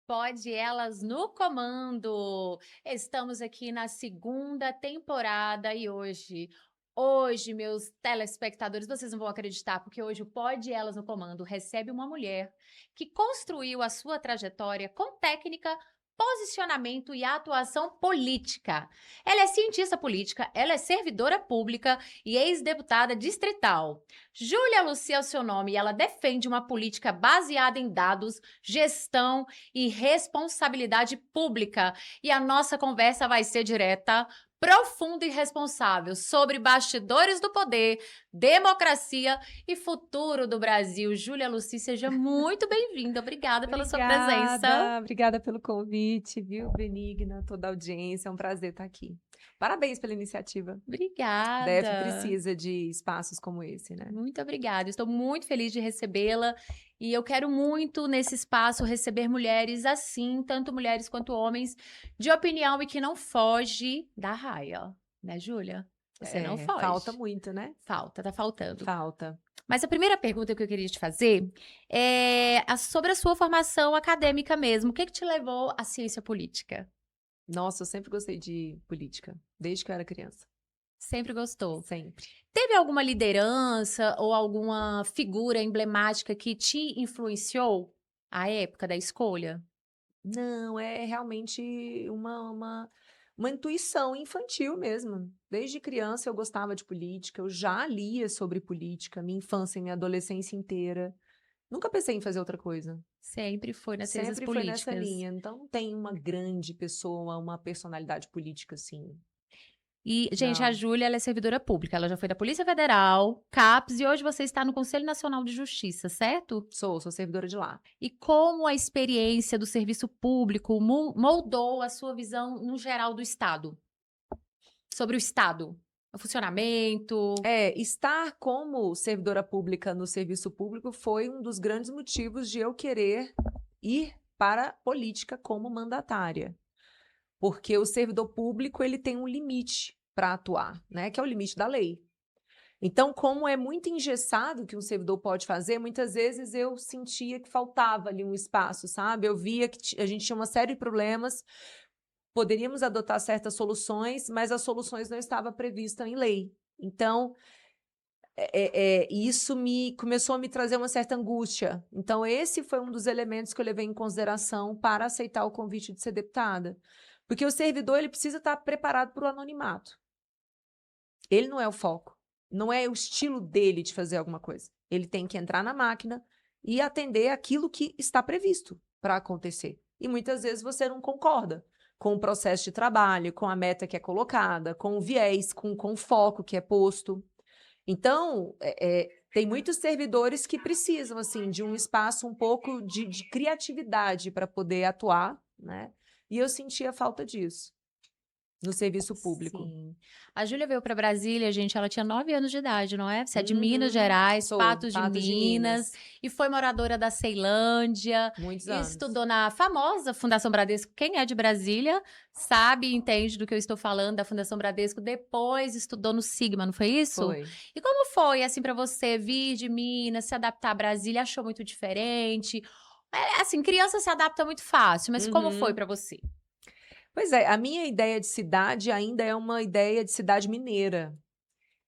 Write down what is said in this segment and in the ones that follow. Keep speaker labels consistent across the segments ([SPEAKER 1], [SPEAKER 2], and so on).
[SPEAKER 1] Pode Elas no Comando. Estamos aqui na segunda temporada e hoje, meus telespectadores, vocês não vão acreditar, porque hoje o Pode Elas no Comando recebe uma mulher que construiu a sua trajetória com técnica, posicionamento e atuação política. Ela é cientista política, ela é servidora pública e ex-deputada distrital. Júlia Lucia é o seu nome e ela defende uma política baseada em dados, gestão e responsabilidade pública. E a nossa conversa vai ser direta, profunda e responsável sobre bastidores do poder, democracia e futuro do Brasil. Júlia Luci, seja muito bem-vinda. Obrigada pela sua presença.
[SPEAKER 2] Obrigada pelo convite, viu, Benigna, toda a audiência, é um prazer estar aqui. Parabéns pela iniciativa. DF
[SPEAKER 1] Obrigada.
[SPEAKER 2] precisa de espaços como esse, né?
[SPEAKER 1] Muito obrigada. Estou muito feliz de recebê-la e eu quero muito, nesse espaço, receber mulheres assim, tanto mulheres quanto homens, de opinião e que não foge da raia, né, Júlia? Você não foge.
[SPEAKER 2] Falta muito, né?
[SPEAKER 1] Tá faltando.
[SPEAKER 2] Falta.
[SPEAKER 1] Mas a primeira pergunta que eu queria te fazer é sobre a sua formação acadêmica mesmo. O que te levou à ciência política?
[SPEAKER 2] Nossa, eu sempre gostei de política, desde que eu era criança.
[SPEAKER 1] Sempre gostou?
[SPEAKER 2] Sempre.
[SPEAKER 1] Teve alguma liderança ou alguma figura emblemática que te influenciou à época da escolha?
[SPEAKER 2] Não, é realmente uma intuição infantil mesmo. Desde criança eu gostava de política, eu já lia sobre política, minha infância e minha adolescência inteira. Nunca pensei em fazer outra coisa.
[SPEAKER 1] Sempre foi nas ciências
[SPEAKER 2] Sempre foi nessa
[SPEAKER 1] políticas.
[SPEAKER 2] linha. Então, não tem uma grande pessoa, uma personalidade política assim.
[SPEAKER 1] E, gente, a
[SPEAKER 2] Não.
[SPEAKER 1] Júlia, ela é servidora pública. Ela já foi da Polícia Federal, CAPES, e hoje você está no Conselho Nacional de Justiça, certo?
[SPEAKER 2] Sou servidora de lá.
[SPEAKER 1] E como a experiência do serviço público moldou a sua visão no geral do Estado? Sobre o Estado, o funcionamento.
[SPEAKER 2] Estar como servidora pública no serviço público foi um dos grandes motivos de eu querer ir para a política como mandatária. Porque o servidor público, ele tem um limite para atuar, né? Que é o limite da lei. Então, como é muito engessado o que um servidor pode fazer, muitas vezes eu sentia que faltava ali um espaço, sabe? Eu via que a gente tinha uma série de problemas, poderíamos adotar certas soluções, mas as soluções não estavam previstas em lei. Então, isso começou a me trazer uma certa angústia. Então, esse foi um dos elementos que eu levei em consideração para aceitar o convite de ser deputada. Porque o servidor, ele precisa estar preparado para o anonimato. Ele não é o foco. Não é o estilo dele de fazer alguma coisa. Ele tem que entrar na máquina e atender aquilo que está previsto para acontecer. E muitas vezes você não concorda com o processo de trabalho, com a meta que é colocada, com o viés, com o foco que é posto. Então, tem muitos servidores que precisam assim de um espaço um pouco de criatividade para poder atuar, né? E eu sentia falta disso no serviço público.
[SPEAKER 1] Sim. A Júlia veio para Brasília, gente, ela tinha 9 anos de idade, não é? Você é de Minas
[SPEAKER 2] Uhum.
[SPEAKER 1] Gerais,
[SPEAKER 2] Sou,
[SPEAKER 1] Patos de
[SPEAKER 2] Patos de
[SPEAKER 1] Minas, e foi moradora da Ceilândia,
[SPEAKER 2] muitos
[SPEAKER 1] e
[SPEAKER 2] anos.
[SPEAKER 1] estudou na famosa Fundação Bradesco. Quem é de Brasília sabe e entende do que eu estou falando, da Fundação Bradesco. Depois estudou no Sigma, não foi isso?
[SPEAKER 2] Foi.
[SPEAKER 1] E como foi, assim, para você vir de Minas, se adaptar a Brasília? Achou muito diferente? Assim, criança se adapta muito fácil, mas como foi
[SPEAKER 2] Uhum.
[SPEAKER 1] para você?
[SPEAKER 2] Pois é, a minha ideia de cidade ainda é uma ideia de cidade mineira,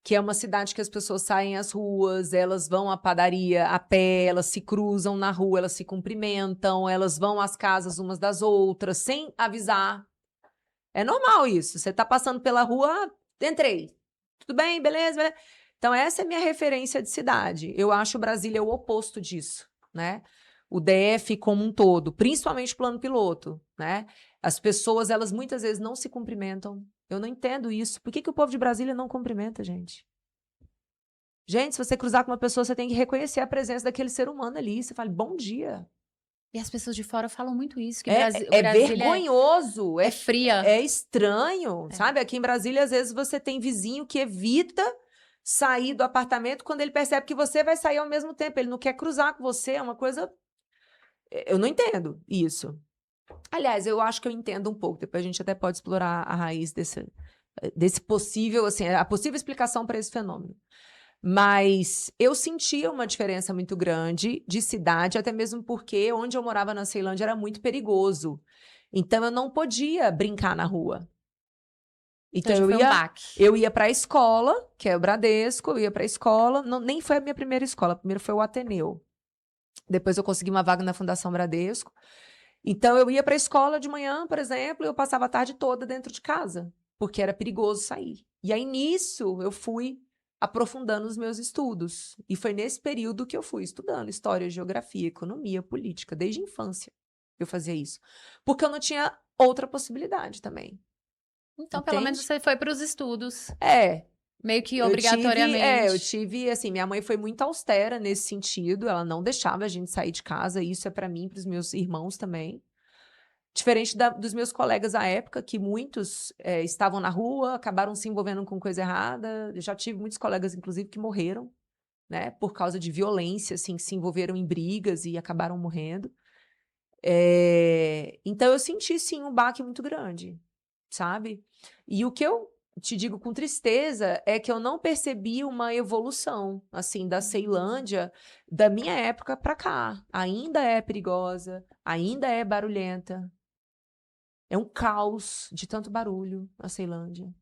[SPEAKER 2] que é uma cidade que as pessoas saem às ruas, elas vão à padaria a pé, elas se cruzam na rua, elas se cumprimentam, elas vão às casas umas das outras, sem avisar. É normal isso. Você está passando pela rua, entrei. Tudo bem, beleza, beleza? Então, essa é a minha referência de cidade. Eu acho Brasília o oposto disso, né? O DF como um todo, principalmente o plano piloto, né? As pessoas, elas muitas vezes não se cumprimentam. Eu não entendo isso. Por que o povo de Brasília não cumprimenta, gente? Gente, se você cruzar com uma pessoa, você tem que reconhecer a presença daquele ser humano ali. Você fala, bom dia.
[SPEAKER 1] E as pessoas de fora falam muito isso, que
[SPEAKER 2] É
[SPEAKER 1] Brasília
[SPEAKER 2] vergonhoso,
[SPEAKER 1] é fria.
[SPEAKER 2] é estranho, sabe? Aqui em Brasília, às vezes, você tem vizinho que evita sair do apartamento quando ele percebe que você vai sair ao mesmo tempo. Ele não quer cruzar com você, é uma coisa... Eu não entendo isso. Aliás, eu acho que eu entendo um pouco. Depois a gente até pode explorar a raiz desse possível, assim, a possível explicação para esse fenômeno. Mas eu sentia uma diferença muito grande de cidade, até mesmo porque onde eu morava na Ceilândia era muito perigoso. Então eu não podia brincar na rua.
[SPEAKER 1] Então
[SPEAKER 2] Então
[SPEAKER 1] já
[SPEAKER 2] eu
[SPEAKER 1] foi um
[SPEAKER 2] ia,
[SPEAKER 1] baque.
[SPEAKER 2] eu ia para a escola, que é o Bradesco, eu ia para a escola, não, nem foi a minha primeira escola, primeiro foi o Ateneu. Depois eu consegui uma vaga na Fundação Bradesco. Então eu ia para a escola de manhã, por exemplo, e eu passava a tarde toda dentro de casa, porque era perigoso sair. E aí nisso eu fui aprofundando os meus estudos. E foi nesse período que eu fui estudando história, geografia, economia, política, desde a infância. Eu fazia isso. Porque eu não tinha outra possibilidade também.
[SPEAKER 1] Então, pelo menos
[SPEAKER 2] Entende?
[SPEAKER 1] você foi para os estudos,
[SPEAKER 2] É,
[SPEAKER 1] meio que
[SPEAKER 2] eu
[SPEAKER 1] obrigatoriamente.
[SPEAKER 2] tive, assim, minha mãe foi muito austera nesse sentido, ela não deixava a gente sair de casa, e isso é para mim, para os meus irmãos também. Diferente dos meus colegas à época, que muitos estavam na rua, acabaram se envolvendo com coisa errada. Eu já tive muitos colegas, inclusive, que morreram, né, por causa de violência, assim, que se envolveram em brigas e acabaram morrendo. Então eu senti, sim, um baque muito grande, sabe? E o que eu te digo com tristeza é que eu não percebi uma evolução, assim, da Ceilândia, da minha época para cá. Ainda é perigosa, ainda é barulhenta. É um caos de tanto barulho a Ceilândia.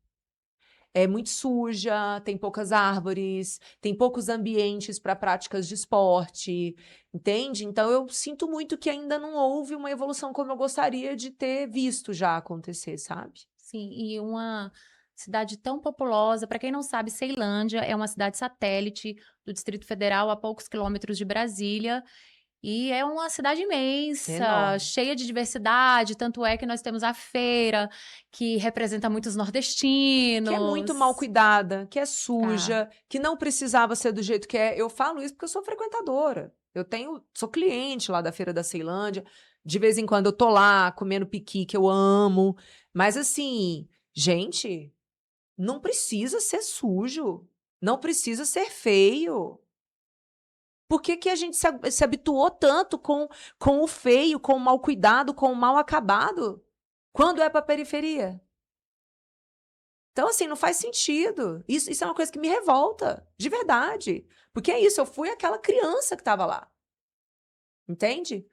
[SPEAKER 2] É muito suja, tem poucas árvores, tem poucos ambientes para práticas de esporte, entende? Então eu sinto muito que ainda não houve uma evolução como eu gostaria de ter visto já acontecer, sabe?
[SPEAKER 1] Sim, e uma cidade tão populosa. Para quem não sabe, Ceilândia é uma cidade satélite do Distrito Federal, a poucos quilômetros de Brasília. E é uma cidade
[SPEAKER 2] É
[SPEAKER 1] imensa,
[SPEAKER 2] enorme.
[SPEAKER 1] cheia de diversidade. Tanto é que nós temos a feira, que representa muitos
[SPEAKER 2] Que é muito mal
[SPEAKER 1] nordestinos.
[SPEAKER 2] cuidada, que é
[SPEAKER 1] Tá.
[SPEAKER 2] suja, que não precisava ser do jeito que é. Eu falo isso porque eu sou frequentadora. Sou cliente lá da Feira da Ceilândia. De vez em quando eu tô lá comendo piqui, que eu amo. Mas assim, gente, não precisa ser sujo. Não precisa ser feio. Por que que a gente se habituou tanto com o feio, com o mal cuidado, com o mal acabado? Quando é para periferia? Então, assim, não faz sentido. Isso é uma coisa que me revolta, de verdade. Porque é isso, eu fui aquela criança que estava lá. Entende?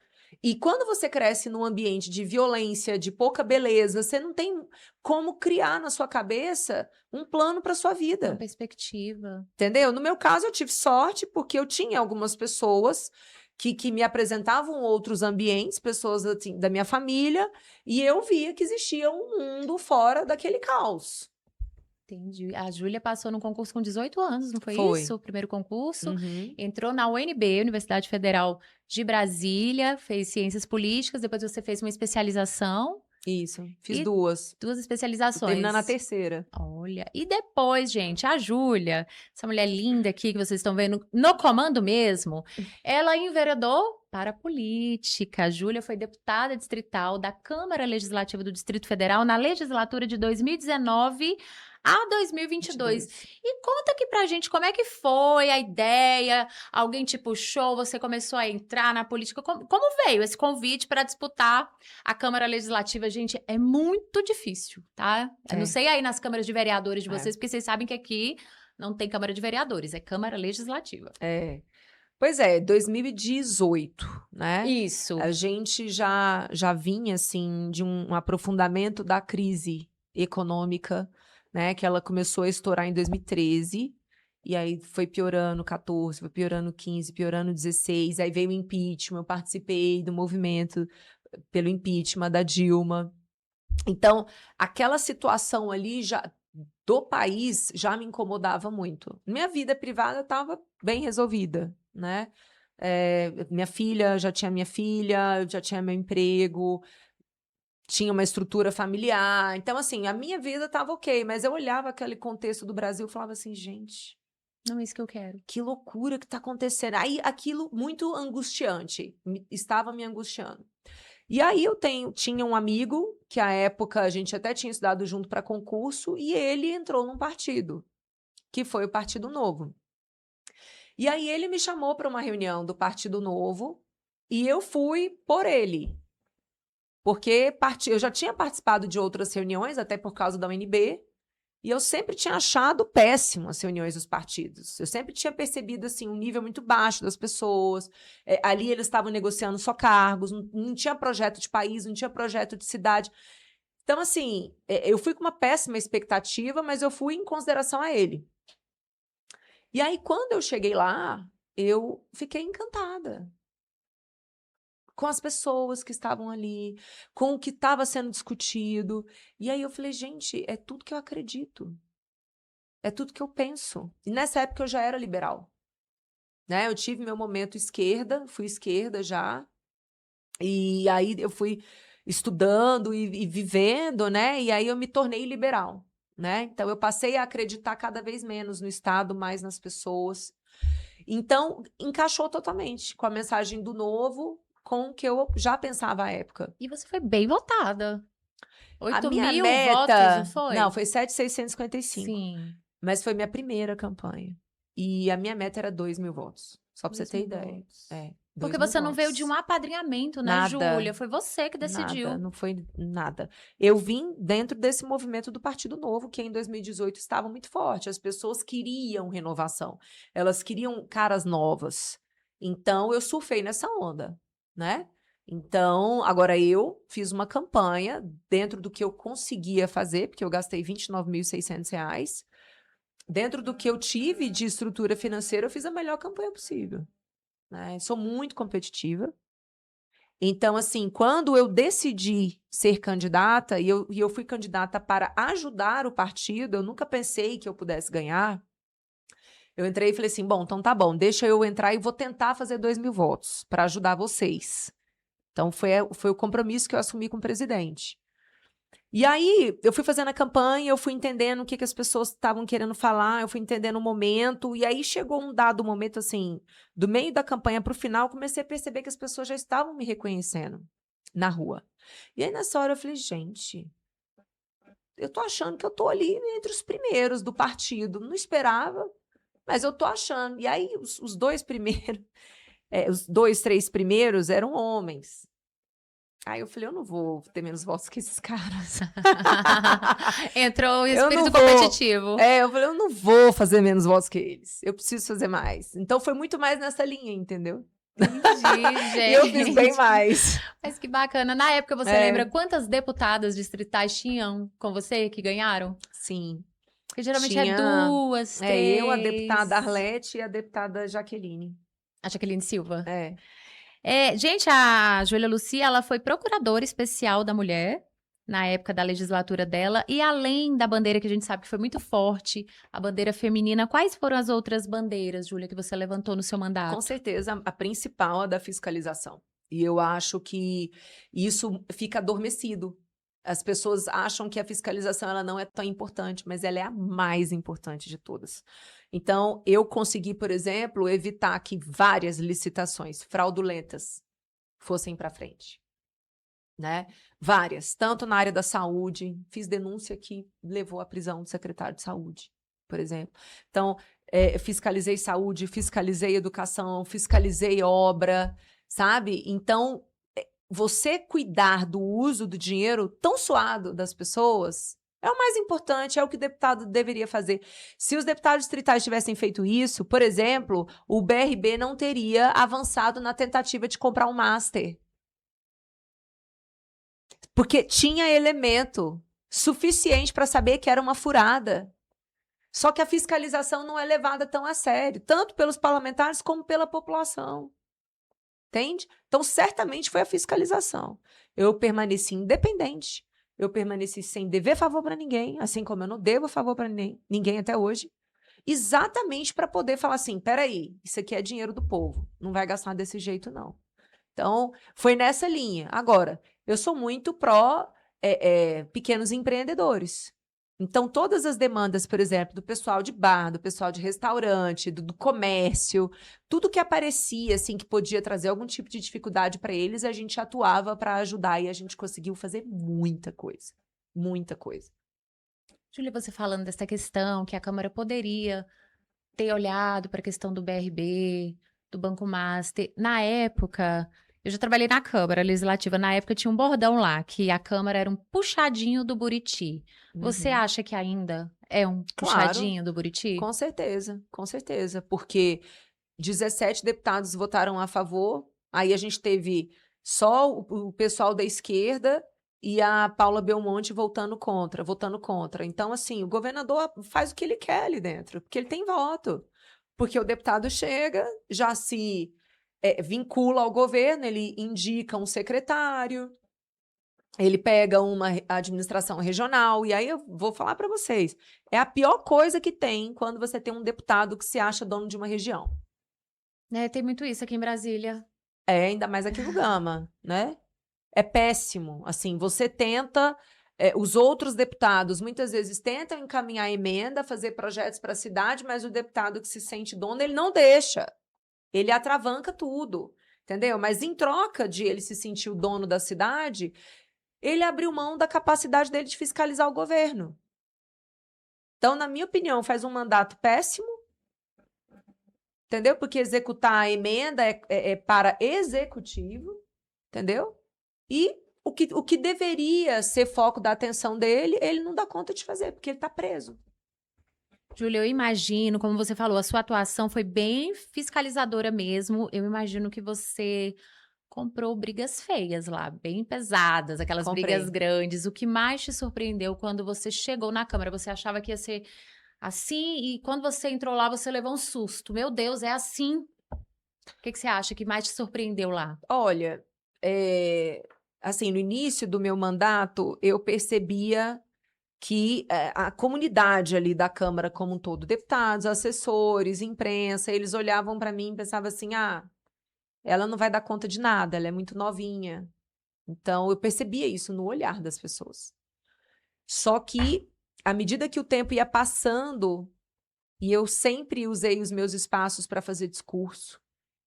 [SPEAKER 2] E quando você cresce num ambiente de violência, de pouca beleza, você não tem como criar na sua cabeça um plano para sua
[SPEAKER 1] Uma
[SPEAKER 2] vida.
[SPEAKER 1] perspectiva.
[SPEAKER 2] Entendeu? No meu caso, eu tive sorte porque eu tinha algumas pessoas que me apresentavam outros ambientes, pessoas assim, da minha família, e eu via que existia um mundo fora daquele caos.
[SPEAKER 1] Entendi. A Júlia passou no concurso com 18 anos, não foi
[SPEAKER 2] Foi.
[SPEAKER 1] isso? O primeiro concurso.
[SPEAKER 2] Uhum.
[SPEAKER 1] Entrou na UNB, Universidade Federal de Brasília, fez ciências políticas, depois você fez uma especialização
[SPEAKER 2] Isso. Fiz
[SPEAKER 1] e
[SPEAKER 2] duas.
[SPEAKER 1] duas
[SPEAKER 2] Tô terminando a
[SPEAKER 1] especializações.
[SPEAKER 2] terceira.
[SPEAKER 1] Olha, e depois, gente, a Júlia, essa mulher linda aqui que vocês estão vendo no comando mesmo, ela enveredou para a política. A Júlia foi deputada distrital da Câmara Legislativa do Distrito Federal na legislatura de 2019 a 2022.
[SPEAKER 2] 22.
[SPEAKER 1] E conta aqui pra gente como é que foi a ideia, alguém te puxou, você começou a entrar na política, como veio esse convite para disputar a Câmara Legislativa? Gente, é muito difícil, tá? Eu não
[SPEAKER 2] É,
[SPEAKER 1] sei aí nas câmaras de vereadores de
[SPEAKER 2] é,
[SPEAKER 1] vocês, porque vocês sabem que aqui não tem Câmara de Vereadores, é Câmara Legislativa.
[SPEAKER 2] é. Pois é, 2018, né?
[SPEAKER 1] Isso.
[SPEAKER 2] A gente já vinha assim de um aprofundamento da crise econômica, né? Que ela começou a estourar em 2013, e aí foi piorando 14, foi piorando 15, piorando 16, aí veio o impeachment, eu participei do movimento pelo impeachment da Dilma. Então, aquela situação ali já do país já me incomodava muito. Minha vida privada estava bem resolvida, né? Minha filha, já tinha minha filha, eu já tinha meu emprego, tinha uma estrutura familiar. Então, assim, a minha vida estava ok, mas eu olhava aquele contexto do Brasil e falava assim, gente,
[SPEAKER 1] Não é isso que eu quero.
[SPEAKER 2] que loucura que está acontecendo. Aí, aquilo muito angustiante, estava me angustiando. E aí tinha um amigo que à época a gente até tinha estudado junto para concurso e ele entrou num partido, que foi o Partido Novo. E aí ele me chamou para uma reunião do Partido Novo e eu fui por ele, porque eu já tinha participado de outras reuniões, até por causa da UNB, E eu sempre tinha achado péssimo as reuniões dos partidos. Eu sempre tinha percebido assim, um nível muito baixo das pessoas. Ali eles estavam negociando só cargos, não tinha projeto de país, não tinha projeto de cidade. Então, assim, eu fui com uma péssima expectativa, mas eu fui em consideração a ele. E aí, quando eu cheguei lá, eu fiquei encantada com as pessoas que estavam ali, com o que estava sendo discutido. E aí eu falei, gente, é tudo que eu acredito. É tudo que eu penso. E nessa época eu já era liberal, né? Eu tive meu momento esquerda, fui esquerda já. E aí eu fui estudando e vivendo, né? E aí eu me tornei liberal, né? Então eu passei a acreditar cada vez menos no Estado, mais nas pessoas. Então encaixou totalmente com a mensagem do novo, com o que eu já pensava à época.
[SPEAKER 1] E você foi bem votada.
[SPEAKER 2] A
[SPEAKER 1] 8
[SPEAKER 2] minha
[SPEAKER 1] mil votos, não
[SPEAKER 2] meta, não,
[SPEAKER 1] foi?
[SPEAKER 2] foi 7.655,
[SPEAKER 1] Sim,
[SPEAKER 2] mas foi minha primeira campanha. E a minha meta era 2.000 votos, só para você
[SPEAKER 1] 2
[SPEAKER 2] ter
[SPEAKER 1] mil
[SPEAKER 2] ideia.
[SPEAKER 1] votos.
[SPEAKER 2] É,
[SPEAKER 1] Porque
[SPEAKER 2] 2.000
[SPEAKER 1] você não veio de um
[SPEAKER 2] votos.
[SPEAKER 1] apadrinhamento, né,
[SPEAKER 2] Nada,
[SPEAKER 1] Júlia? Foi você que
[SPEAKER 2] nada,
[SPEAKER 1] decidiu.
[SPEAKER 2] não foi nada. Eu vim dentro desse movimento do Partido Novo, que em 2018 estava muito forte. As pessoas queriam renovação, elas queriam caras novas. Então, eu surfei nessa onda, né? Então, agora eu fiz uma campanha dentro do que eu conseguia fazer, porque eu gastei R$ 29.600. Dentro do que eu tive de estrutura financeira, eu fiz a melhor campanha possível, né? Sou muito competitiva. Então, assim, quando eu decidi ser candidata, e eu fui candidata para ajudar o partido, eu nunca pensei que eu pudesse ganhar. Eu entrei e falei assim: bom, então tá bom, deixa eu entrar e vou tentar fazer 2.000 votos para ajudar vocês. Então, foi o compromisso que eu assumi com o presidente. E aí, eu fui fazendo a campanha, eu fui entendendo o que as pessoas estavam querendo falar, eu fui entendendo o momento, e aí chegou um dado momento, assim, do meio da campanha para o final, eu comecei a perceber que as pessoas já estavam me reconhecendo na rua. E aí, nessa hora, eu falei, gente, eu tô achando que eu tô ali entre os primeiros do partido. Não esperava, mas eu tô achando. E aí, os dois primeiros, os dois, três primeiros eram homens. Aí eu falei, eu não vou ter menos votos que esses caras.
[SPEAKER 1] Entrou o
[SPEAKER 2] Eu não
[SPEAKER 1] espírito
[SPEAKER 2] vou.
[SPEAKER 1] competitivo.
[SPEAKER 2] Eu falei, eu não vou fazer menos votos que eles. Eu preciso fazer mais. Então foi muito mais nessa linha, entendeu?
[SPEAKER 1] Entendi,
[SPEAKER 2] E eu fiz bem
[SPEAKER 1] gente.
[SPEAKER 2] mais.
[SPEAKER 1] Mas que bacana. Na época, você lembra
[SPEAKER 2] É,
[SPEAKER 1] quantas deputadas distritais tinham com você que ganharam?
[SPEAKER 2] sim.
[SPEAKER 1] Porque geralmente é
[SPEAKER 2] Tinha.
[SPEAKER 1] duas,
[SPEAKER 2] Eu, a deputada
[SPEAKER 1] três.
[SPEAKER 2] Arlete e a deputada Jaqueline.
[SPEAKER 1] A Jaqueline Silva.
[SPEAKER 2] É.
[SPEAKER 1] Gente, a Júlia Lucia, ela foi procuradora especial da mulher na época da legislatura dela, e além da bandeira que a gente sabe que foi muito forte, a bandeira feminina, quais foram as outras bandeiras, Júlia, que você levantou no seu
[SPEAKER 2] Com
[SPEAKER 1] mandato?
[SPEAKER 2] certeza, a principal é a da fiscalização. E eu acho que isso fica adormecido. As pessoas acham que a fiscalização ela não é tão importante, mas ela é a mais importante de todas. Então, eu consegui, por exemplo, evitar que várias licitações fraudulentas fossem para frente, né? Várias, tanto na área da saúde, fiz denúncia que levou à prisão do secretário de saúde, por exemplo. Então, fiscalizei saúde, fiscalizei educação, fiscalizei obra, sabe? Então, você cuidar do uso do dinheiro tão suado das pessoas é o mais importante, é o que o deputado deveria fazer. Se os deputados distritais tivessem feito isso, por exemplo, o BRB não teria avançado na tentativa de comprar um master. Porque tinha elemento suficiente para saber que era uma furada. Só que a fiscalização não é levada tão a sério, tanto pelos parlamentares como pela população. Entende? Então, certamente foi a fiscalização. Eu permaneci independente, eu permaneci sem dever favor para ninguém, assim como eu não devo favor para ninguém até hoje, exatamente para poder falar assim: peraí, isso aqui é dinheiro do povo, não vai gastar desse jeito, não. Então, foi nessa linha. Agora, eu sou muito pró pequenos empreendedores. Então, todas as demandas, por exemplo, do pessoal de bar, do pessoal de restaurante, do comércio, tudo que aparecia, assim, que podia trazer algum tipo de dificuldade para eles, a gente atuava para ajudar e a gente conseguiu fazer muita coisa. Muita coisa.
[SPEAKER 1] Júlia, você falando dessa questão que a Câmara poderia ter olhado para a questão do BRB, do Banco Master. Na época, Eu já trabalhei na Câmara Legislativa, na época tinha um bordão lá, que a Câmara era um puxadinho do Buriti. Você
[SPEAKER 2] Uhum.
[SPEAKER 1] acha que ainda é um
[SPEAKER 2] Claro,
[SPEAKER 1] puxadinho do Buriti?
[SPEAKER 2] com certeza, porque 17 deputados votaram a favor, aí a gente teve só o pessoal da esquerda e a Paula Belmonte votando contra. Então, assim, o governador faz o que ele quer ali dentro, porque ele tem voto. Porque o deputado chega, já se vincula ao governo, ele indica um secretário, ele pega uma administração regional, e aí eu vou falar para vocês, é a pior coisa que tem quando você tem um deputado que se acha dono de uma região.
[SPEAKER 1] É, tem muito isso aqui em Brasília.
[SPEAKER 2] Ainda mais aqui no Gama, né? É péssimo. Assim, você tenta, os outros deputados muitas vezes tentam encaminhar emenda, fazer projetos para a cidade, mas o deputado que se sente dono, ele não deixa. Ele atravanca tudo, entendeu? Mas em troca de ele se sentir o dono da cidade, ele abriu mão da capacidade dele de fiscalizar o governo. Então, na minha opinião, faz um mandato péssimo, entendeu? Porque executar a emenda é para executivo, entendeu? E o que deveria ser foco da atenção dele, ele não dá conta de fazer, porque ele está preso.
[SPEAKER 1] Júlia, eu imagino, como você falou, a sua atuação foi bem fiscalizadora mesmo. Eu imagino que você comprou brigas feias lá, bem pesadas, aquelas brigas
[SPEAKER 2] Comprei.
[SPEAKER 1] grandes. O que mais te surpreendeu quando você chegou na Câmara? Você achava que ia ser assim e quando você entrou lá, você levou um susto. Meu Deus, é assim? O que você acha que mais te surpreendeu lá?
[SPEAKER 2] Olha, assim, no início do meu mandato, eu percebia que a comunidade ali da Câmara como um todo, deputados, assessores, imprensa, eles olhavam para mim e pensavam assim: ah, ela não vai dar conta de nada, ela é muito novinha. Então, eu percebia isso no olhar das pessoas. Só que, à medida que o tempo ia passando, e eu sempre usei os meus espaços para fazer discurso,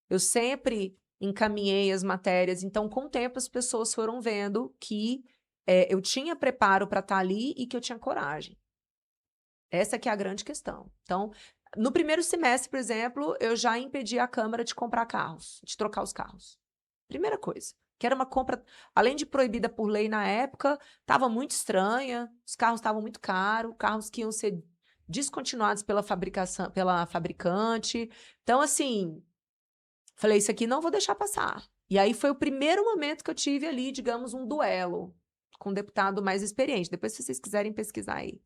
[SPEAKER 2] eu sempre encaminhei as matérias. Então, com o tempo, as pessoas foram vendo que eu tinha preparo para estar ali e que eu tinha coragem. Essa que é a grande questão. Então, no primeiro semestre, por exemplo, eu já impedi a Câmara de comprar carros, de trocar os carros. Primeira coisa, que era uma compra, além de proibida por lei na época, estava muito estranha, os carros estavam muito caros, carros que iam ser descontinuados pela fabricação, pela fabricante. Então, assim, falei, isso aqui não vou deixar passar. E aí foi o primeiro momento que eu tive ali, digamos, um duelo com um deputado mais experiente. Depois, se vocês quiserem pesquisar aí.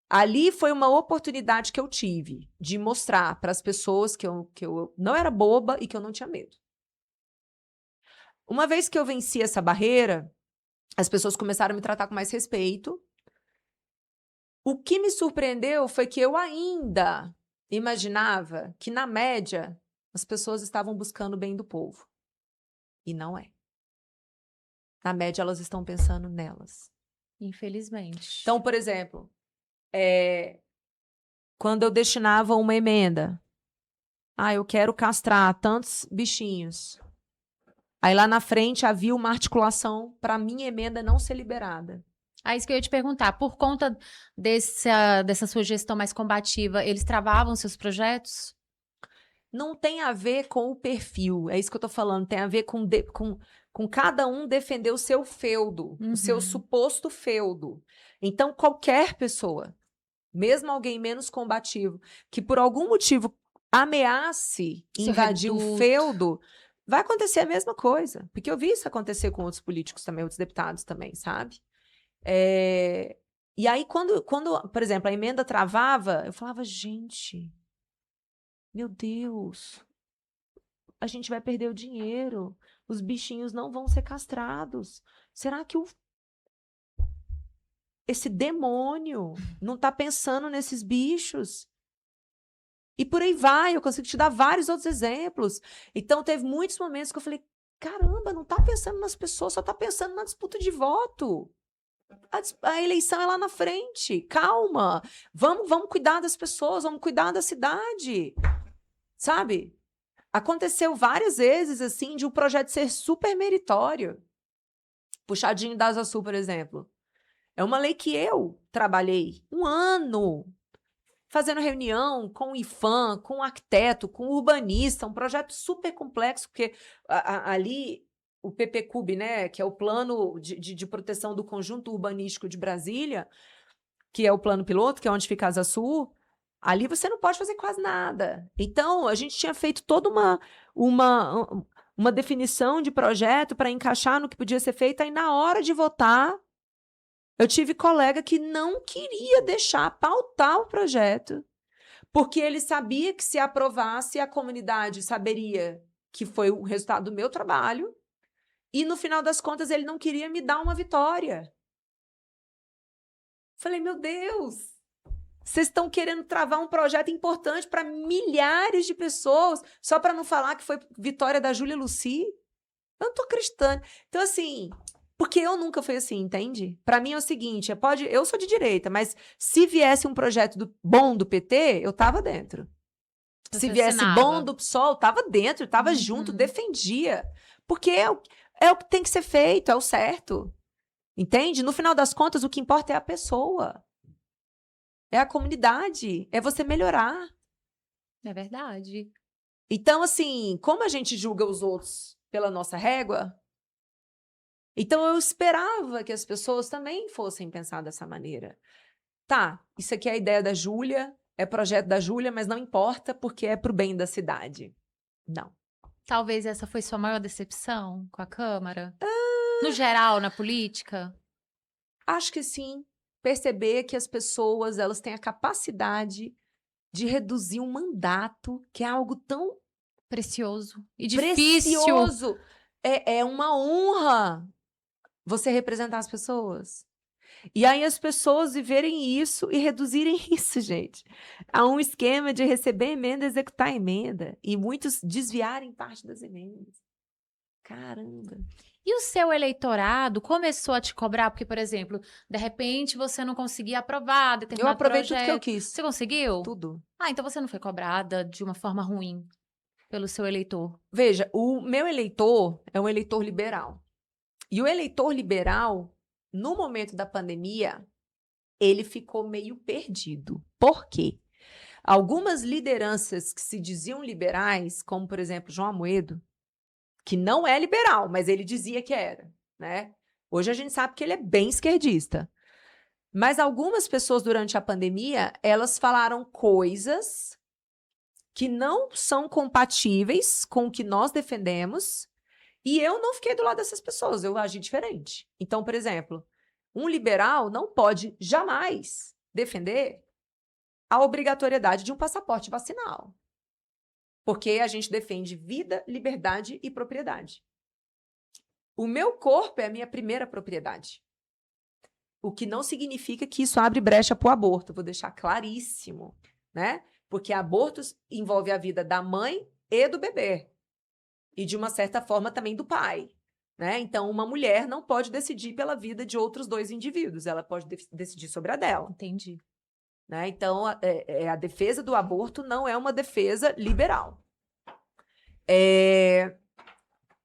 [SPEAKER 2] Ali foi uma oportunidade que eu tive de mostrar para as pessoas que eu não era boba e que eu não tinha medo. Uma vez que eu venci essa barreira, as pessoas começaram a me tratar com mais respeito. O que me surpreendeu foi que eu ainda imaginava que, na média, as pessoas estavam buscando o bem do povo. E não é. Na média, elas estão pensando nelas.
[SPEAKER 1] Infelizmente.
[SPEAKER 2] Então, por exemplo, quando eu destinava uma emenda, eu quero castrar tantos bichinhos. Aí lá na frente havia uma articulação para a minha emenda não ser liberada.
[SPEAKER 1] Isso que eu ia te perguntar, por conta dessa sua gestão mais combativa, eles travavam seus projetos?
[SPEAKER 2] Não tem a ver com o perfil, é isso que eu estou falando, tem a ver com cada um defender o seu feudo, o seu suposto feudo. Então, qualquer pessoa, mesmo alguém menos combativo, que por algum motivo ameace invadir o feudo, vai acontecer a mesma coisa. Porque eu vi isso acontecer com outros políticos também, outros deputados também, sabe? E aí, quando, por exemplo, a emenda travava, eu falava, gente, meu Deus, a gente vai perder o dinheiro, os bichinhos não vão ser castrados. Será que esse demônio não está pensando nesses bichos? E por aí vai, eu consigo te dar vários outros exemplos. Então, teve muitos momentos que eu falei, caramba, não está pensando nas pessoas, só está pensando na disputa de voto. A eleição é lá na frente, calma, vamos cuidar das pessoas, vamos cuidar da cidade, sabe? Aconteceu várias vezes, assim, de um projeto ser super meritório. Puxadinho da Asa Sul, por exemplo. É uma lei que eu trabalhei um ano fazendo reunião com o IPHAN, com o arquiteto, com o urbanista, um projeto super complexo, porque ali o PPCUB, né, que é o Plano de Proteção do Conjunto Urbanístico de Brasília, que é o plano piloto, que é onde fica a Asa Sul, ali você não pode fazer quase nada. Então, a gente tinha feito toda uma definição de projeto para encaixar no que podia ser feito, aí na hora de votar, eu tive colega que não queria deixar pautar o projeto, porque ele sabia que se aprovasse, a comunidade saberia que foi o resultado do meu trabalho, e no final das contas ele não queria me dar uma vitória. Falei, meu Deus, vocês estão querendo travar um projeto importante para milhares de pessoas, só para não falar que foi vitória da Júlia Lucy? Eu não tô acreditando. Então, assim, porque eu nunca fui assim, entende? Para mim é o seguinte, eu sou de direita, mas se viesse um projeto bom do PT, eu tava dentro.
[SPEAKER 1] Você
[SPEAKER 2] Se viesse
[SPEAKER 1] assinava.
[SPEAKER 2] bom do PSOL, eu tava dentro, eu tava junto, defendia. Porque é o que tem que ser feito, é o certo. Entende? No final das contas, o que importa é a pessoa. É a comunidade, é você melhorar.
[SPEAKER 1] É verdade.
[SPEAKER 2] Então, assim, como a gente julga os outros pela nossa régua, então eu esperava que as pessoas também fossem pensar dessa maneira. Tá, isso aqui é a ideia da Júlia, é projeto da Júlia, mas não importa porque é pro bem da cidade. Não.
[SPEAKER 1] Talvez essa foi sua maior decepção com a Câmara? No geral, na política?
[SPEAKER 2] Acho que sim. Perceber que as pessoas, elas têm a capacidade de reduzir um mandato, que é algo tão
[SPEAKER 1] Precioso e difícil.
[SPEAKER 2] precioso. É uma honra você representar as pessoas. E aí as pessoas viverem isso e reduzirem isso, gente. Há um esquema de receber emenda, executar emenda. E muitos desviarem parte das emendas. Caramba.
[SPEAKER 1] E o seu eleitorado começou a te cobrar? Porque, por exemplo, de repente você não conseguia aprovar
[SPEAKER 2] Eu
[SPEAKER 1] determinado
[SPEAKER 2] aprovei tudo que eu
[SPEAKER 1] projeto.
[SPEAKER 2] quis.
[SPEAKER 1] Você conseguiu?
[SPEAKER 2] Tudo.
[SPEAKER 1] Ah, então você não foi cobrada de uma forma ruim pelo seu eleitor.
[SPEAKER 2] Veja, o meu eleitor é um eleitor liberal. E o eleitor liberal, no momento da pandemia, ele ficou meio perdido. Por quê? Algumas lideranças que se diziam liberais, como, por exemplo, João Amoedo, que não é liberal, mas ele dizia que era, né? Hoje a gente sabe que ele é bem esquerdista. Mas algumas pessoas, durante a pandemia, elas falaram coisas que não são compatíveis com o que nós defendemos, e eu não fiquei do lado dessas pessoas, eu agi diferente. Então, por exemplo, um liberal não pode jamais defender a obrigatoriedade de um passaporte vacinal. Porque a gente defende vida, liberdade e propriedade. O meu corpo é a minha primeira propriedade. O que não significa que isso abre brecha para o aborto. Vou deixar claríssimo, né? Porque aborto envolve a vida da mãe e do bebê. E, de uma certa forma, também do pai. Né? Então, uma mulher não pode decidir pela vida de outros dois indivíduos. Ela pode decidir sobre a dela.
[SPEAKER 1] Entendi.
[SPEAKER 2] Né? Então, a defesa do aborto não é uma defesa liberal.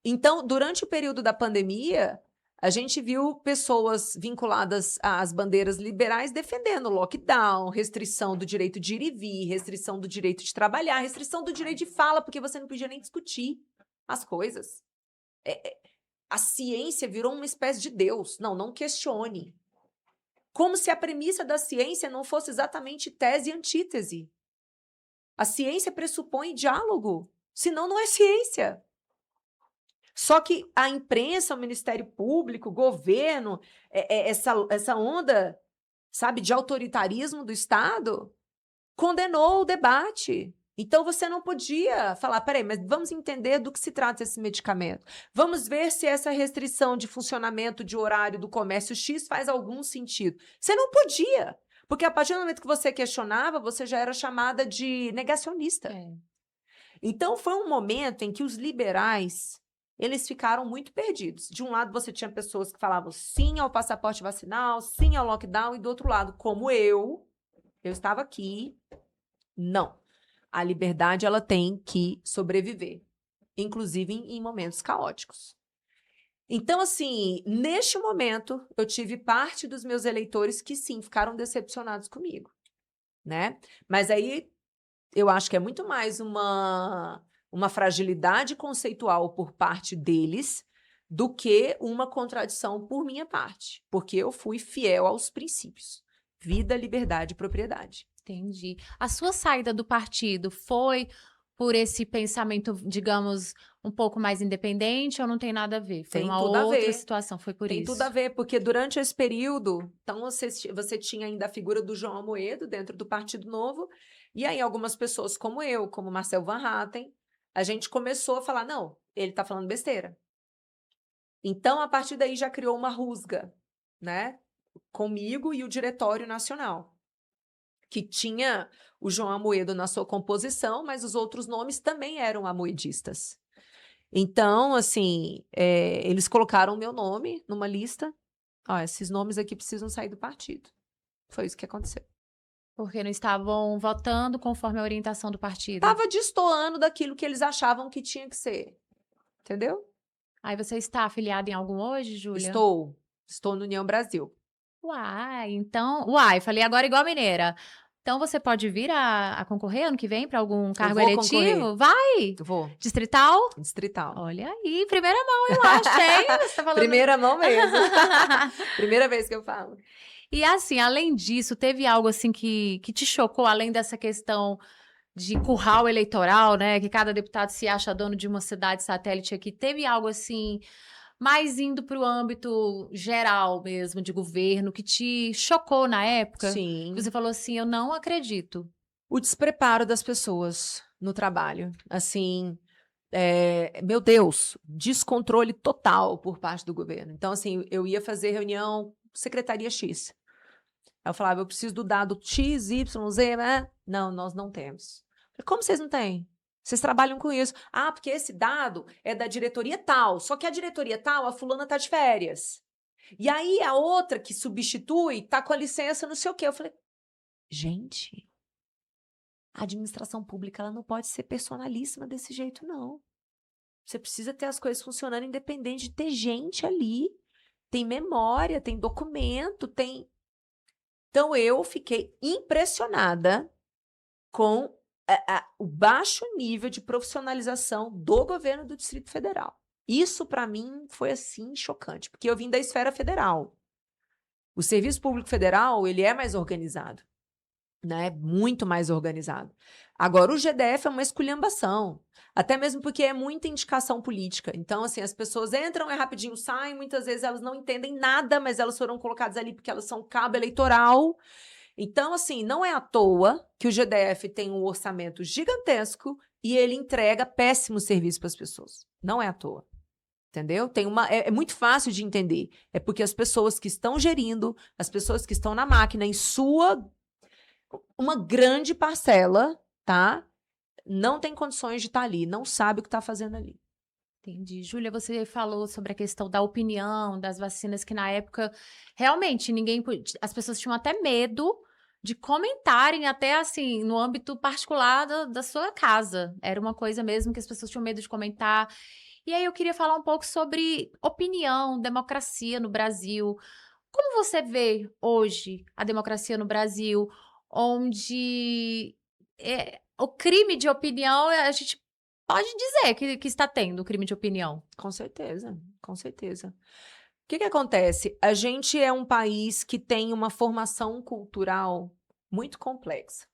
[SPEAKER 2] Então, durante o período da pandemia, a gente viu pessoas vinculadas às bandeiras liberais defendendo lockdown, restrição do direito de ir e vir, restrição do direito de trabalhar, restrição do direito de fala, porque você não podia nem discutir as coisas. A ciência virou uma espécie de Deus. Não questione. Como se a premissa da ciência não fosse exatamente tese e antítese. A ciência pressupõe diálogo, senão não é ciência. Só que a imprensa, o Ministério Público, o governo, essa onda, sabe, de autoritarismo do Estado, condenou o debate. Então, você não podia falar, peraí, mas vamos entender do que se trata esse medicamento. Vamos ver se essa restrição de funcionamento de horário do comércio X faz algum sentido. Você não podia, porque a partir do momento que você questionava, você já era chamada de negacionista. Então, foi um momento em que os liberais, eles ficaram muito perdidos. De um lado, você tinha pessoas que falavam sim ao passaporte vacinal, sim ao lockdown, e do outro lado, como eu estava aqui, não. A liberdade, ela tem que sobreviver, inclusive em momentos caóticos. Então, assim, neste momento, eu tive parte dos meus eleitores que, sim, ficaram decepcionados comigo. né? Mas aí eu acho que é muito mais uma fragilidade conceitual por parte deles do que uma contradição por minha parte, porque eu fui fiel aos princípios: vida, liberdade e propriedade.
[SPEAKER 1] Entendi. A sua saída do partido foi por esse pensamento, digamos, um pouco mais independente ou não tem nada a ver? Foi
[SPEAKER 2] Tem
[SPEAKER 1] uma
[SPEAKER 2] tudo a
[SPEAKER 1] outra
[SPEAKER 2] ver.
[SPEAKER 1] situação, foi por
[SPEAKER 2] Tem tudo a
[SPEAKER 1] isso?
[SPEAKER 2] ver, porque durante esse período, então você tinha ainda a figura do João Amoedo dentro do Partido Novo, e aí algumas pessoas como eu, como Marcel Van Hatten, a gente começou a falar, não, ele está falando besteira. Então, a partir daí já criou uma rusga, né? Comigo e o Diretório Nacional, que tinha o João Amoedo na sua composição, mas os outros nomes também eram amoedistas. Então, assim, eles colocaram o meu nome numa lista. Ó, esses nomes aqui precisam sair do partido. Foi isso que aconteceu.
[SPEAKER 1] Porque não estavam votando conforme a orientação do partido.
[SPEAKER 2] Estava destoando daquilo que eles achavam que tinha que ser. Entendeu?
[SPEAKER 1] Aí você está afiliada em algum hoje, Júlia?
[SPEAKER 2] Estou no União Brasil.
[SPEAKER 1] Uai, então. Uai, falei agora igual mineira. Então você pode vir a concorrer ano que vem para algum cargo
[SPEAKER 2] vou concorrer.
[SPEAKER 1] eletivo? Vai!
[SPEAKER 2] Vou.
[SPEAKER 1] Distrital?
[SPEAKER 2] Distrital.
[SPEAKER 1] Olha aí, primeira mão, eu acho, hein? Você tá falando...
[SPEAKER 2] Primeira mão mesmo. Primeira vez que eu falo.
[SPEAKER 1] E assim, além disso, teve algo assim que te chocou, além dessa questão de curral eleitoral, né? Que cada deputado se acha dono de uma cidade satélite aqui. Teve algo assim, mais indo para o âmbito geral mesmo, de governo, que te chocou na época?
[SPEAKER 2] Sim.
[SPEAKER 1] Que você falou assim, eu não acredito.
[SPEAKER 2] O despreparo das pessoas no trabalho. Assim, meu Deus, descontrole total por parte do governo. Então, assim, eu ia fazer reunião Secretaria X. Aí eu falava, eu preciso do dado X, Y, Z, né? Não, nós não temos. Falei, como vocês não têm? Vocês trabalham com isso. Ah, porque esse dado é da diretoria tal, só que a diretoria tal, a fulana tá de férias. E aí a outra que substitui tá com a licença não sei o quê. Eu falei, gente, a administração pública ela não pode ser personalíssima desse jeito, não. Você precisa ter as coisas funcionando independente de ter gente ali. Tem memória, tem documento, tem... Então, eu fiquei impressionada com o baixo nível de profissionalização do governo do Distrito Federal. Isso, para mim, foi, assim, chocante, porque eu vim da esfera federal. O Serviço Público Federal, ele é mais organizado, né? Muito mais organizado. Agora, o GDF é uma esculhambação, até mesmo porque é muita indicação política. Então, assim, as pessoas entram, rapidinho saem, muitas vezes elas não entendem nada, mas elas foram colocadas ali porque elas são cabo eleitoral. Então, assim, não é à toa que o GDF tem um orçamento gigantesco e ele entrega péssimo serviço para as pessoas. Não é à toa. Entendeu? É muito fácil de entender. É porque as pessoas que estão gerindo, as pessoas que estão na máquina, uma grande parcela, tá? Não tem condições de estar ali, não sabe o que está fazendo ali.
[SPEAKER 1] Entendi. Júlia, você falou sobre a questão da opinião, das vacinas, que na época, realmente, as pessoas tinham até medo de comentarem, até assim, no âmbito particular da sua casa. Era uma coisa mesmo que as pessoas tinham medo de comentar. E aí eu queria falar um pouco sobre opinião, democracia no Brasil. Como você vê hoje a democracia no Brasil, onde o crime de opinião, a gente pode dizer que está tendo crime de opinião?
[SPEAKER 2] Com certeza, com certeza. O que acontece? A gente é um país que tem uma formação cultural muito complexa.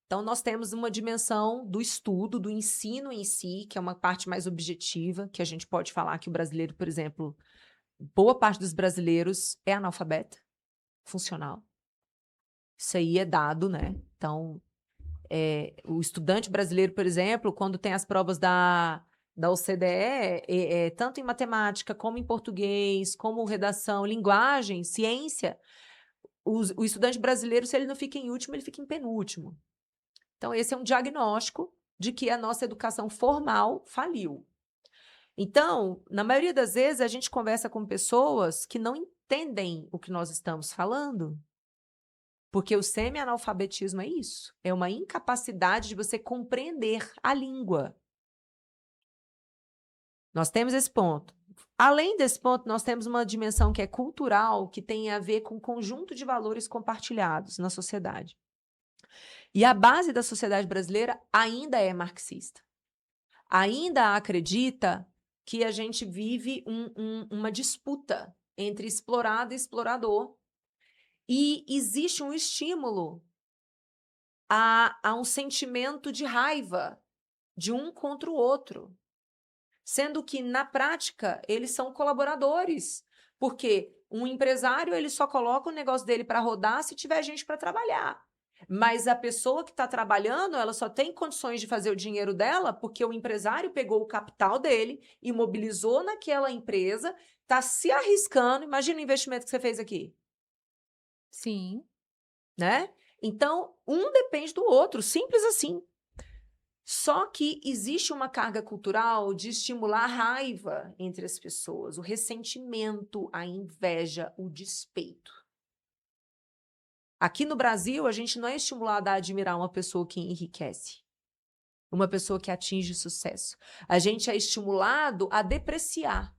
[SPEAKER 2] Então, nós temos uma dimensão do estudo, do ensino em si, que é uma parte mais objetiva, que a gente pode falar que o brasileiro, por exemplo, boa parte dos brasileiros é analfabeta funcional. Isso aí é dado, né? Então, o estudante brasileiro, por exemplo, quando tem as provas da OCDE, tanto em matemática, como em português, como redação, linguagem, ciência, o estudante brasileiro, se ele não fica em último, ele fica em penúltimo. Então, esse é um diagnóstico de que a nossa educação formal faliu. Então, na maioria das vezes, a gente conversa com pessoas que não entendem o que nós estamos falando, porque o semi-analfabetismo é isso, é uma incapacidade de você compreender a língua. Nós temos esse ponto. Além desse ponto, nós temos uma dimensão que é cultural, que tem a ver com o conjunto de valores compartilhados na sociedade. E a base da sociedade brasileira ainda é marxista. Ainda acredita que a gente vive uma disputa entre explorado e explorador. E existe um estímulo a um sentimento de raiva de um contra o outro. Sendo que, na prática, eles são colaboradores. Porque um empresário ele só coloca o negócio dele para rodar se tiver gente para trabalhar. Mas a pessoa que está trabalhando, ela só tem condições de fazer o dinheiro dela porque o empresário pegou o capital dele, imobilizou naquela empresa, está se arriscando. Imagina o investimento que você fez aqui.
[SPEAKER 1] Sim.
[SPEAKER 2] Né? Então, um depende do outro, simples assim. Só que existe uma carga cultural de estimular a raiva entre as pessoas, o ressentimento, a inveja, o despeito. Aqui no Brasil, a gente não é estimulado a admirar uma pessoa que enriquece, uma pessoa que atinge sucesso. A gente é estimulado a depreciar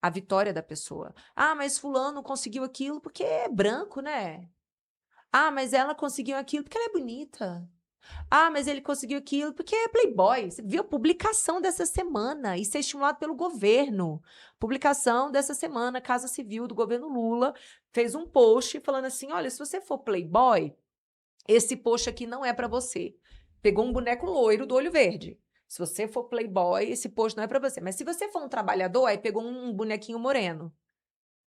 [SPEAKER 2] a vitória da pessoa. Ah, mas fulano conseguiu aquilo porque é branco, né? Ah, mas ela conseguiu aquilo porque ela é bonita. Ah, mas ele conseguiu aquilo porque é playboy. Você viu a publicação dessa semana? Isso é estimulado pelo governo. Publicação dessa semana, Casa Civil do governo Lula fez um post falando assim, olha, se você for playboy, esse post aqui não é para você. Pegou um boneco loiro do olho verde. Se você for playboy, esse post não é para você. Mas se você for um trabalhador, aí pegou um bonequinho moreno.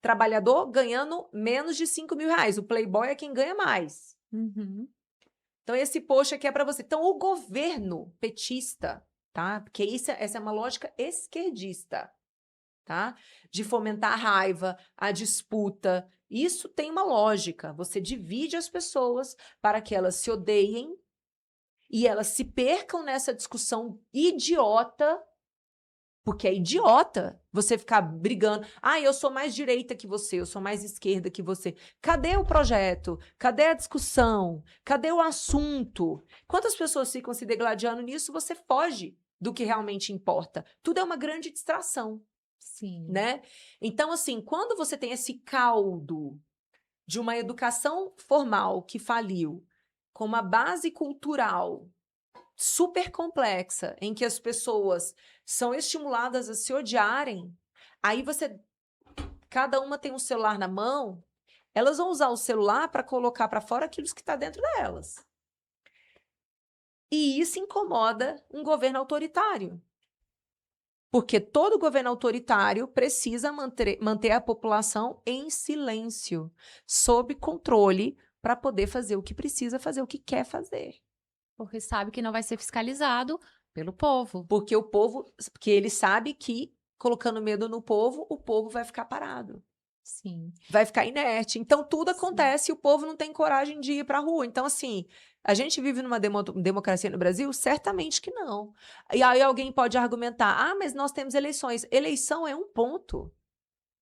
[SPEAKER 2] Trabalhador ganhando menos de 5 mil reais. O playboy é quem ganha mais.
[SPEAKER 1] Uhum.
[SPEAKER 2] Então, esse post aqui é para você. Então, o governo petista, tá? Porque essa é uma lógica esquerdista, tá? De fomentar a raiva, a disputa. Isso tem uma lógica. Você divide as pessoas para que elas se odeiem e elas se percam nessa discussão idiota. Porque é idiota você ficar brigando. Ah, eu sou mais direita que você, eu sou mais esquerda que você. Cadê o projeto? Cadê a discussão? Cadê o assunto? Quantas pessoas ficam se degladiando nisso, você foge do que realmente importa. Tudo é uma grande distração,
[SPEAKER 1] Sim.
[SPEAKER 2] né? Então, assim, quando você tem esse caldo de uma educação formal que faliu, com uma base cultural super complexa, em que as pessoas são estimuladas a se odiarem, aí cada uma tem um celular na mão, elas vão usar o celular para colocar para fora aquilo que está dentro delas. E isso incomoda um governo autoritário. Porque todo governo autoritário precisa manter a população em silêncio, sob controle, para poder fazer o que precisa fazer, o que quer fazer.
[SPEAKER 1] Porque sabe que não vai ser fiscalizado pelo povo.
[SPEAKER 2] Porque ele sabe que, colocando medo no povo, o povo vai ficar parado.
[SPEAKER 1] Sim.
[SPEAKER 2] Vai ficar inerte. Então, tudo acontece e o povo não tem coragem de ir para a rua. Então, assim, a gente vive numa democracia no Brasil? Certamente que não. E aí alguém pode argumentar, ah, mas nós temos eleições. Eleição é um ponto.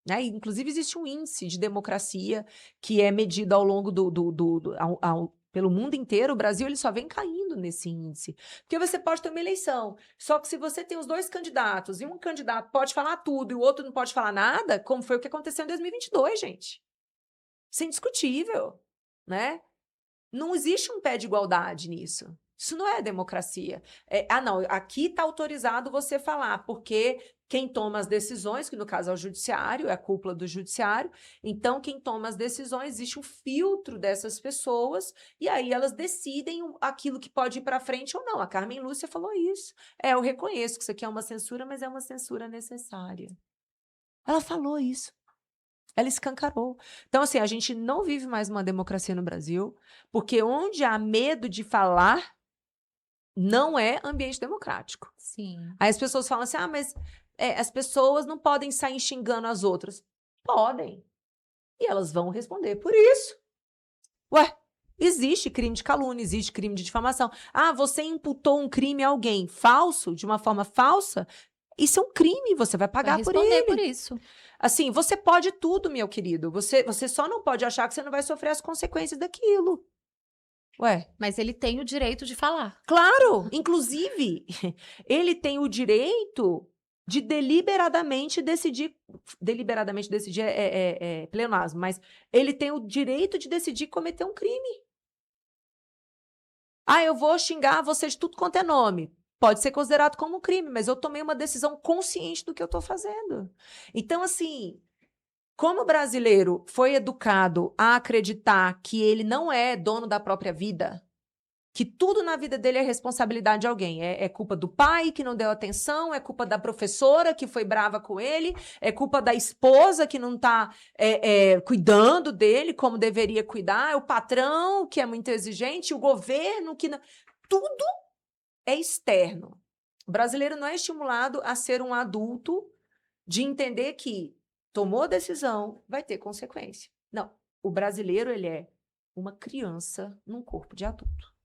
[SPEAKER 2] Né? Inclusive, existe um índice de democracia que é medido ao longo pelo mundo inteiro. O Brasil ele só vem caindo nesse índice. Porque você pode ter uma eleição, só que se você tem os dois candidatos e um candidato pode falar tudo e o outro não pode falar nada, como foi o que aconteceu em 2022, gente. Isso é indiscutível, né? Não existe um pé de igualdade nisso. Isso não é democracia. Não, aqui está autorizado você falar, porque quem toma as decisões, que no caso é o judiciário, é a cúpula do judiciário, então quem toma as decisões, existe um filtro dessas pessoas, e aí elas decidem aquilo que pode ir para frente ou não. A Carmen Lúcia falou isso. Eu reconheço que isso aqui é uma censura, mas é uma censura necessária. Ela falou isso. Ela escancarou. Então, assim, a gente não vive mais uma democracia no Brasil, porque onde há medo de falar, não é ambiente democrático.
[SPEAKER 1] Sim.
[SPEAKER 2] Aí as pessoas falam assim, mas as pessoas não podem sair xingando as outras. Podem. E elas vão responder por isso. Ué, existe crime de calúnia, existe crime de difamação. Ah, você imputou um crime a alguém falso, de uma forma falsa? Isso é um crime, você vai pagar por ele.
[SPEAKER 1] Vai responder por isso.
[SPEAKER 2] Assim, você pode tudo, meu querido. Você só não pode achar que você não vai sofrer as consequências daquilo. Ué.
[SPEAKER 1] Mas ele tem o direito de falar.
[SPEAKER 2] Claro! Inclusive, ele tem o direito de deliberadamente decidir. Deliberadamente decidir pleonasmo, mas ele tem o direito de decidir cometer um crime. Ah, eu vou xingar você de tudo quanto é nome. Pode ser considerado como um crime, mas eu tomei uma decisão consciente do que eu estou fazendo. Então, assim, como o brasileiro foi educado a acreditar que ele não é dono da própria vida, que tudo na vida dele é responsabilidade de alguém. É culpa do pai que não deu atenção, é culpa da professora que foi brava com ele, é culpa da esposa que não está cuidando dele como deveria cuidar, é o patrão que é muito exigente, o governo que não... Tudo é externo. O brasileiro não é estimulado a ser um adulto de entender que tomou decisão, vai ter consequência. Não. O brasileiro, ele é uma criança num corpo de adulto.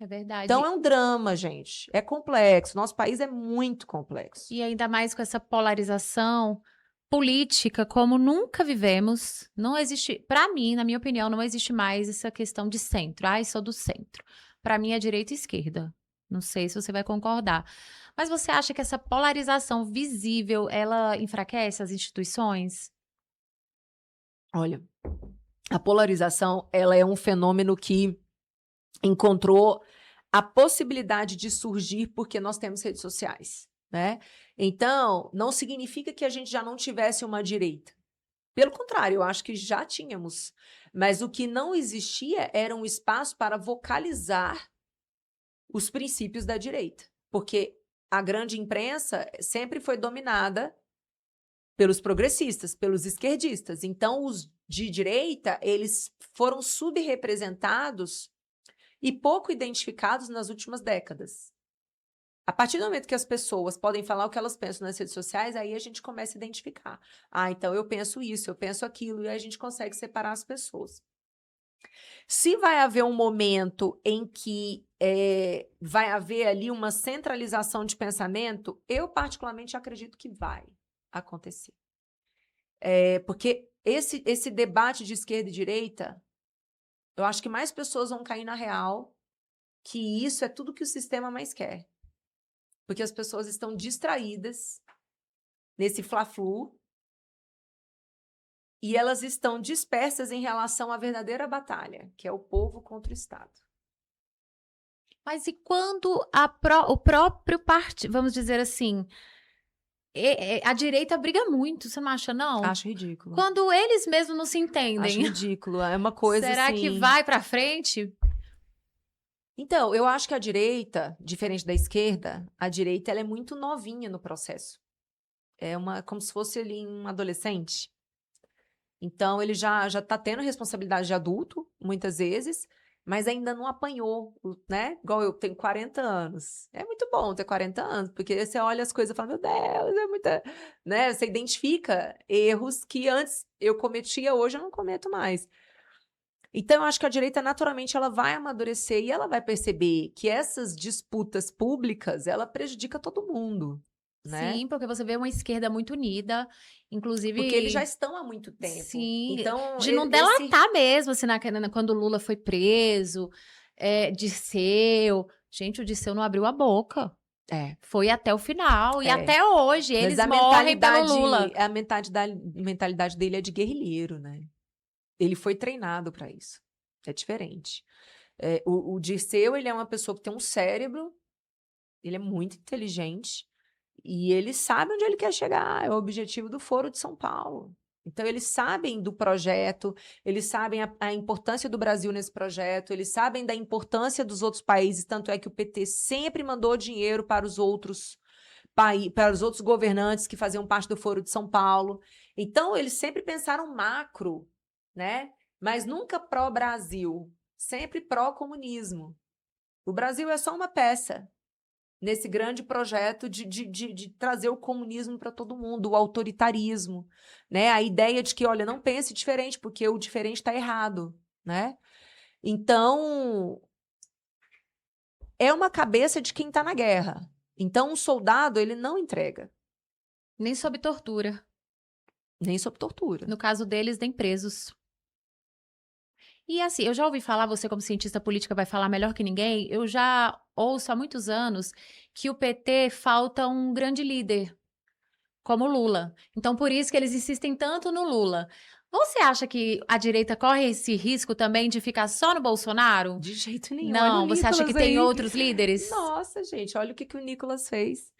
[SPEAKER 1] É verdade.
[SPEAKER 2] Então é um drama, gente. É complexo. Nosso país é muito complexo.
[SPEAKER 1] E ainda mais com essa polarização política, como nunca vivemos, não existe, para mim, na minha opinião, não existe mais essa questão de centro. Ai, sou do centro. Para mim é direita e esquerda. Não sei se você vai concordar. Mas você acha que essa polarização visível, ela enfraquece as instituições?
[SPEAKER 2] Olha, a polarização, ela é um fenômeno que encontrou a possibilidade de surgir porque nós temos redes sociais, né? Então, não significa que a gente já não tivesse uma direita. Pelo contrário, eu acho que já tínhamos. Mas o que não existia era um espaço para vocalizar os princípios da direita. Porque a grande imprensa sempre foi dominada pelos progressistas, pelos esquerdistas. Então, os de direita, eles foram subrepresentados e pouco identificados nas últimas décadas. A partir do momento que as pessoas podem falar o que elas pensam nas redes sociais, aí a gente começa a identificar. Ah, então eu penso isso, eu penso aquilo, e aí a gente consegue separar as pessoas. Se vai haver um momento em que vai haver ali uma centralização de pensamento, eu particularmente acredito que vai acontecer. Porque esse debate de esquerda e direita, eu acho que mais pessoas vão cair na real que isso é tudo que o sistema mais quer. Porque as pessoas estão distraídas nesse fla-flu e elas estão dispersas em relação à verdadeira batalha, que é o povo contra o Estado.
[SPEAKER 1] Mas e quando o próprio partido, vamos dizer assim, a direita briga muito, você não acha, não?
[SPEAKER 2] Acho ridículo.
[SPEAKER 1] Quando eles mesmos não se entendem.
[SPEAKER 2] Acho ridículo. É uma coisa
[SPEAKER 1] Será
[SPEAKER 2] assim...
[SPEAKER 1] que vai para frente?
[SPEAKER 2] Então, eu acho que a direita, diferente da esquerda, a direita ela é muito novinha no processo. É como se fosse ali um adolescente. Então, ele já está tendo responsabilidade de adulto, muitas vezes, mas ainda não apanhou, né? Igual eu tenho 40 anos. É muito bom ter 40 anos, porque você olha as coisas e fala, meu Deus, é muita... Né? Você identifica erros que antes eu cometia, hoje eu não cometo mais. Então, eu acho que a direita, naturalmente, ela vai amadurecer e ela vai perceber que essas disputas públicas, ela prejudica todo mundo, né?
[SPEAKER 1] Sim, porque você vê uma esquerda muito unida, inclusive...
[SPEAKER 2] Porque eles já estão há muito tempo.
[SPEAKER 1] Sim,
[SPEAKER 2] então,
[SPEAKER 1] de não delatar mesmo, assim, quando o Lula foi preso, Dirceu. Gente, o Dirceu não abriu a boca. Foi até o final. E até hoje, eles morrem pelo Lula.
[SPEAKER 2] A mentalidade dele é de guerrilheiro, né? Ele foi treinado para isso. É diferente. O Dirceu, ele é uma pessoa que tem um cérebro, ele é muito inteligente, e ele sabe onde ele quer chegar. É o objetivo do Foro de São Paulo. Então, eles sabem do projeto, eles sabem a importância do Brasil nesse projeto, eles sabem da importância dos outros países, tanto é que o PT sempre mandou dinheiro para os outros governantes que faziam parte do Foro de São Paulo. Então, eles sempre pensaram macro, né? Mas nunca pró-Brasil, sempre pró-comunismo. O Brasil é só uma peça nesse grande projeto de trazer o comunismo para todo mundo, o autoritarismo, né? A ideia de que, olha, não pense diferente, porque o diferente está errado, né? Então, é uma cabeça de quem está na guerra. Então, um soldado, ele não entrega.
[SPEAKER 1] Nem sob tortura.
[SPEAKER 2] Nem sob tortura.
[SPEAKER 1] No caso deles, nem presos. E assim, eu já ouvi falar, você como cientista política vai falar melhor que ninguém, eu já ouço há muitos anos que o PT falta um grande líder, como Lula. Então, por isso que eles insistem tanto no Lula. Você acha que a direita corre esse risco também de ficar só no Bolsonaro?
[SPEAKER 2] De jeito nenhum. Olha o
[SPEAKER 1] Não, você acha que
[SPEAKER 2] Nicolas
[SPEAKER 1] tem
[SPEAKER 2] aí.
[SPEAKER 1] outros líderes?
[SPEAKER 2] Nossa, gente, olha o que o Nicolas fez.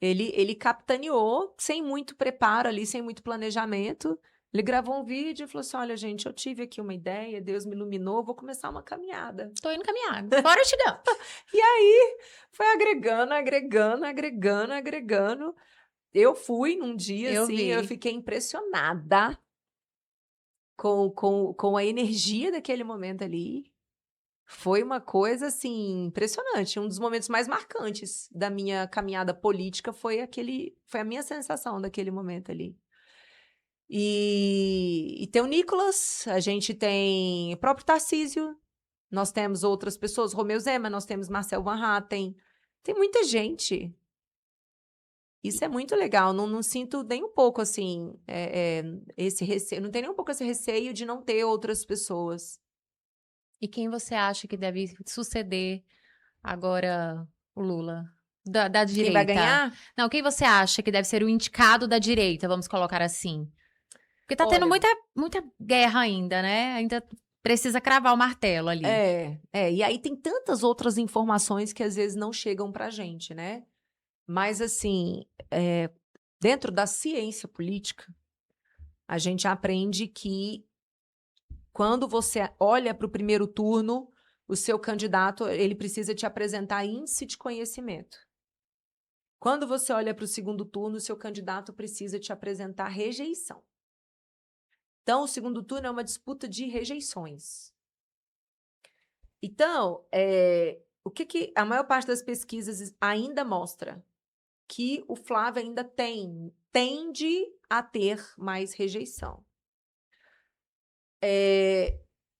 [SPEAKER 2] Ele capitaneou sem muito preparo ali, sem muito planejamento. Ele gravou um vídeo e falou assim: olha, gente, eu tive aqui uma ideia, Deus me iluminou, vou começar uma caminhada.
[SPEAKER 1] Tô indo caminhar. Fora o Gump.
[SPEAKER 2] E aí foi agregando, agregando, agregando, agregando. Eu fui num dia,
[SPEAKER 1] Eu
[SPEAKER 2] assim, eu
[SPEAKER 1] vi.
[SPEAKER 2] fiquei impressionada com a energia daquele momento ali. Foi uma coisa, assim, impressionante. Um dos momentos mais marcantes da minha caminhada política foi a minha sensação daquele momento ali. E tem o Nicolas, a gente tem o próprio Tarcísio, nós temos outras pessoas, Romeu Zema, nós temos Marcel Van Hatten, tem muita gente. Isso é muito legal, não sinto nem um pouco, assim, esse receio, não tenho nem um pouco esse receio de não ter outras pessoas.
[SPEAKER 1] E quem você acha que deve suceder agora o Lula? Da
[SPEAKER 2] Quem vai
[SPEAKER 1] direita.
[SPEAKER 2] ganhar?
[SPEAKER 1] Não, quem você acha que deve ser o indicado da direita, vamos colocar assim? Porque tá tendo
[SPEAKER 2] Olha,
[SPEAKER 1] muita guerra ainda, né? Ainda precisa cravar o martelo ali.
[SPEAKER 2] e aí tem tantas outras informações que às vezes não chegam pra gente, né? Mas, assim, dentro da ciência política, a gente aprende que quando você olha para o primeiro turno, o seu candidato, ele precisa te apresentar índice de conhecimento. Quando você olha para o segundo turno, o seu candidato precisa te apresentar rejeição. Então, o segundo turno é uma disputa de rejeições. Então, o que a maior parte das pesquisas ainda mostra? Que o Flávio ainda tende a ter mais rejeição.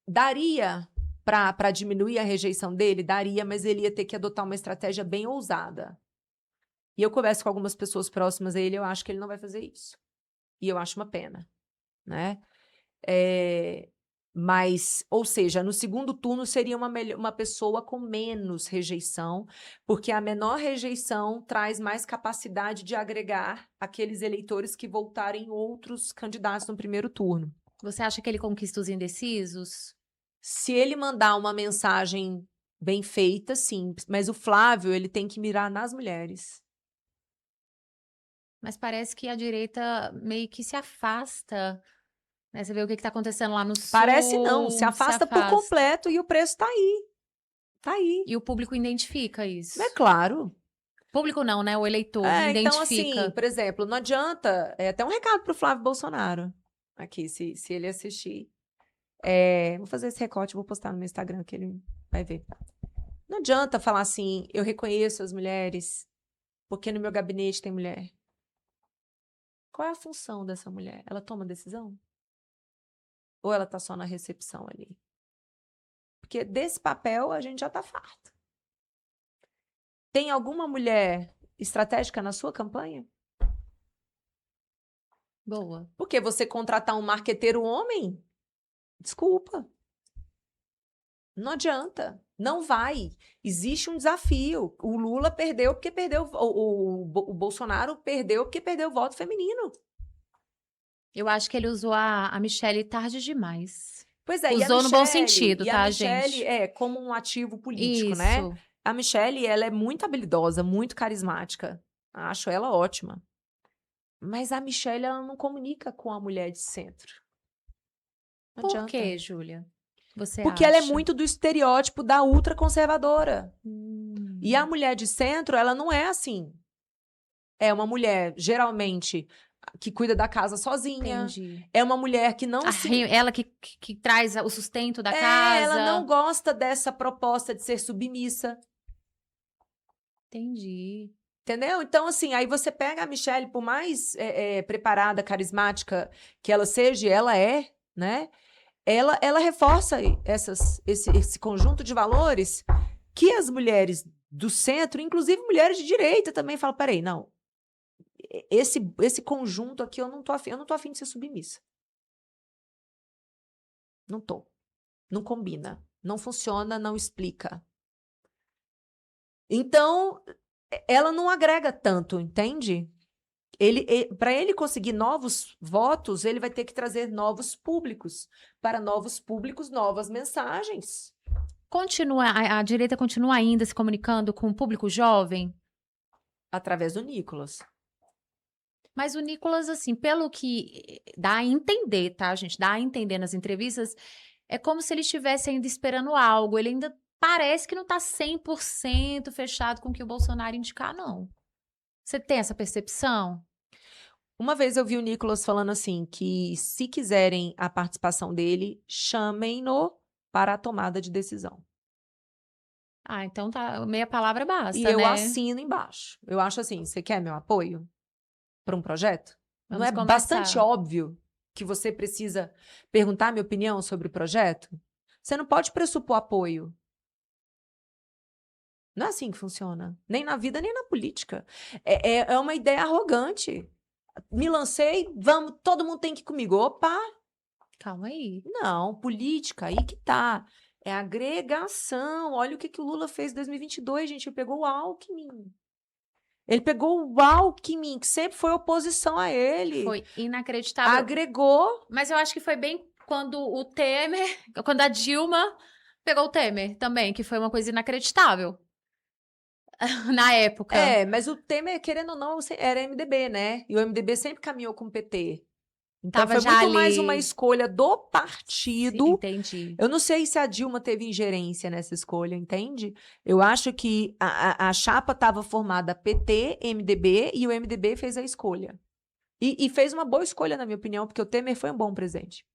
[SPEAKER 2] Daria para diminuir a rejeição dele? Daria, mas ele ia ter que adotar uma estratégia bem ousada. E eu converso com algumas pessoas próximas a ele, eu acho que ele não vai fazer isso. E eu acho uma pena, né? Mas, ou seja, no segundo turno seria uma pessoa com menos rejeição, porque a menor rejeição traz mais capacidade de agregar aqueles eleitores que voltarem outros candidatos no primeiro turno.
[SPEAKER 1] Você acha que ele conquista os indecisos?
[SPEAKER 2] Se ele mandar uma mensagem bem feita, sim. Mas o Flávio, ele tem que mirar nas mulheres.
[SPEAKER 1] Mas parece que a direita meio que se afasta, né? Você vê o que está acontecendo lá no
[SPEAKER 2] Parece não, se
[SPEAKER 1] sul, se
[SPEAKER 2] afasta por
[SPEAKER 1] afasta.
[SPEAKER 2] completo e o preço tá aí. Tá aí.
[SPEAKER 1] E o público identifica isso.
[SPEAKER 2] É claro.
[SPEAKER 1] Público não, né? O eleitor
[SPEAKER 2] Então, assim,
[SPEAKER 1] identifica.
[SPEAKER 2] por exemplo, não adianta. Até um recado pro Flávio Bolsonaro. Aqui, se ele assistir. Vou fazer esse recorte, vou postar no meu Instagram que ele vai ver. Não adianta falar assim, eu reconheço as mulheres, porque no meu gabinete tem mulher. Qual é a função dessa mulher? Ela toma decisão? Ou ela tá só na recepção ali? Porque desse papel a gente já tá farto. Tem alguma mulher estratégica na sua campanha?
[SPEAKER 1] Boa.
[SPEAKER 2] Porque você contratar um marqueteiro homem? Desculpa. Não adianta. Não vai. Existe um desafio. O Lula perdeu porque perdeu. O Bolsonaro perdeu porque perdeu o voto feminino.
[SPEAKER 1] Eu acho que ele usou a Michelle tarde demais.
[SPEAKER 2] Pois é,
[SPEAKER 1] Usou no bom sentido, tá, gente?
[SPEAKER 2] como um ativo político, né?
[SPEAKER 1] Isso.
[SPEAKER 2] A Michelle, ela é muito habilidosa, muito carismática. Acho ela ótima. Mas a Michelle, ela não comunica com a mulher de centro. Não
[SPEAKER 1] Por
[SPEAKER 2] adianta.
[SPEAKER 1] quê, Júlia? Você
[SPEAKER 2] Porque
[SPEAKER 1] acha?
[SPEAKER 2] ela é muito do estereótipo da ultraconservadora. E a
[SPEAKER 1] Hum.
[SPEAKER 2] mulher de centro, ela não é assim. É uma mulher, geralmente, que cuida da casa sozinha.
[SPEAKER 1] Entendi.
[SPEAKER 2] É uma mulher que não
[SPEAKER 1] Ela que traz o sustento da
[SPEAKER 2] ela não
[SPEAKER 1] casa.
[SPEAKER 2] gosta dessa proposta de ser submissa.
[SPEAKER 1] Entendi.
[SPEAKER 2] Entendeu? Então, assim, aí você pega a Michelle, por mais preparada, carismática que ela seja, ela é, né? Ela reforça esse conjunto de valores que as mulheres do centro, inclusive mulheres de direita, também falam: peraí, não. Esse conjunto aqui eu não tô afim de ser submissa. Não tô. Não combina. Não funciona, não explica. Então, ela não agrega tanto, entende? Para ele conseguir novos votos, ele vai ter que trazer novos públicos. Para novos públicos, novas mensagens.
[SPEAKER 1] A direita continua ainda se comunicando com o público jovem?
[SPEAKER 2] Através do Nicolas.
[SPEAKER 1] Mas o Nicolas, assim, pelo que dá a entender, tá, gente? Dá a entender nas entrevistas, é como se ele estivesse ainda esperando algo. Ele ainda parece que não tá 100% fechado com o que o Bolsonaro indicar, não. Você tem essa percepção?
[SPEAKER 2] Uma vez eu vi o Nicolas falando assim, que se quiserem a participação dele, chamem-no para a tomada de decisão.
[SPEAKER 1] Ah, então tá, meia palavra basta,
[SPEAKER 2] E eu
[SPEAKER 1] né?
[SPEAKER 2] assino embaixo. Eu acho assim, você quer meu apoio para um projeto? Não
[SPEAKER 1] Vamos
[SPEAKER 2] é bastante
[SPEAKER 1] conversar.
[SPEAKER 2] óbvio que você precisa perguntar minha opinião sobre o projeto? Você não pode pressupor apoio. Não é assim que funciona. Nem na vida, nem na política. É uma ideia arrogante. Me lancei, vamos, todo mundo tem que ir comigo. Opa!
[SPEAKER 1] Calma aí.
[SPEAKER 2] Não, política, aí que tá. É agregação. Olha o que o Lula fez em 2022, gente. Ele pegou o Alckmin. Ele pegou o Alckmin, que sempre foi oposição a ele.
[SPEAKER 1] Foi inacreditável.
[SPEAKER 2] Agregou.
[SPEAKER 1] Mas eu acho que foi bem quando o Temer, quando a Dilma pegou o Temer também, que foi uma coisa inacreditável. Na época.
[SPEAKER 2] Mas o Temer, querendo ou não, era MDB, né? E o MDB sempre caminhou com o PT. Então
[SPEAKER 1] Tava
[SPEAKER 2] foi
[SPEAKER 1] já
[SPEAKER 2] muito
[SPEAKER 1] ali.
[SPEAKER 2] mais uma escolha do partido.
[SPEAKER 1] Entendi.
[SPEAKER 2] Eu não sei se a Dilma teve ingerência nessa escolha, entende? Eu acho que a chapa estava formada PT, MDB, e o MDB fez a escolha. E fez uma boa escolha, na minha opinião, porque o Temer foi um bom presidente.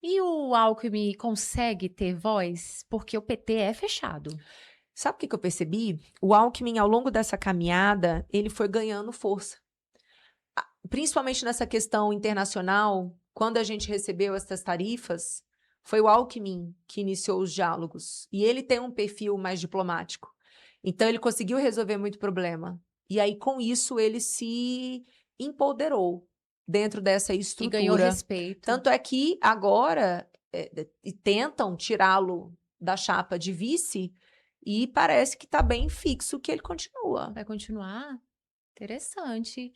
[SPEAKER 1] E o Alckmin consegue ter voz? Porque o PT é fechado.
[SPEAKER 2] Sabe o que eu percebi? O Alckmin, ao longo dessa caminhada, ele foi ganhando força. Principalmente nessa questão internacional, quando a gente recebeu essas tarifas, foi o Alckmin que iniciou os diálogos. E ele tem um perfil mais diplomático. Então, ele conseguiu resolver muito problema. E aí, com isso, ele se empoderou dentro dessa estrutura.
[SPEAKER 1] E ganhou respeito.
[SPEAKER 2] Tanto é que agora tentam tirá-lo da chapa de vice e parece que está bem fixo que ele continua.
[SPEAKER 1] Vai continuar? Interessante.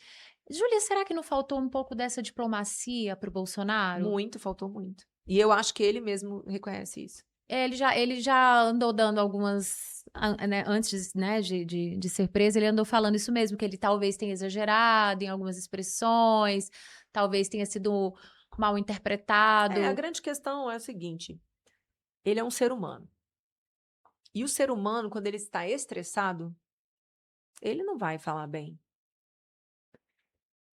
[SPEAKER 1] Júlia, será que não faltou um pouco dessa diplomacia para o Bolsonaro?
[SPEAKER 2] Muito, faltou muito. E eu acho que ele mesmo reconhece isso.
[SPEAKER 1] Ele já andou dando algumas, né, antes, né, de ser preso, ele andou falando isso mesmo, que ele talvez tenha exagerado em algumas expressões, talvez tenha sido mal interpretado.
[SPEAKER 2] A grande questão é a seguinte: ele é um ser humano. E o ser humano, quando ele está estressado, ele não vai falar bem.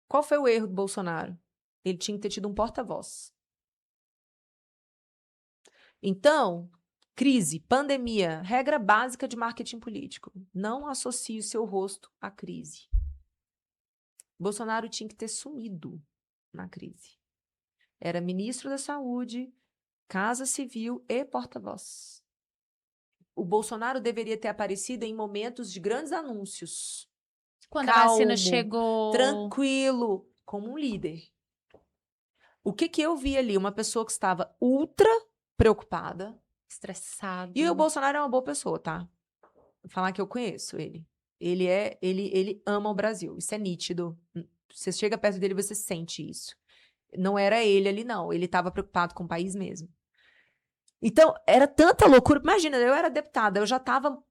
[SPEAKER 2] Qual foi o erro do Bolsonaro? Ele tinha que ter tido um porta-voz. Então, crise, pandemia, regra básica de marketing político. Não associe o seu rosto à crise. Bolsonaro tinha que ter sumido na crise. Era ministro da Saúde, Casa Civil e porta-voz. O Bolsonaro deveria ter aparecido em momentos de grandes anúncios.
[SPEAKER 1] Quando
[SPEAKER 2] calmo,
[SPEAKER 1] a vacina chegou.
[SPEAKER 2] Tranquilo, como um líder. O que eu vi ali? Uma pessoa que estava ultra preocupada.
[SPEAKER 1] Estressado.
[SPEAKER 2] E o Bolsonaro é uma boa pessoa, tá? Vou falar que eu conheço ele. Ele ama o Brasil. Isso é nítido. Você chega perto dele, você sente isso. Não era ele ali, não. Ele estava preocupado com o país mesmo. Então, era tanta loucura. Imagina, eu era deputada, eu já estava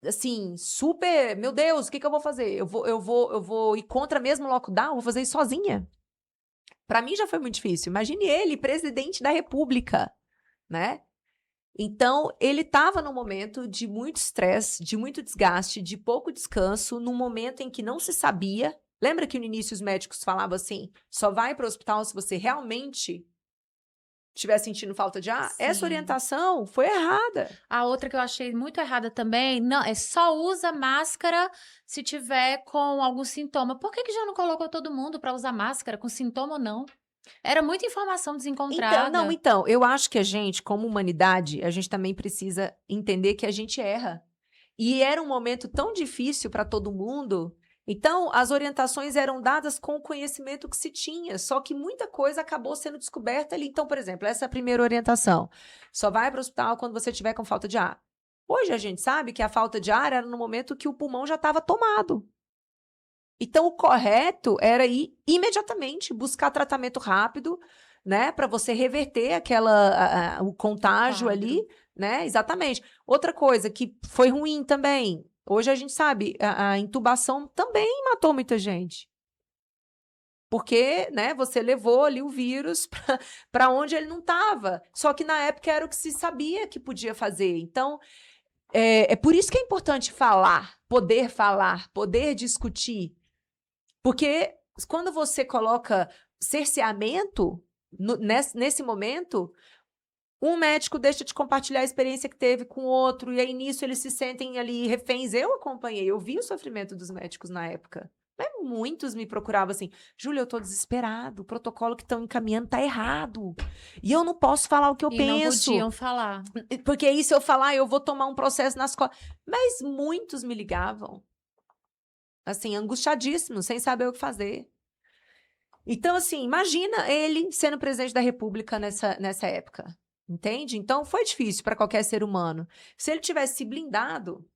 [SPEAKER 2] assim, super, meu Deus, o que eu vou fazer? Eu vou ir contra mesmo o lockdown? Vou fazer isso sozinha? Para mim já foi muito difícil. Imagine ele, presidente da República, né? Então, ele estava num momento de muito estresse, de muito desgaste, de pouco descanso, num momento em que não se sabia. Lembra que no início os médicos falavam assim, só vai para o hospital se você realmente estiver sentindo falta de ar? Sim. Essa orientação foi errada.
[SPEAKER 1] A outra que eu achei muito errada também, não, só usa máscara se tiver com algum sintoma. Por que já não colocou todo mundo para usar máscara com sintoma ou não? Era muita informação desencontrada.
[SPEAKER 2] Então, eu acho que a gente, como humanidade, a gente também precisa entender que a gente erra. E era um momento tão difícil para todo mundo. Então, as orientações eram dadas com o conhecimento que se tinha, só que muita coisa acabou sendo descoberta ali. Então, por exemplo, essa é a primeira orientação. Só vai para o hospital quando você estiver com falta de ar. Hoje a gente sabe que a falta de ar era no momento que o pulmão já estava tomado. Então, o correto era ir imediatamente buscar tratamento rápido, né? Para você reverter o contágio ali, né? Exatamente. Outra coisa que foi ruim também, hoje a gente sabe, a intubação também matou muita gente. Porque, né, você levou ali o vírus para onde ele não estava. Só que na época era o que se sabia que podia fazer. Então, é por isso que é importante falar, poder discutir. Porque quando você coloca cerceamento nesse momento, um médico deixa de compartilhar a experiência que teve com o outro, e aí nisso eles se sentem ali reféns. Eu acompanhei, eu vi o sofrimento dos médicos na época. Mas muitos me procuravam assim, Júlia, eu tô desesperado, o protocolo que estão encaminhando tá errado. E eu não posso falar o que eu
[SPEAKER 1] E
[SPEAKER 2] penso.
[SPEAKER 1] não podiam falar.
[SPEAKER 2] Porque aí se eu falar, eu vou tomar um processo nas costas. Mas muitos me ligavam, assim, angustiadíssimos, sem saber o que fazer. Então, assim, imagina ele sendo presidente da República nessa época. Entende? Então, foi difícil para qualquer ser humano. Se ele tivesse se blindado,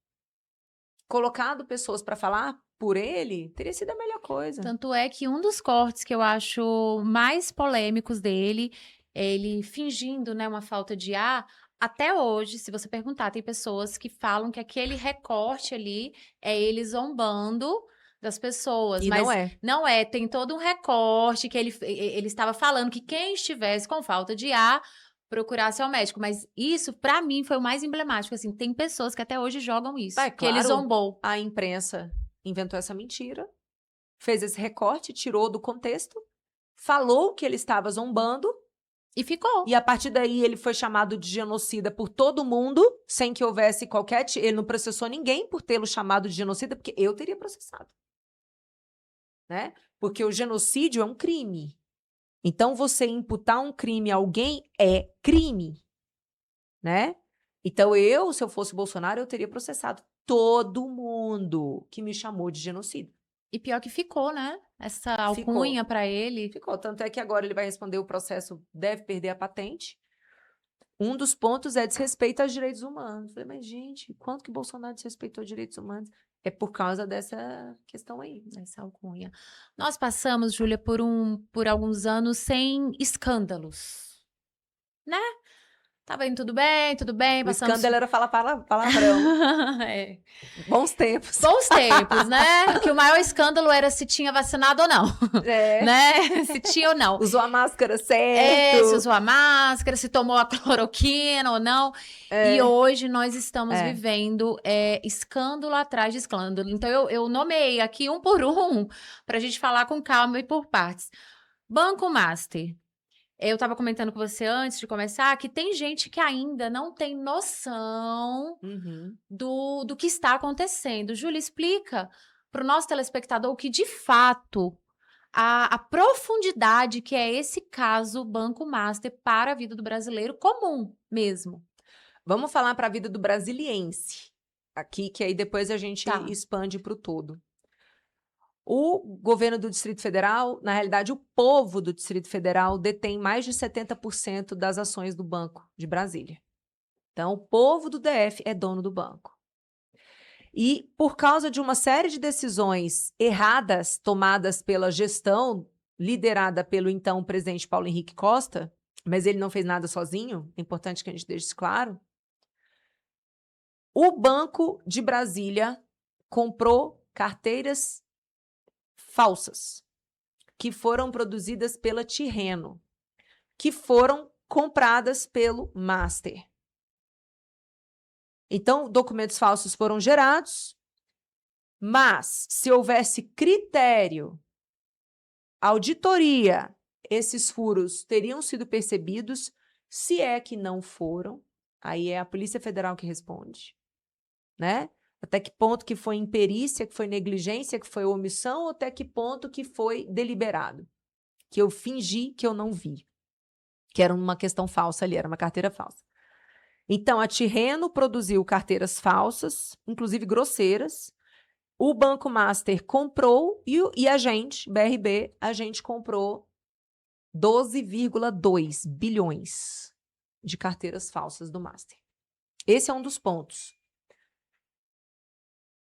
[SPEAKER 2] colocado pessoas para falar por ele, teria sido a melhor coisa.
[SPEAKER 1] Tanto é que um dos cortes que eu acho mais polêmicos dele, ele fingindo, né, uma falta de ar. Até hoje, se você perguntar, tem pessoas que falam que aquele recorte ali é ele zombando das pessoas,
[SPEAKER 2] E
[SPEAKER 1] mas
[SPEAKER 2] não é.
[SPEAKER 1] não é. Tem todo um recorte que ele estava falando que quem estivesse com falta de ar procurasse ao médico, mas isso, pra mim, foi o mais emblemático, assim, tem pessoas que até hoje jogam isso,
[SPEAKER 2] Mas,
[SPEAKER 1] que ele
[SPEAKER 2] claro,
[SPEAKER 1] zombou.
[SPEAKER 2] a imprensa inventou essa mentira, fez esse recorte, tirou do contexto, falou que ele estava zombando,
[SPEAKER 1] E ficou.
[SPEAKER 2] e a partir daí ele foi chamado de genocida por todo mundo, sem que houvesse qualquer... Ele não processou ninguém por tê-lo chamado de genocida, porque eu teria processado. Né? Porque o genocídio é um crime. Então, você imputar um crime a alguém é crime, né? Então, se eu fosse Bolsonaro, eu teria processado todo mundo que me chamou de genocida.
[SPEAKER 1] E pior que ficou, né? Essa
[SPEAKER 2] Ficou.
[SPEAKER 1] alcunha pra ele.
[SPEAKER 2] Ficou. Tanto é que agora ele vai responder o processo, deve perder a patente. Um dos pontos é desrespeito aos direitos humanos. Eu falei, mas, gente, quanto que Bolsonaro desrespeitou direitos humanos? É por causa dessa questão aí.
[SPEAKER 1] Essa alcunha. Nós passamos, Júlia, por alguns anos sem escândalos, né? Tava indo tudo bem,
[SPEAKER 2] O
[SPEAKER 1] passamos...
[SPEAKER 2] escândalo era falar palavrão.
[SPEAKER 1] É.
[SPEAKER 2] Bons tempos.
[SPEAKER 1] Bons tempos, né? Que o maior escândalo era se tinha vacinado ou não, né? Se tinha ou não.
[SPEAKER 2] Usou a máscara certo.
[SPEAKER 1] Se usou a máscara, se tomou a cloroquina ou não. E hoje nós estamos vivendo escândalo atrás de escândalo. Então, eu nomeei aqui um por um, para a gente falar com calma e por partes. Banco Master. Eu estava comentando com você antes de começar que tem gente que ainda não tem noção do que está acontecendo. Júlia, explica para o nosso telespectador o que, de fato, a profundidade que é esse caso Banco Master para a vida do brasileiro comum mesmo.
[SPEAKER 2] Vamos falar para a vida do brasiliense aqui, que aí depois a gente expande para o todo. O governo do Distrito Federal, na realidade, o povo do Distrito Federal detém mais de 70% das ações do Banco de Brasília. Então, o povo do DF é dono do banco. E, por causa de uma série de decisões erradas tomadas pela gestão liderada pelo então presidente Paulo Henrique Costa, mas ele não fez nada sozinho, é importante que a gente deixe isso claro, o Banco de Brasília comprou carteiras falsas, que foram produzidas pela Tirreno, que foram compradas pelo Master. Então, documentos falsos foram gerados, mas se houvesse critério, auditoria, esses furos teriam sido percebidos. Se é que não foram, aí é a Polícia Federal que responde, né? Até que ponto que foi imperícia, que foi negligência, que foi omissão, ou até que ponto que foi deliberado, que eu fingi que eu não vi, que era uma questão falsa ali, era uma carteira falsa. Então, a Tirreno produziu carteiras falsas, inclusive grosseiras. O Banco Master comprou e a gente, BRB, a gente comprou 12,2 bilhões de carteiras falsas do Master. Esse é um dos pontos.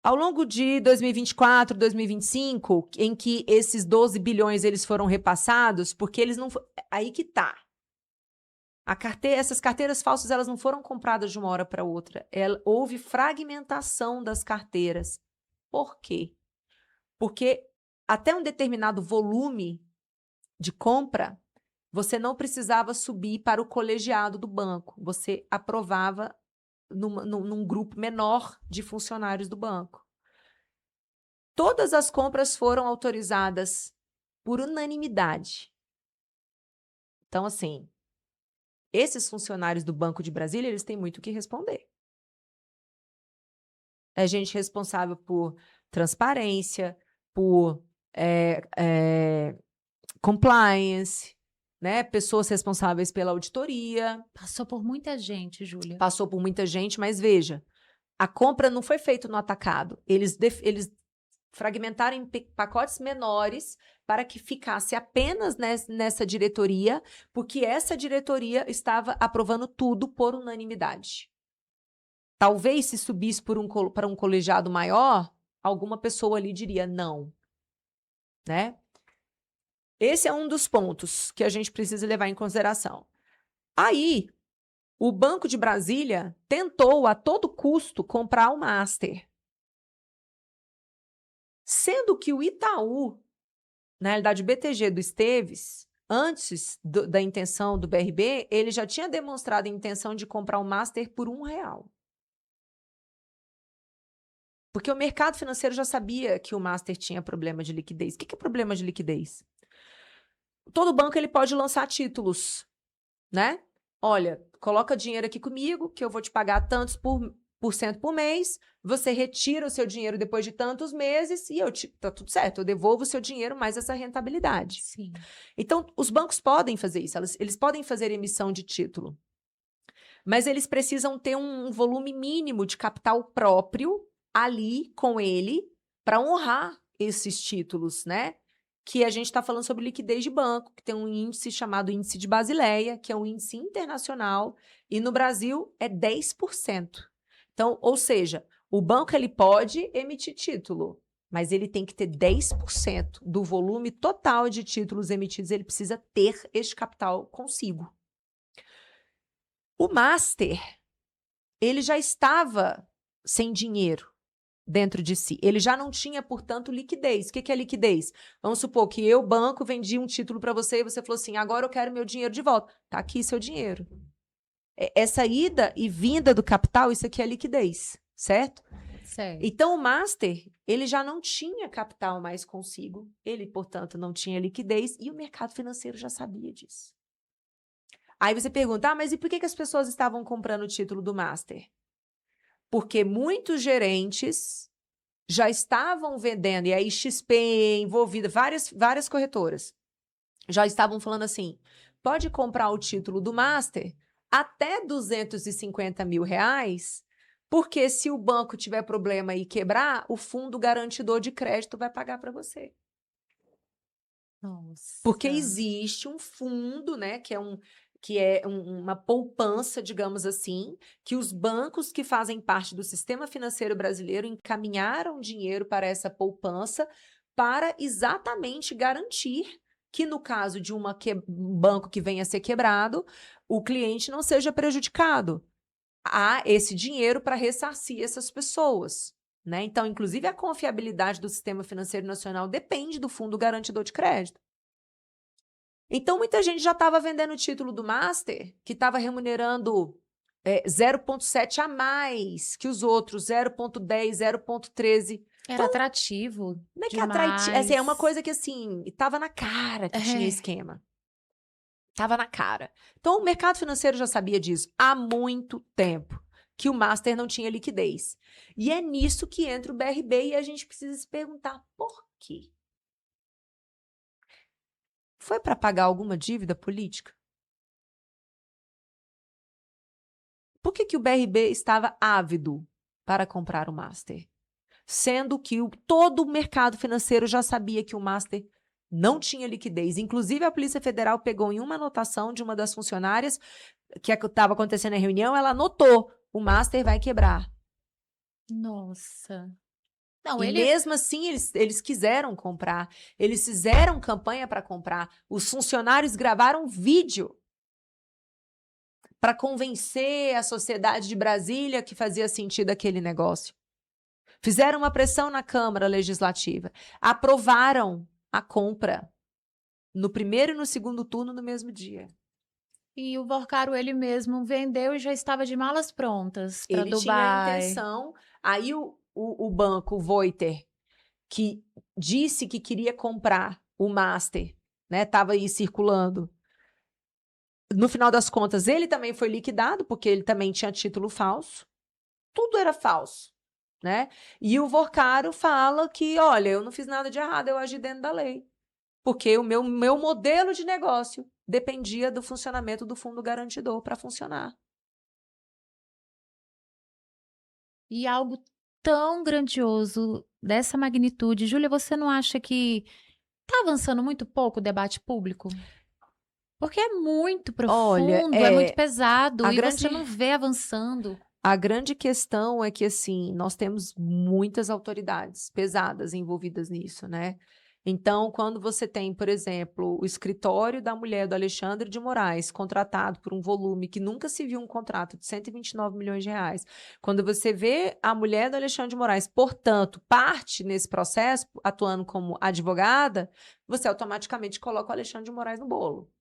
[SPEAKER 2] Ao longo de 2024, 2025, em que esses 12 bilhões eles foram repassados, porque eles não... Aí que tá. Essas carteiras falsas, elas não foram compradas de uma hora para outra. Houve fragmentação das carteiras. Por quê? Porque até um determinado volume de compra, você não precisava subir para o colegiado do banco. Você aprovava num grupo menor de funcionários do banco. Todas as compras foram autorizadas por unanimidade. Então, assim, esses funcionários do Banco de Brasília, eles têm muito o que responder. É gente responsável por transparência, por compliance, né? Pessoas responsáveis pela auditoria.
[SPEAKER 1] Passou por muita gente, Júlia.
[SPEAKER 2] Passou por muita gente, mas veja, a compra não foi feita no atacado. Eles fragmentaram em pacotes menores para que ficasse apenas nessa diretoria, porque essa diretoria estava aprovando tudo por unanimidade. Talvez, se subisse para um colegiado maior, alguma pessoa ali diria não, né? Esse é um dos pontos que a gente precisa levar em consideração. Aí, o Banco de Brasília tentou a todo custo comprar o Master, sendo que o Itaú, na realidade o BTG do Esteves, antes da intenção do BRB, ele já tinha demonstrado a intenção de comprar o Master por R$1. Porque o mercado financeiro já sabia que o Master tinha problema de liquidez. O que é problema de liquidez? Todo banco ele pode lançar títulos, né? Olha, coloca dinheiro aqui comigo, que eu vou te pagar tantos por cento por mês, você retira o seu dinheiro depois de tantos meses e tá tudo certo, eu devolvo o seu dinheiro mais essa rentabilidade.
[SPEAKER 1] Sim.
[SPEAKER 2] Então, os bancos podem fazer isso, eles podem fazer emissão de título, mas eles precisam ter um volume mínimo de capital próprio ali com ele para honrar esses títulos, né? Que a gente está falando sobre liquidez de banco, que tem um índice chamado Índice de Basileia, que é um índice internacional, e no Brasil é 10%. Então, ou seja, o banco ele pode emitir título, mas ele tem que ter 10% do volume total de títulos emitidos, ele precisa ter este capital consigo. O Master, ele já estava sem dinheiro dentro de si. Ele já não tinha, portanto, liquidez. O que é liquidez? Vamos supor que eu, banco, vendi um título para você e você falou assim, agora eu quero meu dinheiro de volta. Tá aqui seu dinheiro. Essa ida e vinda do capital, isso aqui é liquidez, certo?
[SPEAKER 1] Certo.
[SPEAKER 2] Então, o Master, ele já não tinha capital mais consigo. Ele, portanto, não tinha liquidez e o mercado financeiro já sabia disso. Aí você pergunta, mas e por que as pessoas estavam comprando o título do Master? Porque muitos gerentes já estavam vendendo, e aí XP envolvida, várias corretoras, já estavam falando assim, pode comprar o título do Master até R$250 mil, porque se o banco tiver problema e quebrar, o fundo garantidor de crédito vai pagar para você.
[SPEAKER 1] Nossa.
[SPEAKER 2] Porque existe um fundo, né, que é uma poupança, digamos assim, que os bancos que fazem parte do sistema financeiro brasileiro encaminharam dinheiro para essa poupança para exatamente garantir que, no caso de um banco que venha a ser quebrado, o cliente não seja prejudicado. Há esse dinheiro para ressarcir essas pessoas, né? Então, inclusive, a confiabilidade do sistema financeiro nacional depende do fundo garantidor de crédito. Então, muita gente já estava vendendo o título do Master, que estava remunerando 0,7 a mais que os outros, 0,10, 0,13.
[SPEAKER 1] Era atrativo.
[SPEAKER 2] Não é que atrativo, assim, é uma coisa que, assim, estava na cara que tinha esquema. Estava na cara. Então, o mercado financeiro já sabia disso há muito tempo, que o Master não tinha liquidez. E é nisso que entra o BRB e a gente precisa se perguntar por quê? Foi para pagar alguma dívida política? Por que o BRB estava ávido para comprar o Master? Sendo que todo o mercado financeiro já sabia que o Master não tinha liquidez. Inclusive, a Polícia Federal pegou em uma anotação de uma das funcionárias que estava acontecendo na reunião, ela anotou, o Master vai quebrar.
[SPEAKER 1] Nossa. Não,
[SPEAKER 2] E mesmo assim, eles quiseram comprar, eles fizeram campanha para comprar, os funcionários gravaram vídeo para convencer a sociedade de Brasília que fazia sentido aquele negócio. Fizeram uma pressão na Câmara Legislativa, aprovaram a compra no primeiro e no segundo turno no mesmo dia.
[SPEAKER 1] E o Vorcaro ele mesmo vendeu e já estava de malas prontas para
[SPEAKER 2] Ele tinha a
[SPEAKER 1] Dubai.
[SPEAKER 2] intenção, aí o banco, o Voiter, que disse que queria comprar o Master, né? Estava aí circulando. No final das contas, ele também foi liquidado, porque ele também tinha título falso. Tudo era falso, né? E o Vorcaro fala que, olha, eu não fiz nada de errado, eu agi dentro da lei. Porque o meu modelo de negócio dependia do funcionamento do fundo garantidor para funcionar.
[SPEAKER 1] E algo tão grandioso, dessa magnitude, Júlia, você não acha que está avançando muito pouco o debate público? Porque é muito
[SPEAKER 2] Olha,
[SPEAKER 1] profundo, é muito pesado,
[SPEAKER 2] a
[SPEAKER 1] e você
[SPEAKER 2] grande,
[SPEAKER 1] não vê avançando.
[SPEAKER 2] a grande questão é que, assim, nós temos muitas autoridades pesadas envolvidas nisso, né? Então, quando você tem, por exemplo, o escritório da mulher do Alexandre de Moraes, contratado por um volume que nunca se viu um contrato de 129 milhões de reais, quando você vê a mulher do Alexandre de Moraes, portanto, parte nesse processo, atuando como advogada, você automaticamente coloca o Alexandre de Moraes no bolo.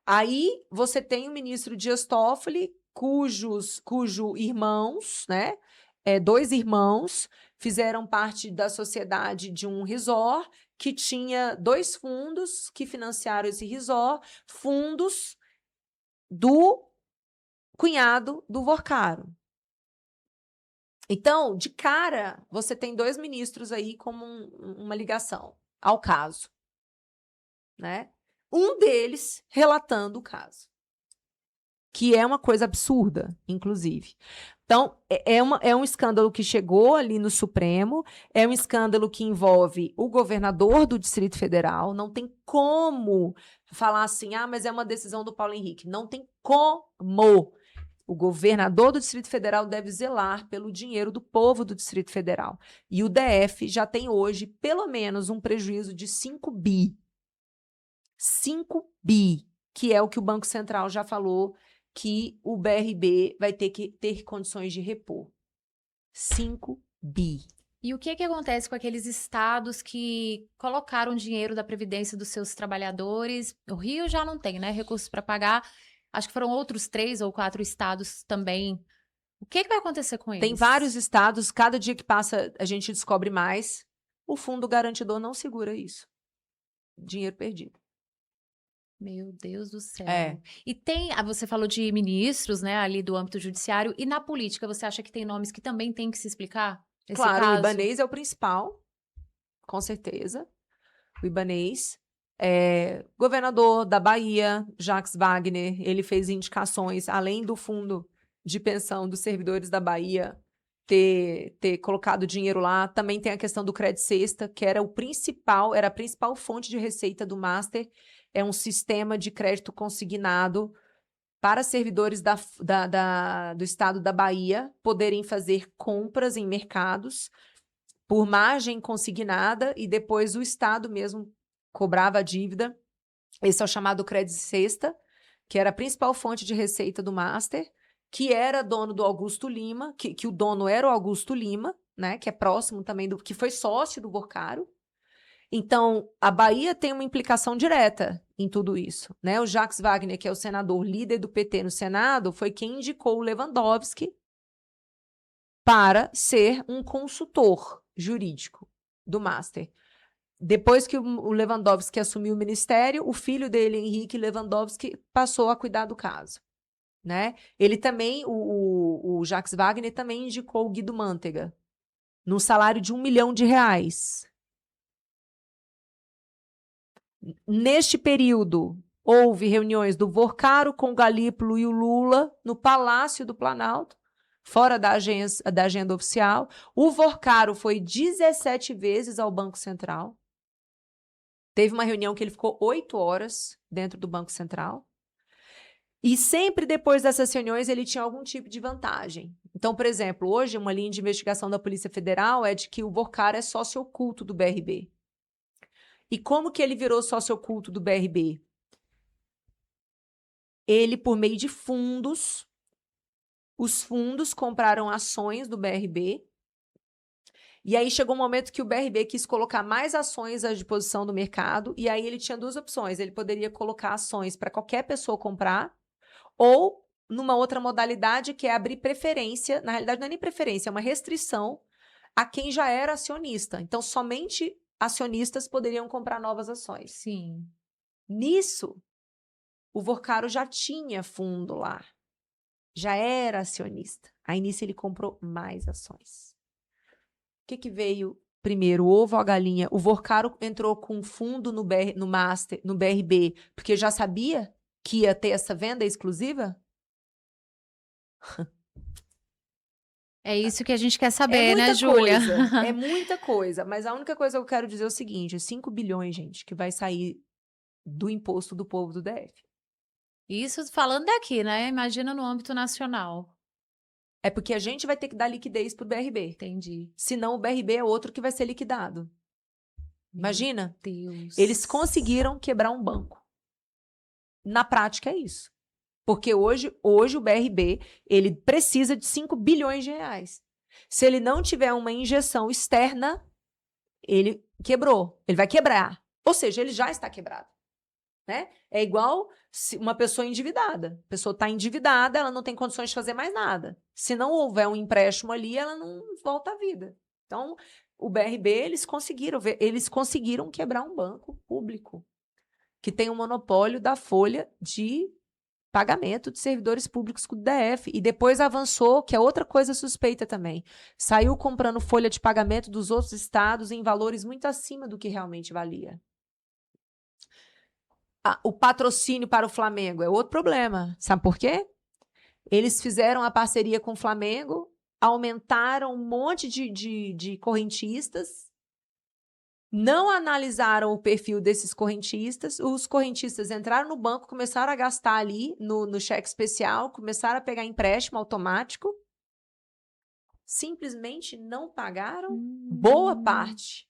[SPEAKER 2] Aí você tem o ministro Dias Toffoli, cujo irmãos, né, dois irmãos, fizeram parte da sociedade de um resort que tinha 2 fundos que financiaram esse resort, fundos do cunhado do Vorcaro. Então, de cara, você tem 2 ministros aí como uma ligação ao caso, né? Um deles relatando o caso, que é uma coisa absurda, inclusive. Então, é um escândalo que chegou ali no Supremo, é um escândalo que envolve o governador do Distrito Federal, não tem como falar assim, ah, mas é uma decisão do Paulo Henrique. Não tem como. O governador do Distrito Federal deve zelar pelo dinheiro do povo do Distrito Federal. E o DF já tem hoje, pelo menos, um prejuízo de 5 bi. 5 bi, que é o que o Banco Central já falou que o BRB vai ter que ter condições de repor. 5 bi.
[SPEAKER 1] E o que acontece com aqueles estados que colocaram dinheiro da Previdência dos seus trabalhadores? O Rio já não tem, né, recursos para pagar. Acho que foram outros 3 ou 4 estados também. O que vai acontecer com eles?
[SPEAKER 2] Tem vários estados, cada dia que passa a gente descobre mais. O fundo garantidor não segura isso. Dinheiro perdido.
[SPEAKER 1] Meu Deus do céu.
[SPEAKER 2] E
[SPEAKER 1] você falou de ministros, né, ali do âmbito judiciário, e na política, você acha que tem nomes que também tem que se explicar?
[SPEAKER 2] Claro, o Ibanez é o principal, com certeza. O Ibanez. Governador da Bahia, Jacques Wagner, ele fez indicações, além do fundo de pensão dos servidores da Bahia ter colocado dinheiro lá, também tem a questão do Crédito Sexta, que era a principal fonte de receita do Master, é um sistema de crédito consignado para servidores do estado da Bahia poderem fazer compras em mercados por margem consignada e depois o estado mesmo cobrava a dívida. Esse é o chamado Crédito Sexta, que era a principal fonte de receita do Master, que era dono do Augusto Lima, que o dono era o Augusto Lima, né, que é próximo também que foi sócio do Vorcaro. Então, a Bahia tem uma implicação direta em tudo isso, né? O Jacques Wagner, que é o senador líder do PT no Senado, foi quem indicou o Lewandowski para ser um consultor jurídico do Master. Depois que o Lewandowski assumiu o ministério, o filho dele, Henrique Lewandowski, passou a cuidar do caso, né? Ele também, o Jacques Wagner também indicou o Guido Mantega, no salário de R$1 milhão. Neste período, houve reuniões do Vorcaro com o Galípolo e o Lula no Palácio do Planalto, fora da agenda oficial. O Vorcaro foi 17 vezes ao Banco Central. Teve uma reunião que ele ficou 8 horas dentro do Banco Central. E sempre depois dessas reuniões ele tinha algum tipo de vantagem. Então, por exemplo, hoje uma linha de investigação da Polícia Federal é de que o Vorcaro é sócio oculto do BRB. E como que ele virou sócio oculto do BRB? Ele, por meio de fundos, os fundos compraram ações do BRB. E aí chegou um momento que o BRB quis colocar mais ações à disposição do mercado. E aí ele tinha duas opções. Ele poderia colocar ações para qualquer pessoa comprar, ou numa outra modalidade, que é abrir preferência. Na realidade, não é nem preferência, é uma restrição a quem já era acionista. Então, somente acionistas poderiam comprar novas ações.
[SPEAKER 1] Sim.
[SPEAKER 2] Nisso, o Vorcaro já tinha fundo lá. Já era acionista. Aí, nisso, ele comprou mais ações. O que veio primeiro, o ovo ou a galinha? O Vorcaro entrou com fundo no BRB, porque já sabia que ia ter essa venda exclusiva?
[SPEAKER 1] É isso que a gente quer saber, né, Júlia?
[SPEAKER 2] É muita coisa. Mas a única coisa que eu quero dizer é o seguinte: 5 bilhões, gente, que vai sair do imposto do povo do DF.
[SPEAKER 1] Isso falando daqui, né? Imagina no âmbito nacional.
[SPEAKER 2] É porque a gente vai ter que dar liquidez pro BRB.
[SPEAKER 1] Entendi.
[SPEAKER 2] Senão o BRB é outro que vai ser liquidado. Imagina.
[SPEAKER 1] Meu Deus.
[SPEAKER 2] Eles conseguiram quebrar um banco. Na prática é isso. Porque hoje o BRB, ele precisa de 5 bilhões de reais. Se ele não tiver uma injeção externa, ele quebrou. Ele vai quebrar. Ou seja, ele já está quebrado. Né? É igual uma pessoa endividada. A pessoa está endividada, ela não tem condições de fazer mais nada. Se não houver um empréstimo ali, ela não volta à vida. Então, o BRB, eles conseguiram quebrar um banco público que tem um monopólio da folha de pagamento de servidores públicos do DF. E depois avançou, que é outra coisa suspeita também. Saiu comprando folha de pagamento dos outros estados em valores muito acima do que realmente valia. O patrocínio para o Flamengo é outro problema. Sabe por quê? Eles fizeram a parceria com o Flamengo, aumentaram um monte de correntistas, não analisaram o perfil desses correntistas, os correntistas entraram no banco, começaram a gastar ali no cheque especial, começaram a pegar empréstimo automático, simplesmente não pagaram boa parte.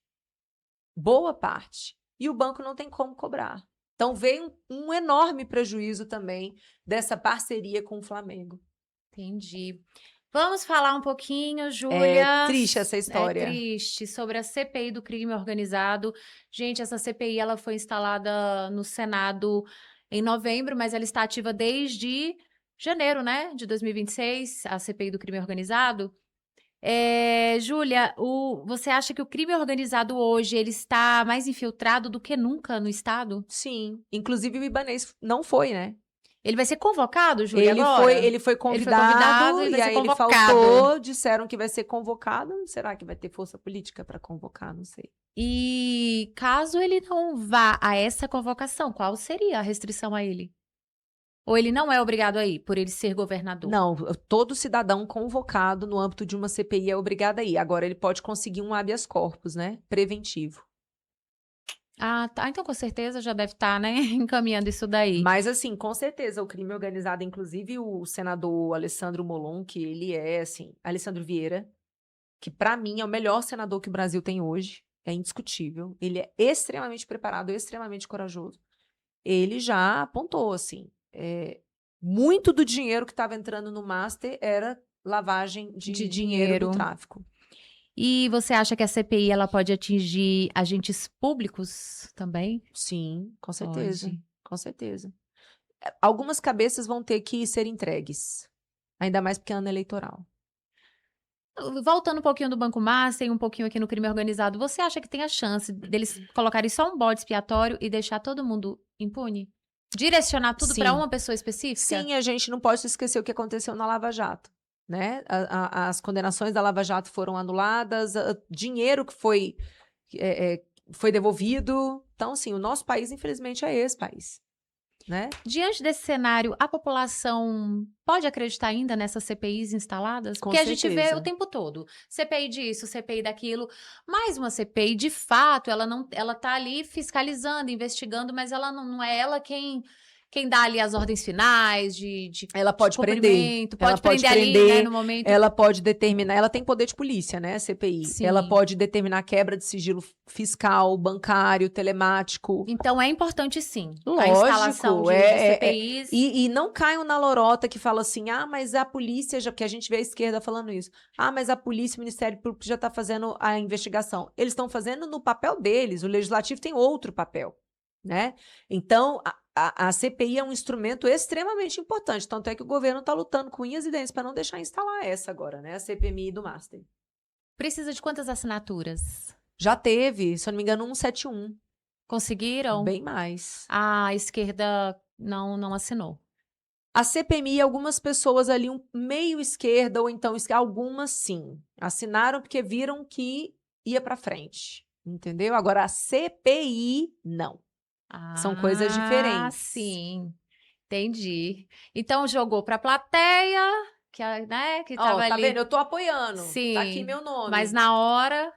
[SPEAKER 2] Boa parte. E o banco não tem como cobrar. Então, veio um enorme prejuízo também dessa parceria com o Flamengo.
[SPEAKER 1] Entendi. Vamos falar um pouquinho, Júlia.
[SPEAKER 2] É triste essa história.
[SPEAKER 1] É triste, sobre a CPI do crime organizado. Gente, essa CPI ela foi instalada no Senado em novembro, mas ela está ativa desde janeiro, né, de 2026, a CPI do crime organizado. Júlia, você acha que o crime organizado hoje ele está mais infiltrado do que nunca no Estado?
[SPEAKER 2] Sim. Inclusive o Ibanez não foi, né?
[SPEAKER 1] Ele vai ser convocado, Júlia, agora?
[SPEAKER 2] Ele foi convidado e aí ele faltou, disseram que vai ser convocado. Será que vai ter força política para convocar? Não sei.
[SPEAKER 1] E caso ele não vá a essa convocação, qual seria a restrição a ele? Ou ele não é obrigado a ir, por ele ser governador?
[SPEAKER 2] Não, todo cidadão convocado no âmbito de uma CPI é obrigado a ir. Agora ele pode conseguir um habeas corpus, né? Preventivo.
[SPEAKER 1] Ah, tá. Então, com certeza, já deve estar, né, encaminhando isso daí.
[SPEAKER 2] Mas, assim, com certeza, o crime organizado, inclusive o senador Alessandro Molon, que ele é, assim, Alessandro Vieira, que para mim é o melhor senador que o Brasil tem hoje, é indiscutível. Ele é extremamente preparado, extremamente corajoso. Ele já apontou, assim, muito do dinheiro que estava entrando no Master era lavagem de dinheiro do tráfico.
[SPEAKER 1] E você acha que a CPI ela pode atingir agentes públicos também?
[SPEAKER 2] Sim, com certeza. Pode. Com certeza. Algumas cabeças vão ter que ser entregues. Ainda mais porque é ano eleitoral.
[SPEAKER 1] Voltando um pouquinho do Banco Master e um pouquinho aqui no crime organizado, você acha que tem a chance deles colocarem só um bode expiatório e deixar todo mundo impune? Direcionar tudo para uma pessoa específica?
[SPEAKER 2] Sim, a gente não pode esquecer o que aconteceu na Lava Jato. Né? As condenações da Lava Jato foram anuladas, dinheiro que foi devolvido. Então, assim, o nosso país, infelizmente, é esse país. Né?
[SPEAKER 1] Diante desse cenário, a população pode acreditar ainda nessas CPIs instaladas? Porque a gente vê o tempo todo, CPI disso, CPI daquilo, mas uma CPI, de fato, ela tá ali fiscalizando, investigando, mas ela não é ela quem quem dá ali as ordens finais de
[SPEAKER 2] Ela pode prender.
[SPEAKER 1] cumprimento,
[SPEAKER 2] Ela
[SPEAKER 1] pode
[SPEAKER 2] pode
[SPEAKER 1] prender ali, né,
[SPEAKER 2] prender,
[SPEAKER 1] no momento.
[SPEAKER 2] ela pode determinar, ela tem poder de polícia, né, a CPI. Ela
[SPEAKER 1] Sim.
[SPEAKER 2] pode determinar quebra de sigilo fiscal, bancário, telemático.
[SPEAKER 1] Então é importante sim a
[SPEAKER 2] Lógico,
[SPEAKER 1] instalação de CPIs.
[SPEAKER 2] E não caiam na lorota que fala assim, mas a polícia, já porque a gente vê a esquerda falando isso, mas a polícia, o Ministério Público já está fazendo a investigação. Eles estão fazendo no papel deles, o Legislativo tem outro papel, né? Então, a CPI é um instrumento extremamente importante, tanto é que o governo está lutando com unhas e dentes para não deixar instalar essa agora, né? A CPMI do Master.
[SPEAKER 1] Precisa de quantas assinaturas?
[SPEAKER 2] Já teve, se eu não me engano, 171.
[SPEAKER 1] Conseguiram?
[SPEAKER 2] Bem mais.
[SPEAKER 1] A esquerda não assinou.
[SPEAKER 2] A CPMI, algumas pessoas ali, meio esquerda, ou então algumas sim, assinaram porque viram que ia para frente, entendeu? Agora, a CPI, não. São coisas diferentes.
[SPEAKER 1] Ah, sim. Entendi. Então jogou para a plateia, né, que estava
[SPEAKER 2] Tá
[SPEAKER 1] ali.
[SPEAKER 2] vendo? Eu tô apoiando.
[SPEAKER 1] Sim.
[SPEAKER 2] Tá aqui meu nome.
[SPEAKER 1] Mas na hora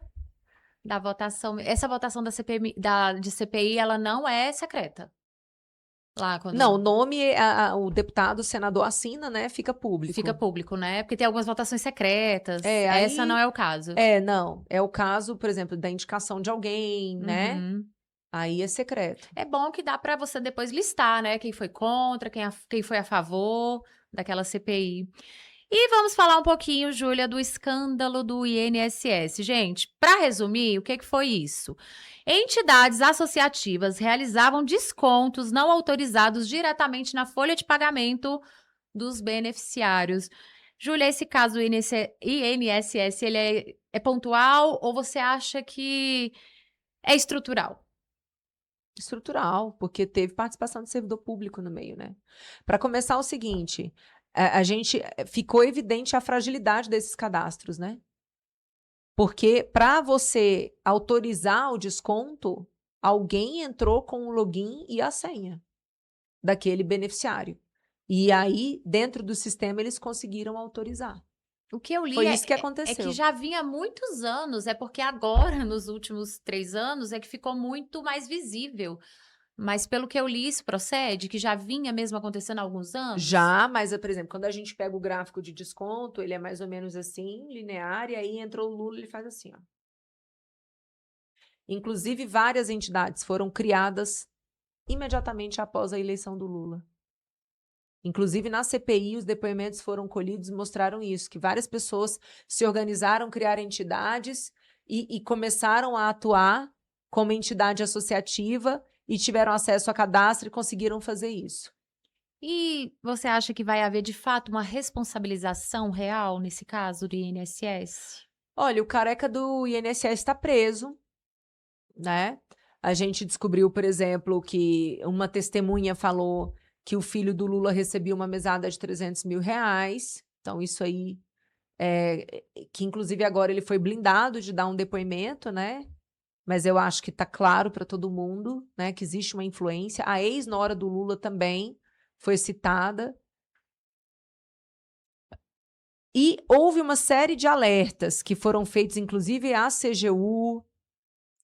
[SPEAKER 1] da votação, essa votação da CPMI, de CPI, ela não é secreta. Lá quando...
[SPEAKER 2] Não, o nome, o deputado, o senador assina, né? Fica público.
[SPEAKER 1] Fica público, né? Porque tem algumas votações secretas.
[SPEAKER 2] Aí,
[SPEAKER 1] essa não é o caso.
[SPEAKER 2] Não. É o caso, por exemplo, da indicação de alguém, né? Aí é secreto.
[SPEAKER 1] É bom que dá para você depois listar, né? Quem foi contra, quem foi a favor daquela CPI. E vamos falar um pouquinho, Júlia, do escândalo do INSS. Gente, para resumir, o que foi isso? Entidades associativas realizavam descontos não autorizados diretamente na folha de pagamento dos beneficiários. Júlia, esse caso do INSS, ele é pontual ou você acha que é estrutural?
[SPEAKER 2] Estrutural, porque teve participação de servidor público no meio, né? Para começar, o seguinte, a gente ficou evidente a fragilidade desses cadastros, né? Porque para você autorizar o desconto, alguém entrou com o login e a senha daquele beneficiário. E aí, dentro do sistema, eles conseguiram autorizar.
[SPEAKER 1] O que eu li
[SPEAKER 2] Foi isso que aconteceu.
[SPEAKER 1] é que já vinha há muitos anos, é porque agora, nos últimos 3 anos, é que ficou muito mais visível. Mas pelo que eu li, isso procede? Que já vinha mesmo acontecendo há alguns anos?
[SPEAKER 2] Já, mas, por exemplo, quando a gente pega o gráfico de desconto, ele é mais ou menos assim, linear, e aí entrou o Lula, ele faz assim, ó. Inclusive, várias entidades foram criadas imediatamente após a eleição do Lula. Inclusive, na CPI, os depoimentos foram colhidos e mostraram isso, que várias pessoas se organizaram, criaram entidades e começaram a atuar como entidade associativa e tiveram acesso a cadastro e conseguiram fazer isso.
[SPEAKER 1] E você acha que vai haver, de fato, uma responsabilização real nesse caso do INSS?
[SPEAKER 2] Olha, o careca do INSS está preso, né? A gente descobriu, por exemplo, que uma testemunha falou que o filho do Lula recebia uma mesada de R$300 mil. Então, isso aí, que inclusive agora ele foi blindado de dar um depoimento, né? Mas eu acho que está claro para todo mundo, né, que existe uma influência. A ex-nora do Lula também foi citada. E houve uma série de alertas que foram feitos, inclusive à CGU,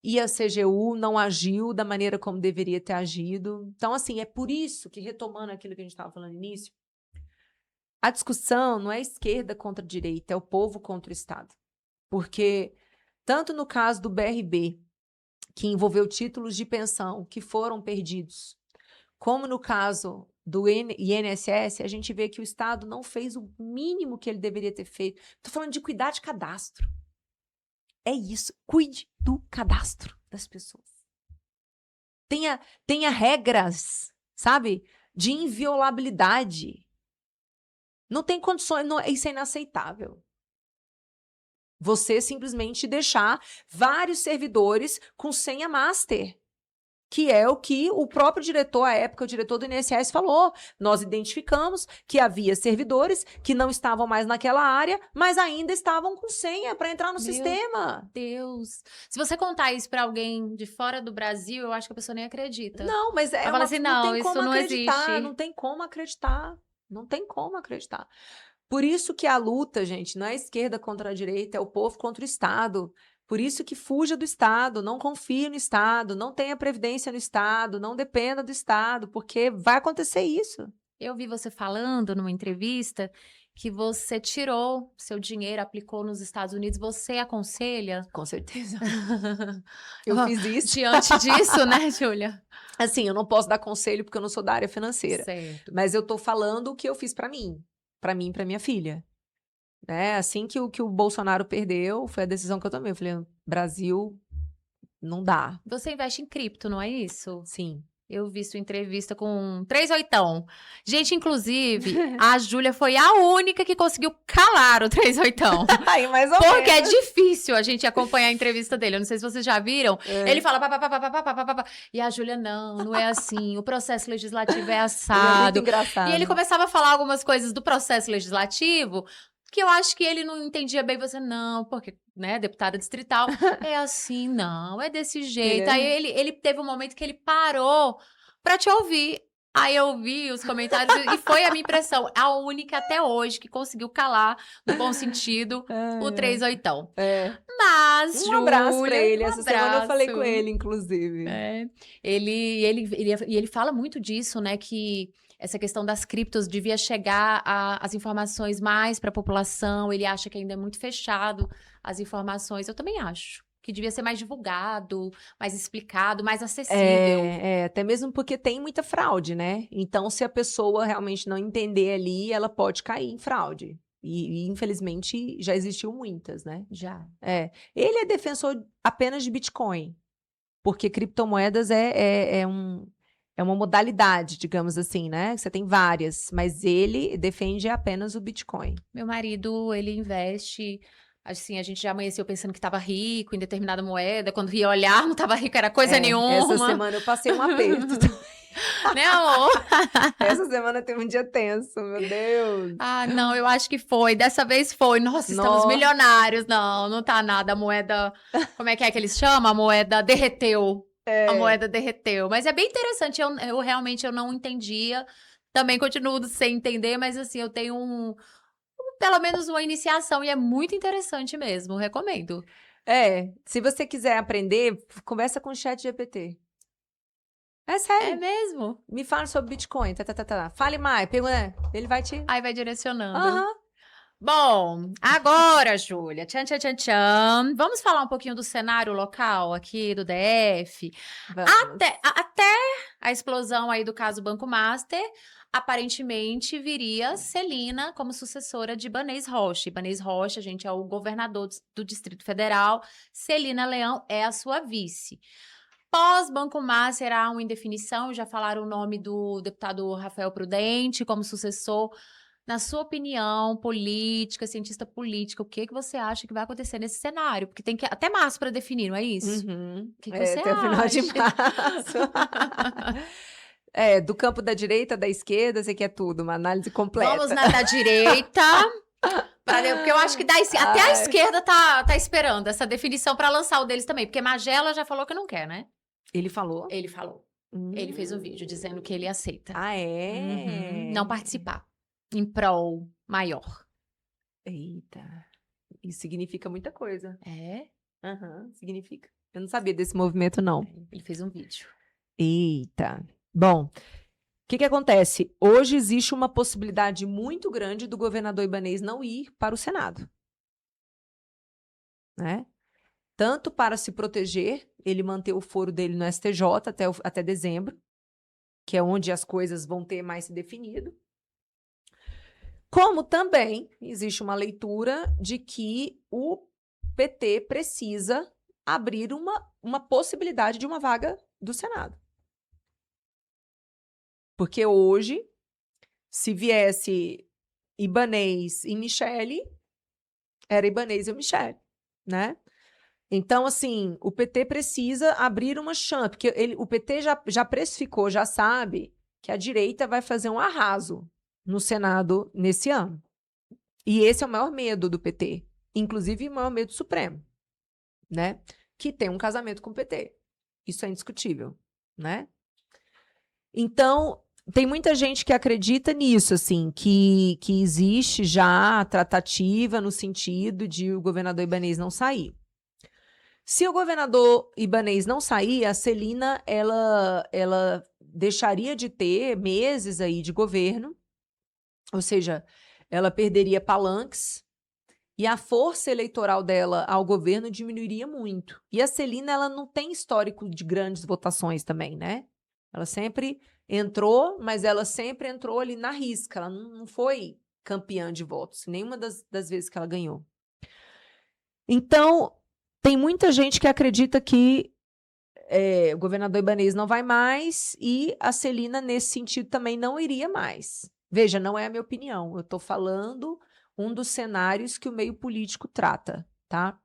[SPEAKER 2] e a CGU não agiu da maneira como deveria ter agido. Então, assim, é por isso que, retomando aquilo que a gente estava falando no início, a discussão não é esquerda contra direita, é o povo contra o Estado. Porque, tanto no caso do BRB, que envolveu títulos de pensão que foram perdidos, como no caso do INSS, a gente vê que o Estado não fez o mínimo que ele deveria ter feito. Estou falando de cuidar de cadastro. É isso, cuide do cadastro das pessoas. Tenha regras, sabe, de inviolabilidade. Não tem condições, isso é inaceitável. Você simplesmente deixar vários servidores com senha master, que é o que o próprio diretor, à época, o diretor do INSS falou. Nós identificamos que havia servidores que não estavam mais naquela área, mas ainda estavam com senha para entrar no sistema.
[SPEAKER 1] Meu Deus. Se você contar isso para alguém de fora do Brasil, eu acho que a pessoa nem acredita.
[SPEAKER 2] Não, mas
[SPEAKER 1] fala assim, não, isso não existe.
[SPEAKER 2] Não tem como acreditar. Não tem como acreditar. Por isso que a luta, gente, não é a esquerda contra a direita, é o povo contra o Estado. Por isso que fuja do Estado, não confie no Estado, não tenha previdência no Estado, não dependa do Estado, porque vai acontecer isso.
[SPEAKER 1] Eu vi você falando numa entrevista que você tirou seu dinheiro, aplicou nos Estados Unidos. Você aconselha?
[SPEAKER 2] Com certeza. Eu fiz isso.
[SPEAKER 1] Diante disso, né, Júlia?
[SPEAKER 2] Assim, eu não posso dar conselho porque eu não sou da área financeira.
[SPEAKER 1] Certo.
[SPEAKER 2] Mas eu tô falando o que eu fiz para mim e para minha filha. Né? Assim que o Bolsonaro perdeu, foi a decisão que eu tomei. Eu falei, Brasil, não dá.
[SPEAKER 1] Você investe em cripto, não é isso?
[SPEAKER 2] Sim.
[SPEAKER 1] Eu vi sua entrevista com 38. Gente, inclusive, a Júlia foi a única que conseguiu calar o 38.
[SPEAKER 2] Aí, mais ou
[SPEAKER 1] Porque é
[SPEAKER 2] menos.
[SPEAKER 1] difícil a gente acompanhar a entrevista dele. Eu não sei se vocês já viram. Ele fala pá, pá, pá, pá, pá, pá, pá, pá, e a Júlia, não é assim. O processo legislativo é
[SPEAKER 2] Ele é
[SPEAKER 1] assado.
[SPEAKER 2] muito engraçado.
[SPEAKER 1] E ele começava a falar algumas coisas do processo legislativo que eu acho que ele não entendia bem. Você, não, porque, né, deputada distrital, é assim, não, é desse jeito. Aí ele teve um momento que ele parou pra te ouvir. Aí eu vi os comentários e foi a minha impressão. A única até hoje que conseguiu calar, no bom sentido, o 38. Mas,
[SPEAKER 2] um abraço pra
[SPEAKER 1] Júlia,
[SPEAKER 2] ele.
[SPEAKER 1] um
[SPEAKER 2] Essa semana eu falei com
[SPEAKER 1] abraço.
[SPEAKER 2] ele, inclusive.
[SPEAKER 1] Ele fala muito disso, né? Que essa questão das criptos devia chegar as informações mais para a população. Ele acha que ainda é muito fechado as informações. Eu também acho que devia ser mais divulgado, mais explicado, mais acessível.
[SPEAKER 2] Até mesmo porque tem muita fraude, né? Então, se a pessoa realmente não entender ali, ela pode cair em fraude. E infelizmente, já existiu muitas, né?
[SPEAKER 1] Já.
[SPEAKER 2] Ele é defensor apenas de Bitcoin, porque criptomoedas é uma modalidade, digamos assim, né? Você tem várias, mas ele defende apenas o Bitcoin.
[SPEAKER 1] Meu marido, ele investe... Assim, a gente já amanheceu pensando que estava rico em determinada moeda. Quando ia olhar, não estava rico, era coisa nenhuma.
[SPEAKER 2] Essa semana eu passei um aperto.
[SPEAKER 1] Né, amor?
[SPEAKER 2] Essa semana teve um dia tenso, meu Deus.
[SPEAKER 1] Ah, não, eu acho que foi. Dessa vez foi. Nossa, estamos milionários. Não tá nada. A moeda... Como é que eles chamam? A moeda derreteu. A moeda derreteu. Mas é bem interessante. Eu realmente eu não entendia. Também continuo sem entender, mas assim, eu tenho pelo menos uma iniciação e é muito interessante mesmo. Recomendo.
[SPEAKER 2] Se você quiser aprender, conversa com o ChatGPT. É sério.
[SPEAKER 1] É mesmo?
[SPEAKER 2] Me fala sobre Bitcoin. Fale mais. Pergunta. Ele vai te...
[SPEAKER 1] Aí vai direcionando.
[SPEAKER 2] Aham.
[SPEAKER 1] Bom, agora, Júlia, tchan, tchan, tchan, tchan. Vamos falar um pouquinho do cenário local aqui do DF. Até a explosão aí do caso Banco Master, aparentemente viria Celina como sucessora de Ibanez Rocha. Ibanez Rocha, gente, é o governador do Distrito Federal. Celina Leão é a sua vice. Pós-Banco Master, há uma indefinição. Já falaram o nome do deputado Rafael Prudente como sucessor. Na sua opinião política, cientista política, o que você acha que vai acontecer nesse cenário? Porque tem que até março para definir, não é isso?
[SPEAKER 2] Uhum.
[SPEAKER 1] O que você
[SPEAKER 2] até o final de março. Do campo da direita, da esquerda, você quer tudo, uma análise completa.
[SPEAKER 1] Vamos na da direita. Porque eu acho que até a esquerda tá esperando essa definição para lançar o deles também. Porque Magela já falou que não quer, né?
[SPEAKER 2] Ele falou?
[SPEAKER 1] Ele falou. Ele fez um vídeo dizendo que ele aceita. Não participar. Em prol maior.
[SPEAKER 2] Eita. Isso significa muita coisa.
[SPEAKER 1] Significa.
[SPEAKER 2] Eu não sabia desse movimento, não.
[SPEAKER 1] Ele fez um vídeo.
[SPEAKER 2] Eita. Bom, o que acontece? Hoje existe uma possibilidade muito grande do governador Ibanez não ir para o Senado. Né? Tanto para se proteger, ele manter o foro dele no STJ até dezembro, que é onde as coisas vão ter mais se definido. Como também existe uma leitura de que o PT precisa abrir uma possibilidade de uma vaga do Senado. Porque hoje, se viesse Ibanez e Michele, era Ibanez e Michele, né? Então, assim, o PT precisa abrir uma chance, porque o PT já precificou, já sabe que a direita vai fazer um arraso no Senado nesse ano. E esse é o maior medo do PT, inclusive o maior medo do Supremo, né? Que tem um casamento com o PT. Isso é indiscutível, né? Então, tem muita gente que acredita nisso, assim, que existe já a tratativa no sentido de o governador Ibanez não sair. Se o governador Ibanez não sair, a Celina, ela deixaria de ter meses aí de governo, ou seja, ela perderia palanques e a força eleitoral dela ao governo diminuiria muito. E a Celina, ela não tem histórico de grandes votações também, né? Ela sempre entrou, mas ela sempre entrou ali na risca, ela não foi campeã de votos, nenhuma das vezes que ela ganhou. Então, tem muita gente que acredita que o governador Ibanez não vai mais e a Celina, nesse sentido, também não iria mais. Veja, não é a minha opinião. Eu estou falando um dos cenários que o meio político trata, tá?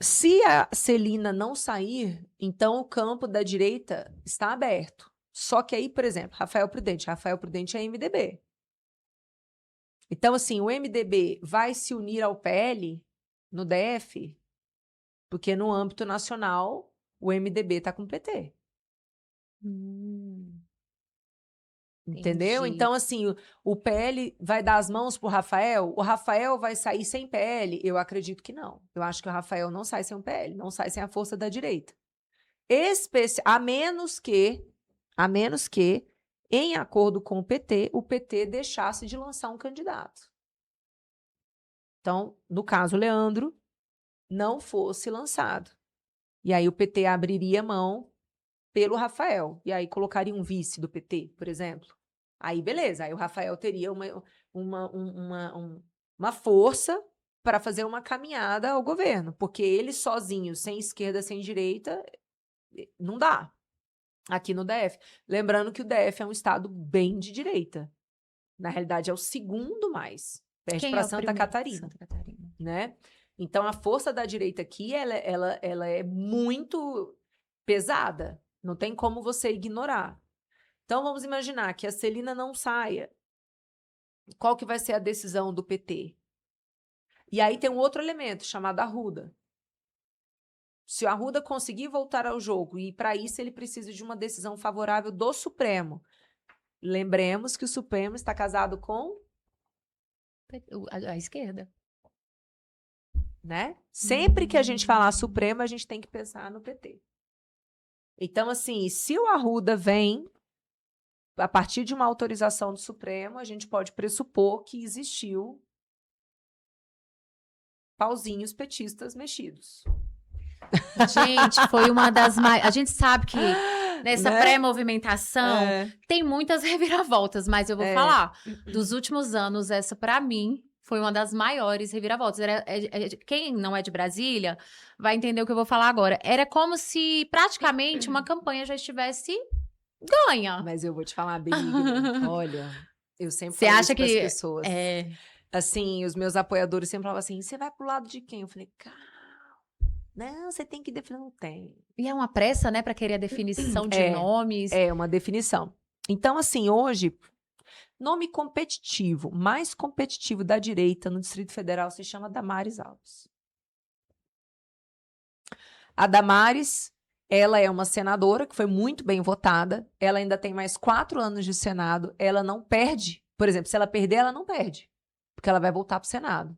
[SPEAKER 2] Se a Celina não sair, então o campo da direita está aberto. Só que aí, por exemplo, Rafael Prudente é MDB. Então, assim, o MDB vai se unir ao PL no DF, porque no âmbito nacional o MDB está com o PT. Entendeu?
[SPEAKER 1] Entendi.
[SPEAKER 2] Então, assim, o PL vai dar as mãos para o Rafael vai sair sem PL? Eu acredito que não. Eu acho que o Rafael não sai sem um PL, não sai sem a força da direita. A menos que, em acordo com o PT deixasse de lançar um candidato. Então, no caso, Leandro não fosse lançado. E aí o PT abriria mão pelo Rafael. E aí colocaria um vice do PT, por exemplo. Aí, beleza. Aí o Rafael teria uma força para fazer uma caminhada ao governo. Porque ele sozinho, sem esquerda, sem direita, não dá. Aqui no DF. Lembrando que o DF é um estado bem de direita. Na realidade, é o segundo mais. Perde para Santa Catarina.
[SPEAKER 1] Santa Catarina.
[SPEAKER 2] Né? Então, a força da direita aqui, ela é muito pesada. Não tem como você ignorar. Então, vamos imaginar que a Celina não saia. Qual que vai ser a decisão do PT? E aí tem um outro elemento, chamado Arruda. Se o Arruda conseguir voltar ao jogo, e para isso ele precisa de uma decisão favorável do Supremo. Lembremos que o Supremo está casado com...
[SPEAKER 1] A esquerda.
[SPEAKER 2] Né? Sempre que a gente falar Supremo, a gente tem que pensar no PT. Então, assim, se o Arruda vem, a partir de uma autorização do Supremo, a gente pode pressupor que existiu pauzinhos petistas mexidos.
[SPEAKER 1] Gente, foi uma das mais... A gente sabe que nessa
[SPEAKER 2] Né?
[SPEAKER 1] pré-movimentação tem muitas reviravoltas, mas eu vou falar, dos últimos anos, essa pra mim foi uma das maiores reviravoltas. Quem não é de Brasília vai entender o que eu vou falar agora. Era como se praticamente uma campanha já estivesse ganha.
[SPEAKER 2] Mas eu vou te falar, Benigna, olha, eu sempre
[SPEAKER 1] Você
[SPEAKER 2] falo
[SPEAKER 1] acha
[SPEAKER 2] isso pras
[SPEAKER 1] que
[SPEAKER 2] pessoas. Assim, os meus apoiadores sempre falavam assim, você vai pro lado de quem? Eu falei, calma, não, você tem que definir, não tem.
[SPEAKER 1] E é uma pressa, né, para querer a definição de nomes.
[SPEAKER 2] É uma definição. Então, assim, hoje, nome competitivo, mais competitivo da direita no Distrito Federal se chama Damares Alves. A Damares, ela é uma senadora que foi muito bem votada, ela ainda tem mais 4 anos de Senado, ela não perde. Por exemplo, se ela perder, ela não perde, porque ela vai voltar para o Senado.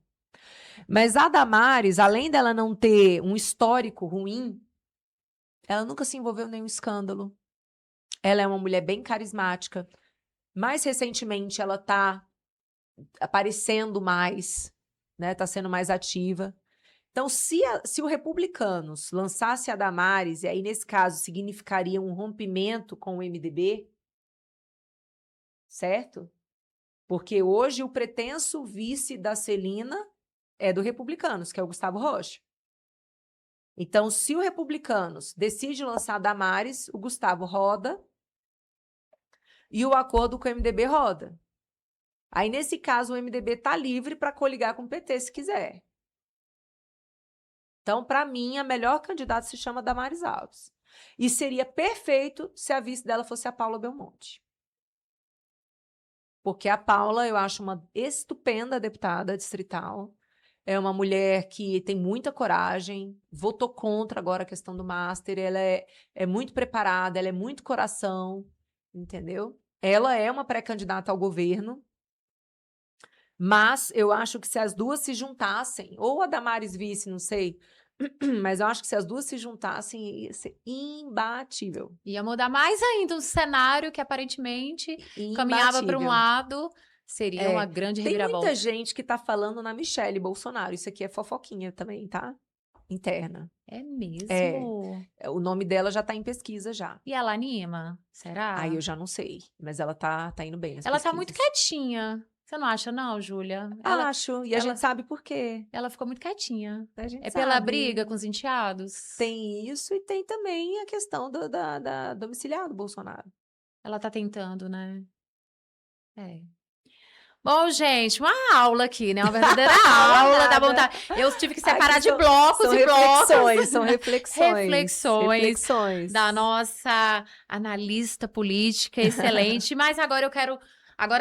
[SPEAKER 2] Mas a Damares, além dela não ter um histórico ruim, ela nunca se envolveu em nenhum escândalo. Ela é uma mulher bem carismática. Mais recentemente, ela está aparecendo mais, né? Está sendo mais ativa. Então, se o Republicanos lançasse a Damares, e aí, nesse caso, significaria um rompimento com o MDB, certo? Porque hoje o pretenso vice da Celina é do Republicanos, que é o Gustavo Rocha. Então, se o Republicanos decide lançar a Damares, o Gustavo roda e o acordo com o MDB roda. Aí, nesse caso, o MDB está livre para coligar com o PT, se quiser. Então, para mim, a melhor candidata se chama Damares Alves. E seria perfeito se a vice dela fosse a Paula Belmonte. Porque a Paula, eu acho uma estupenda deputada distrital. É uma mulher que tem muita coragem, votou contra agora a questão do Master, ela é muito preparada, ela é muito coração, entendeu? Ela é uma pré-candidata ao governo. Mas eu acho que se as duas se juntassem, ou a Damares vice, não sei, mas eu acho que se as duas se juntassem, ia ser imbatível.
[SPEAKER 1] Ia mudar mais ainda o cenário que aparentemente caminhava para um
[SPEAKER 2] Imbatível.
[SPEAKER 1] lado, seria uma
[SPEAKER 2] É.
[SPEAKER 1] grande
[SPEAKER 2] Tem
[SPEAKER 1] reviravolta.
[SPEAKER 2] muita gente que tá falando na Michelle Bolsonaro. Isso aqui é fofoquinha também, tá? Interna.
[SPEAKER 1] É mesmo?
[SPEAKER 2] O nome dela já tá em pesquisa já.
[SPEAKER 1] E ela anima? Será?
[SPEAKER 2] Aí eu já não sei, mas ela tá indo bem nas
[SPEAKER 1] Ela tá muito
[SPEAKER 2] pesquisas.
[SPEAKER 1] quietinha. Você não acha, não, Júlia? Ela,
[SPEAKER 2] Acho, e a gente sabe por quê.
[SPEAKER 1] ela ficou muito quietinha.
[SPEAKER 2] A gente
[SPEAKER 1] É pela
[SPEAKER 2] sabe.
[SPEAKER 1] briga com os enteados?
[SPEAKER 2] Tem isso e tem também a questão da domiciliar do Bolsonaro.
[SPEAKER 1] Ela tá tentando, né? É. Bom, gente, uma aula aqui, né? Uma verdadeira aula da
[SPEAKER 2] Nada.
[SPEAKER 1] vontade. Eu tive que separar
[SPEAKER 2] Aqui
[SPEAKER 1] de blocos
[SPEAKER 2] são
[SPEAKER 1] e blocos.
[SPEAKER 2] reflexões, são reflexões.
[SPEAKER 1] Reflexões da nossa analista política excelente. Mas agora eu quero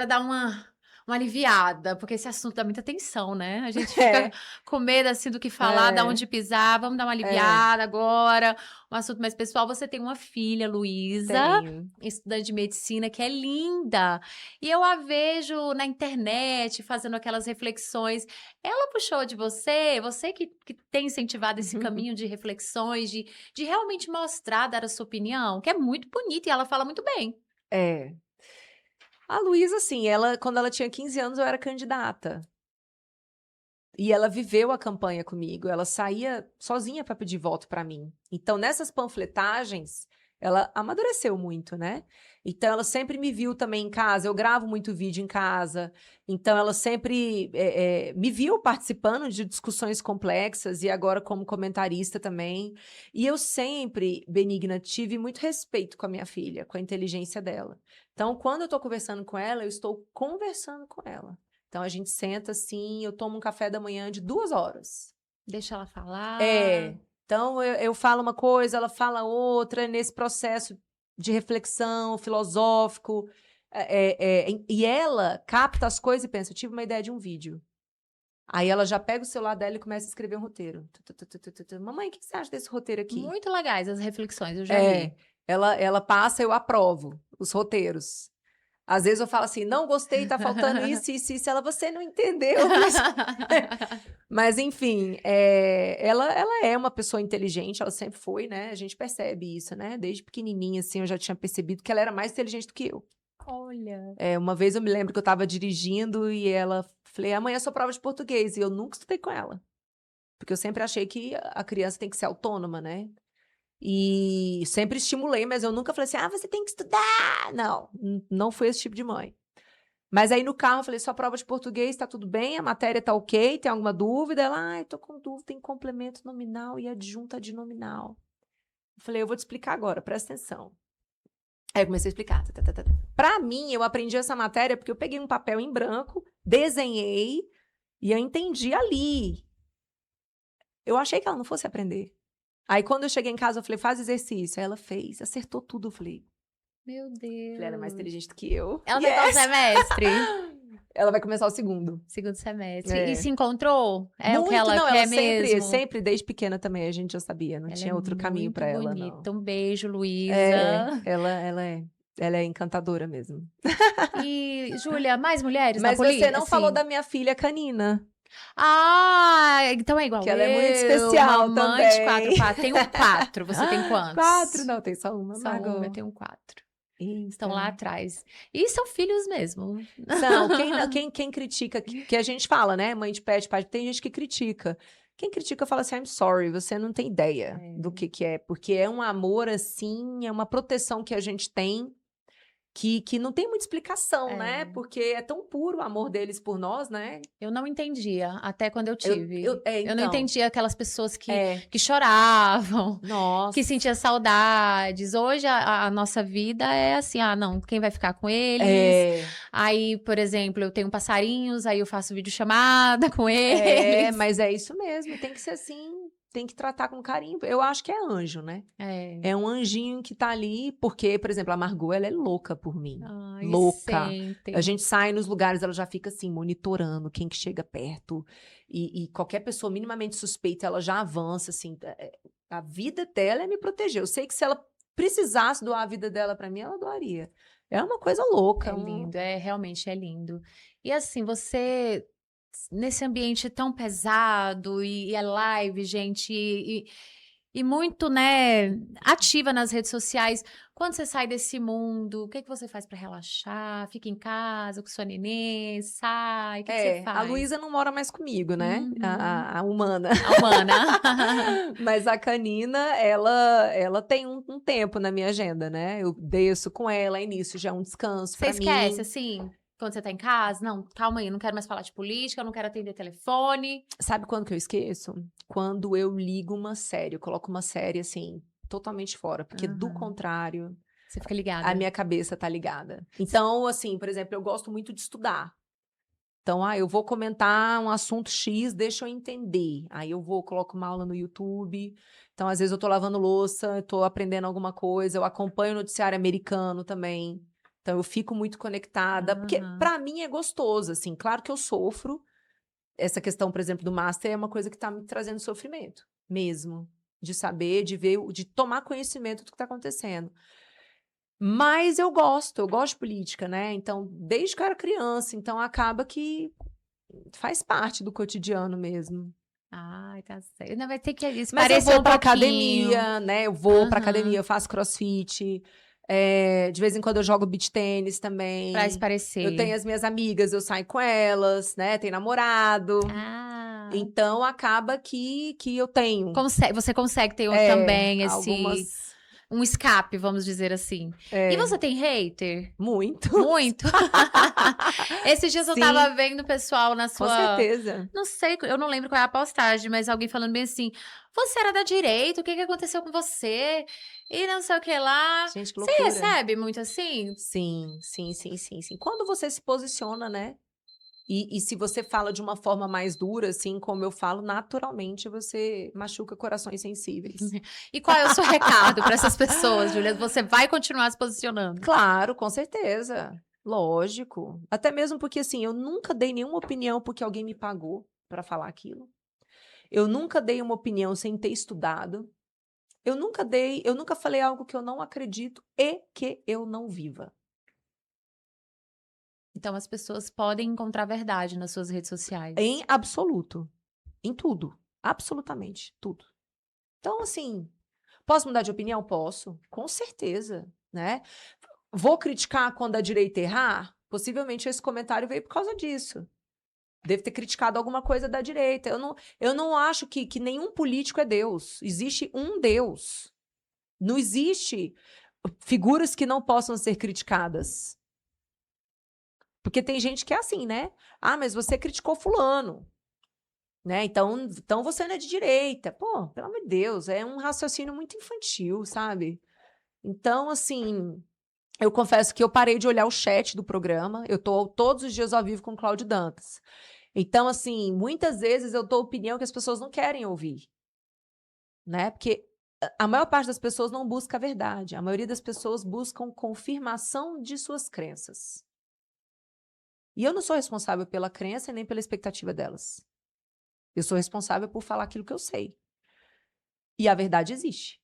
[SPEAKER 1] dar uma aliviada, porque esse assunto dá muita tensão, né? A gente fica com medo assim do que falar, da onde pisar. Vamos dar uma aliviada agora. Um assunto mais pessoal. Você tem uma filha, Luísa,
[SPEAKER 2] Tenho.
[SPEAKER 1] estudante de medicina, que é linda. E eu a vejo na internet fazendo aquelas reflexões. Ela puxou de você, você que tem incentivado esse caminho de reflexões, de realmente mostrar, dar a sua opinião, que é muito bonita e ela fala muito bem.
[SPEAKER 2] É. A Luísa, assim, quando ela tinha 15 anos, eu era candidata. E ela viveu a campanha comigo, ela saía sozinha para pedir voto para mim. Então, nessas panfletagens, ela amadureceu muito, né? Então, ela sempre me viu também em casa, eu gravo muito vídeo em casa. Então, ela sempre me viu participando de discussões complexas e agora como comentarista também. E eu sempre, Benigna, tive muito respeito com a minha filha, com a inteligência dela. Então, quando eu estou conversando com ela, eu estou conversando com ela. Então, a gente senta assim, eu tomo um café da manhã de 2 horas.
[SPEAKER 1] Deixa ela falar.
[SPEAKER 2] Então, eu falo uma coisa, ela fala outra, nesse processo de reflexão filosófico. E ela capta as coisas e pensa, eu tive uma ideia de um vídeo. Aí ela já pega o celular dela e começa a escrever um roteiro. Mamãe, o que você acha desse roteiro aqui?
[SPEAKER 1] Muito legais as reflexões, eu já vi.
[SPEAKER 2] Ela passa, eu aprovo os roteiros. Às vezes eu falo assim, não gostei, tá faltando isso, isso, isso. Ela, você não entendeu. Mas, enfim, ela é uma pessoa inteligente, ela sempre foi, né? A gente percebe isso, né? Desde pequenininha, assim, eu já tinha percebido que ela era mais inteligente do que eu.
[SPEAKER 1] Olha.
[SPEAKER 2] Uma vez eu me lembro que eu estava dirigindo e ela... Falei, amanhã é sua prova de português. E eu nunca estudei com ela. Porque eu sempre achei que a criança tem que ser autônoma, né? E sempre estimulei, mas eu nunca falei assim, você tem que estudar. Não fui esse tipo de mãe. Mas aí no carro eu falei, sua prova de português tá tudo bem, a matéria tá ok, tem alguma dúvida? Ela, tô com dúvida, tem complemento nominal e adjunta de nominal. Eu falei, eu vou te explicar agora, presta atenção. Aí eu comecei a explicar. Pra mim, eu aprendi essa matéria porque eu peguei um papel em branco, desenhei e eu entendi ali. Eu achei que ela não fosse aprender. Aí, quando eu cheguei em casa, eu falei, faz exercício. Aí ela fez, acertou tudo. Eu falei,
[SPEAKER 1] meu Deus.
[SPEAKER 2] Ela é mais inteligente do que eu.
[SPEAKER 1] Ela vai qual semestre?
[SPEAKER 2] Ela vai começar o segundo.
[SPEAKER 1] Segundo semestre. E se encontrou?
[SPEAKER 2] Muito,
[SPEAKER 1] o que ela quer mesmo?
[SPEAKER 2] Sempre, desde pequena também, a gente já sabia. Não tinha outro caminho pra ela, não.
[SPEAKER 1] Bonita. Um beijo, Luísa.
[SPEAKER 2] Ela é encantadora mesmo.
[SPEAKER 1] E, Júlia, mais mulheres na política?
[SPEAKER 2] Mas você não falou da minha filha canina.
[SPEAKER 1] Então é igual
[SPEAKER 2] que ela é muito especial
[SPEAKER 1] mamãe
[SPEAKER 2] também.
[SPEAKER 1] de 4. Tenho 4. Você tem quantos?
[SPEAKER 2] 4? Não, tem só uma.
[SPEAKER 1] Só uma, eu tenho 4.
[SPEAKER 2] Eita.
[SPEAKER 1] Estão lá atrás. E são filhos mesmo.
[SPEAKER 2] São. Quem critica, que a gente fala, né? Mãe de pet, pai, tem gente que critica. Quem critica fala assim, I'm sorry, você não tem ideia do que é. Porque é um amor, assim, é uma proteção que a gente tem que não tem muita explicação, né? Porque é tão puro o amor deles por nós, né?
[SPEAKER 1] Eu não entendia, até quando eu tive.
[SPEAKER 2] Eu
[SPEAKER 1] não entendia aquelas pessoas que choravam,
[SPEAKER 2] Nossa.
[SPEAKER 1] que sentiam saudades. Hoje, a nossa vida é assim, não, quem vai ficar com eles? Aí, por exemplo, eu tenho passarinhos, aí eu faço videochamada com eles.
[SPEAKER 2] Mas é isso mesmo, tem que ser assim. Tem que tratar com carinho. Eu acho que é anjo, né? É um anjinho que tá ali, porque, por exemplo, a Margot, ela é louca por mim. Louca. A gente sai nos lugares, ela já fica assim, monitorando quem que chega perto. E qualquer pessoa minimamente suspeita, ela já avança, assim. A vida dela é me proteger. Eu sei que se ela precisasse doar a vida dela pra mim, ela doaria. É uma coisa louca.
[SPEAKER 1] É lindo, realmente é lindo. E assim, você nesse ambiente tão pesado e é live, gente, e muito, né, ativa nas redes sociais. Quando você sai desse mundo, o que que você faz para relaxar? Fica em casa com sua nenê, sai, o que que você
[SPEAKER 2] A
[SPEAKER 1] faz?
[SPEAKER 2] Luísa não mora mais comigo, né?
[SPEAKER 1] Uhum.
[SPEAKER 2] A humana.
[SPEAKER 1] A humana.
[SPEAKER 2] Mas a canina, ela tem um tempo na minha agenda, né? Eu desço com ela, início já é um descanso
[SPEAKER 1] Você
[SPEAKER 2] para
[SPEAKER 1] esquece,
[SPEAKER 2] mim.
[SPEAKER 1] assim, quando você tá em casa? Não, calma aí, não quero mais falar de política, eu não quero atender telefone.
[SPEAKER 2] Sabe quando que eu esqueço? Quando eu ligo uma série, eu coloco uma série assim, totalmente fora, porque do
[SPEAKER 1] Aham.
[SPEAKER 2] contrário,
[SPEAKER 1] Você fica
[SPEAKER 2] a
[SPEAKER 1] ligada.
[SPEAKER 2] minha cabeça tá ligada. Então, assim, por exemplo, eu gosto muito de estudar. Então, eu vou comentar um assunto X, deixa eu entender. Aí eu vou, coloco uma aula no YouTube. Então, às vezes eu tô lavando louça, eu tô aprendendo alguma coisa, eu acompanho o noticiário americano também. Então, eu fico muito conectada, porque
[SPEAKER 1] Aham.
[SPEAKER 2] para mim é gostoso, assim. Claro que eu sofro. Essa questão, por exemplo, do master é uma coisa que tá me trazendo sofrimento, mesmo. De saber, de ver, de tomar conhecimento do que tá acontecendo. Mas eu gosto de política, né? Então, desde que eu era criança, então acaba que faz parte do cotidiano mesmo.
[SPEAKER 1] Ai, tá certo. Não, vai ter que
[SPEAKER 2] Mas eu
[SPEAKER 1] esparecer
[SPEAKER 2] vou
[SPEAKER 1] um
[SPEAKER 2] pra
[SPEAKER 1] pouquinho.
[SPEAKER 2] academia, né? Eu vou pra academia,
[SPEAKER 1] Aham.
[SPEAKER 2] eu faço crossfit. De vez em quando eu jogo beach tênis
[SPEAKER 1] Pra
[SPEAKER 2] também. Eu tenho
[SPEAKER 1] esparecer.
[SPEAKER 2] as minhas amigas, eu saio com elas, né? Tenho namorado.
[SPEAKER 1] Ah,
[SPEAKER 2] Então acaba que eu tenho
[SPEAKER 1] você consegue ter também esse
[SPEAKER 2] algumas.
[SPEAKER 1] um escape, vamos dizer assim. E você tem hater?
[SPEAKER 2] Muitos.
[SPEAKER 1] Muito. Esses dias eu
[SPEAKER 2] Sim,
[SPEAKER 1] estava vendo o pessoal na
[SPEAKER 2] com
[SPEAKER 1] sua.
[SPEAKER 2] certeza.
[SPEAKER 1] Não sei, eu não lembro qual é a postagem, mas alguém falando bem assim: você era da direita, o que que aconteceu com você? E não sei o que lá.
[SPEAKER 2] Gente, que
[SPEAKER 1] Você
[SPEAKER 2] loucura.
[SPEAKER 1] recebe muito assim?
[SPEAKER 2] Sim, sim, sim, sim, sim. Quando você se posiciona, né? E se você fala de uma forma mais dura, assim como eu falo, naturalmente você machuca corações sensíveis.
[SPEAKER 1] E qual é o seu recado para essas pessoas, Julia? Você vai continuar se posicionando?
[SPEAKER 2] Claro, com certeza. Lógico. Até mesmo porque, assim, eu nunca dei nenhuma opinião porque alguém me pagou para falar aquilo. Eu nunca dei uma opinião sem ter estudado. Eu nunca falei algo que eu não acredito e que eu não viva.
[SPEAKER 1] Então as pessoas podem encontrar verdade nas suas redes sociais.
[SPEAKER 2] Em absoluto. Em tudo. Absolutamente tudo. Então, assim, posso mudar de opinião? Posso, com certeza, né? Vou criticar quando a direita errar? Possivelmente esse comentário veio por causa disso. Deve ter criticado alguma coisa da direita. Eu não acho que nenhum político é Deus. Existe um Deus. Não existe figuras que não possam ser criticadas. Porque tem gente que é assim, né? Ah, mas você criticou fulano. Né? Então você não é de direita. Pô, pelo amor de Deus, é um raciocínio muito infantil, sabe? Então, assim, eu confesso que eu parei de olhar o chat do programa. Eu tô todos os dias ao vivo com o Cláudio Dantas. Então, assim, muitas vezes eu dou opinião que as pessoas não querem ouvir, né? Porque a maior parte das pessoas não busca a verdade. A maioria das pessoas buscam confirmação de suas crenças. E eu não sou responsável pela crença e nem pela expectativa delas. Eu sou responsável por falar aquilo que eu sei. E a verdade existe.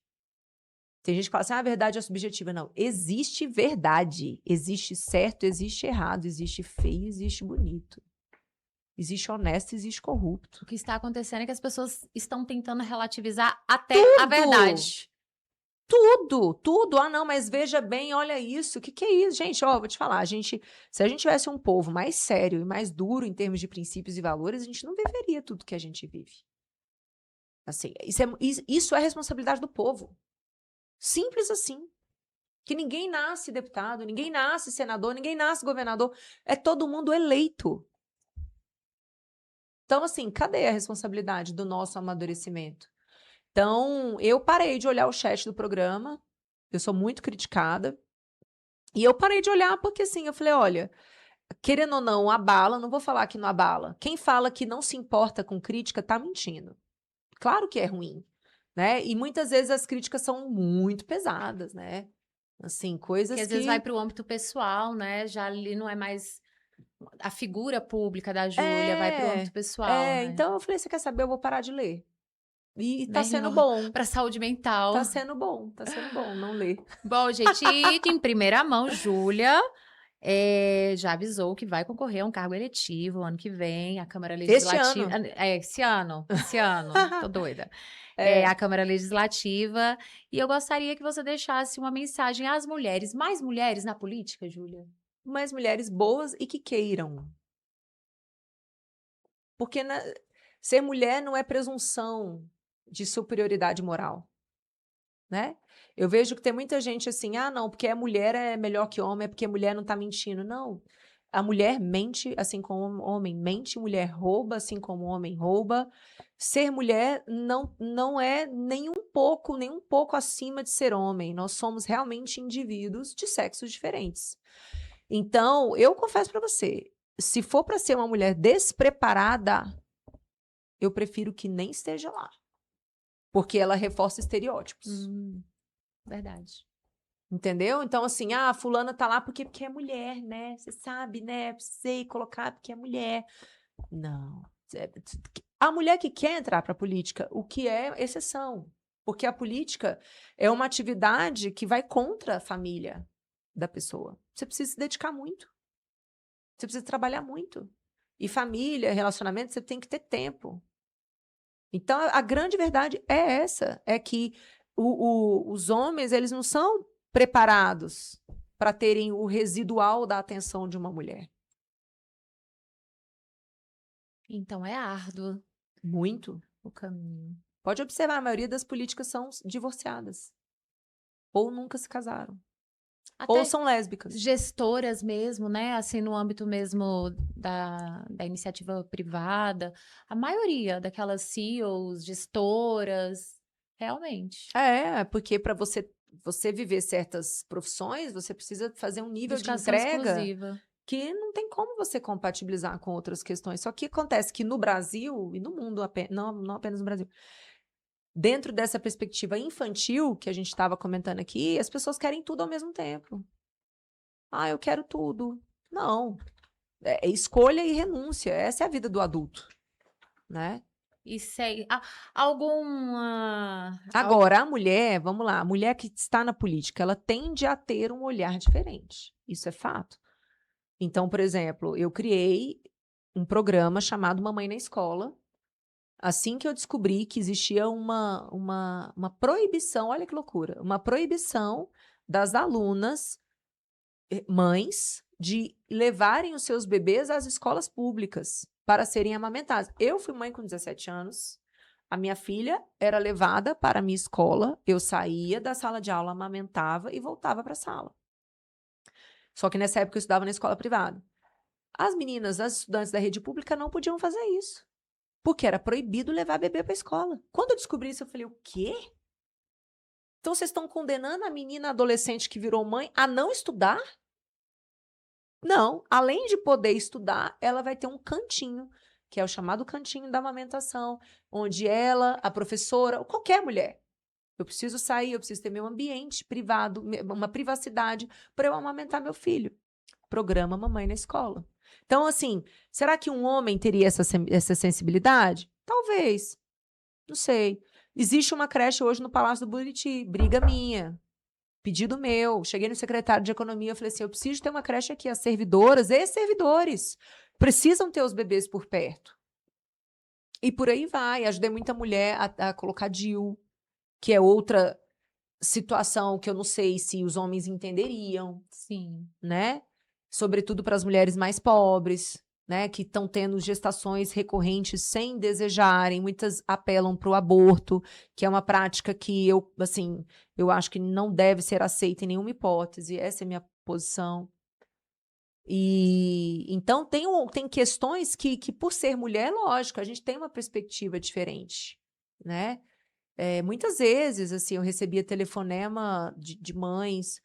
[SPEAKER 2] Tem gente que fala assim, a verdade é subjetiva. Não, existe verdade. Existe certo, existe errado, existe feio, existe bonito. Existe honesto, existe corrupto.
[SPEAKER 1] O que está acontecendo é que as pessoas estão tentando relativizar até a
[SPEAKER 2] Tudo!
[SPEAKER 1] verdade.
[SPEAKER 2] Tudo, tudo. Ah, não, mas veja bem, olha isso. O que, que é isso? Gente, ó, vou te falar, se a gente tivesse um povo mais sério e mais duro em termos de princípios e valores, a gente não viveria tudo que a gente vive. Assim, isso é responsabilidade do povo. Simples assim. Que ninguém nasce deputado, ninguém nasce senador, ninguém nasce governador. É todo mundo eleito. Então, assim, cadê a responsabilidade do nosso amadurecimento? Então, eu parei de olhar o chat do programa. Eu sou muito criticada. E eu parei de olhar porque, assim, eu falei, olha, querendo ou não, abala, não vou falar que não abala. Quem fala que não se importa com crítica tá mentindo. Claro que é ruim, né? E muitas vezes as críticas são muito pesadas, né? Assim,
[SPEAKER 1] Que
[SPEAKER 2] coisas
[SPEAKER 1] às vezes vai
[SPEAKER 2] que
[SPEAKER 1] para o âmbito pessoal, né? Já ali não é mais a figura pública da Júlia, vai para o
[SPEAKER 2] é,
[SPEAKER 1] âmbito pessoal, né?
[SPEAKER 2] então eu falei, você quer saber? Eu vou parar de ler. E tá
[SPEAKER 1] né,
[SPEAKER 2] sendo bom.
[SPEAKER 1] para saúde mental.
[SPEAKER 2] Tá sendo bom não ler.
[SPEAKER 1] Bom, gente, e em primeira mão, Júlia já avisou que vai concorrer a um cargo eletivo ano que vem, a Câmara
[SPEAKER 2] Este
[SPEAKER 1] Legislativa.
[SPEAKER 2] ano.
[SPEAKER 1] Esse ano, tô doida.
[SPEAKER 2] É,
[SPEAKER 1] A Câmara Legislativa. E eu gostaria que você deixasse uma mensagem às mulheres, mais mulheres na política, Júlia.
[SPEAKER 2] mais mulheres boas e que queiram. Porque ser mulher não é presunção de superioridade moral, né? Eu vejo que tem muita gente assim, ah, não, porque a mulher é melhor que homem, é porque a mulher não está mentindo. Não. A mulher mente assim como o homem mente, mulher rouba assim como o homem rouba. Ser mulher não é nem um pouco acima de ser homem. Nós somos realmente indivíduos de sexos diferentes. Então, eu confesso para você, se for para ser uma mulher despreparada, eu prefiro que nem esteja lá, porque ela reforça estereótipos.
[SPEAKER 1] Verdade.
[SPEAKER 2] Entendeu? Então, assim, ah, fulana tá lá porque é mulher, né? Você sabe, né? Precisei colocar porque é mulher. Não. A mulher que quer entrar para a política, o que é exceção. Porque a política é uma atividade que vai contra a família da pessoa. Você precisa se dedicar muito. Você precisa trabalhar muito. E família, relacionamento, você tem que ter tempo. Então, a grande verdade é essa, é que os homens, eles não são preparados para terem o residual da atenção de uma mulher.
[SPEAKER 1] Então é árduo
[SPEAKER 2] Muito.
[SPEAKER 1] o caminho.
[SPEAKER 2] Pode observar, a maioria das políticas são divorciadas. Ou nunca se casaram. Ou
[SPEAKER 1] Até
[SPEAKER 2] são lésbicas.
[SPEAKER 1] gestoras mesmo, né? Assim, no âmbito mesmo da iniciativa privada, a maioria daquelas CEOs, gestoras, realmente.
[SPEAKER 2] Porque para você viver certas profissões, você precisa fazer um nível de
[SPEAKER 1] Dedicação
[SPEAKER 2] entrega
[SPEAKER 1] exclusiva.
[SPEAKER 2] que não tem como você compatibilizar com outras questões. Só que acontece que no Brasil e no mundo, não apenas no Brasil, dentro dessa perspectiva infantil que a gente estava comentando aqui, as pessoas querem tudo ao mesmo tempo. Ah, eu quero tudo. Não. É escolha e renúncia. Essa é a vida do adulto, né?
[SPEAKER 1] E sei, alguma.
[SPEAKER 2] Agora, a mulher, vamos lá, a mulher que está na política, ela tende a ter um olhar diferente. Isso é fato. Então, por exemplo, eu criei um programa chamado Mamãe na Escola, assim que eu descobri que existia uma proibição, olha que loucura, uma proibição das alunas, mães, de levarem os seus bebês às escolas públicas para serem amamentados. Eu fui mãe com 17 anos, a minha filha era levada para a minha escola, eu saía da sala de aula, amamentava e voltava para a sala. Só que nessa época eu estudava na escola privada. As meninas, as estudantes da rede pública não podiam fazer isso. Porque era proibido levar bebê para a escola. Quando eu descobri isso, eu falei, o quê? Então vocês estão condenando a menina adolescente que virou mãe a não estudar? Não. Além de poder estudar, ela vai ter um cantinho, que é o chamado cantinho da amamentação, onde ela, a professora, ou qualquer mulher, eu preciso sair, eu preciso ter meu ambiente privado, uma privacidade para eu amamentar meu filho. Programa Mamãe na Escola. Então, assim, será que um homem teria essa sensibilidade? Talvez. Não sei. Existe uma creche hoje no Palácio do Buriti, briga minha, pedido meu. Cheguei no secretário de Economia e falei assim, eu preciso ter uma creche aqui. As servidoras e servidores precisam ter os bebês por perto. E por aí vai. Ajudei muita mulher a colocar DIU, que é outra situação que eu não sei se os homens entenderiam.
[SPEAKER 1] Sim.
[SPEAKER 2] Né? Sobretudo para as mulheres mais pobres, né? Que estão tendo gestações recorrentes sem desejarem. Muitas apelam para o aborto, que é uma prática que eu acho que não deve ser aceita em nenhuma hipótese. Essa é a minha posição. E então tem questões que, por ser mulher, lógico, a gente tem uma perspectiva diferente, né? Muitas vezes, assim, eu recebia telefonema de mães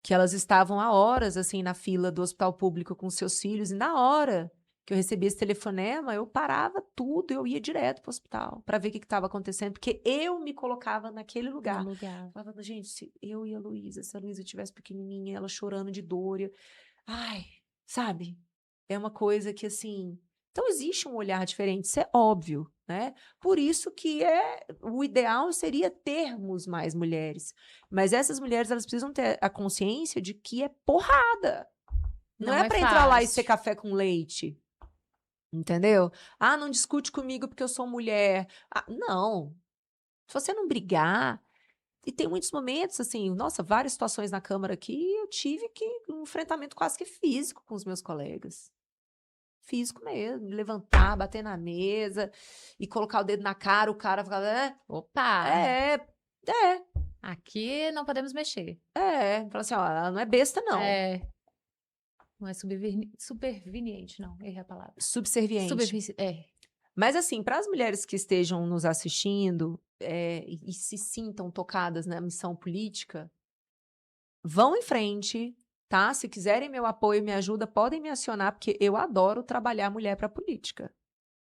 [SPEAKER 2] que elas estavam há horas, assim, na fila do hospital público com seus filhos, e na hora que eu recebia esse telefonema, eu parava tudo, eu ia direto para o hospital para ver o que estava acontecendo, porque eu me colocava naquele lugar.
[SPEAKER 1] No lugar.
[SPEAKER 2] Falava, gente, se eu e a Luísa, se a Luísa tivesse pequenininha, ela chorando de dor, ai, sabe? É uma coisa que, assim, Então, existe um olhar diferente, isso é óbvio, né? Por isso que o ideal seria termos mais mulheres. Mas essas mulheres, elas precisam ter a consciência de que é porrada. Não é para entrar lá e ser café com leite. Entendeu? Ah, não discute comigo porque eu sou mulher. Ah, não. Se você não brigar... E tem muitos momentos, assim, nossa, várias situações na Câmara aqui, eu tive um enfrentamento quase que físico com os meus colegas. Físico mesmo, levantar, bater na mesa e colocar o dedo na cara, o cara ficar...
[SPEAKER 1] Opa!
[SPEAKER 2] É.
[SPEAKER 1] Aqui não podemos mexer.
[SPEAKER 2] Fala assim, ó, ela não é besta, não.
[SPEAKER 1] Não é superveniente, não, errei a palavra.
[SPEAKER 2] Subserviente. Mas, assim, para as mulheres que estejam nos assistindo e se sintam tocadas na missão política, vão em frente, tá? Se quiserem meu apoio e minha ajuda, podem me acionar, porque eu adoro trabalhar mulher para política.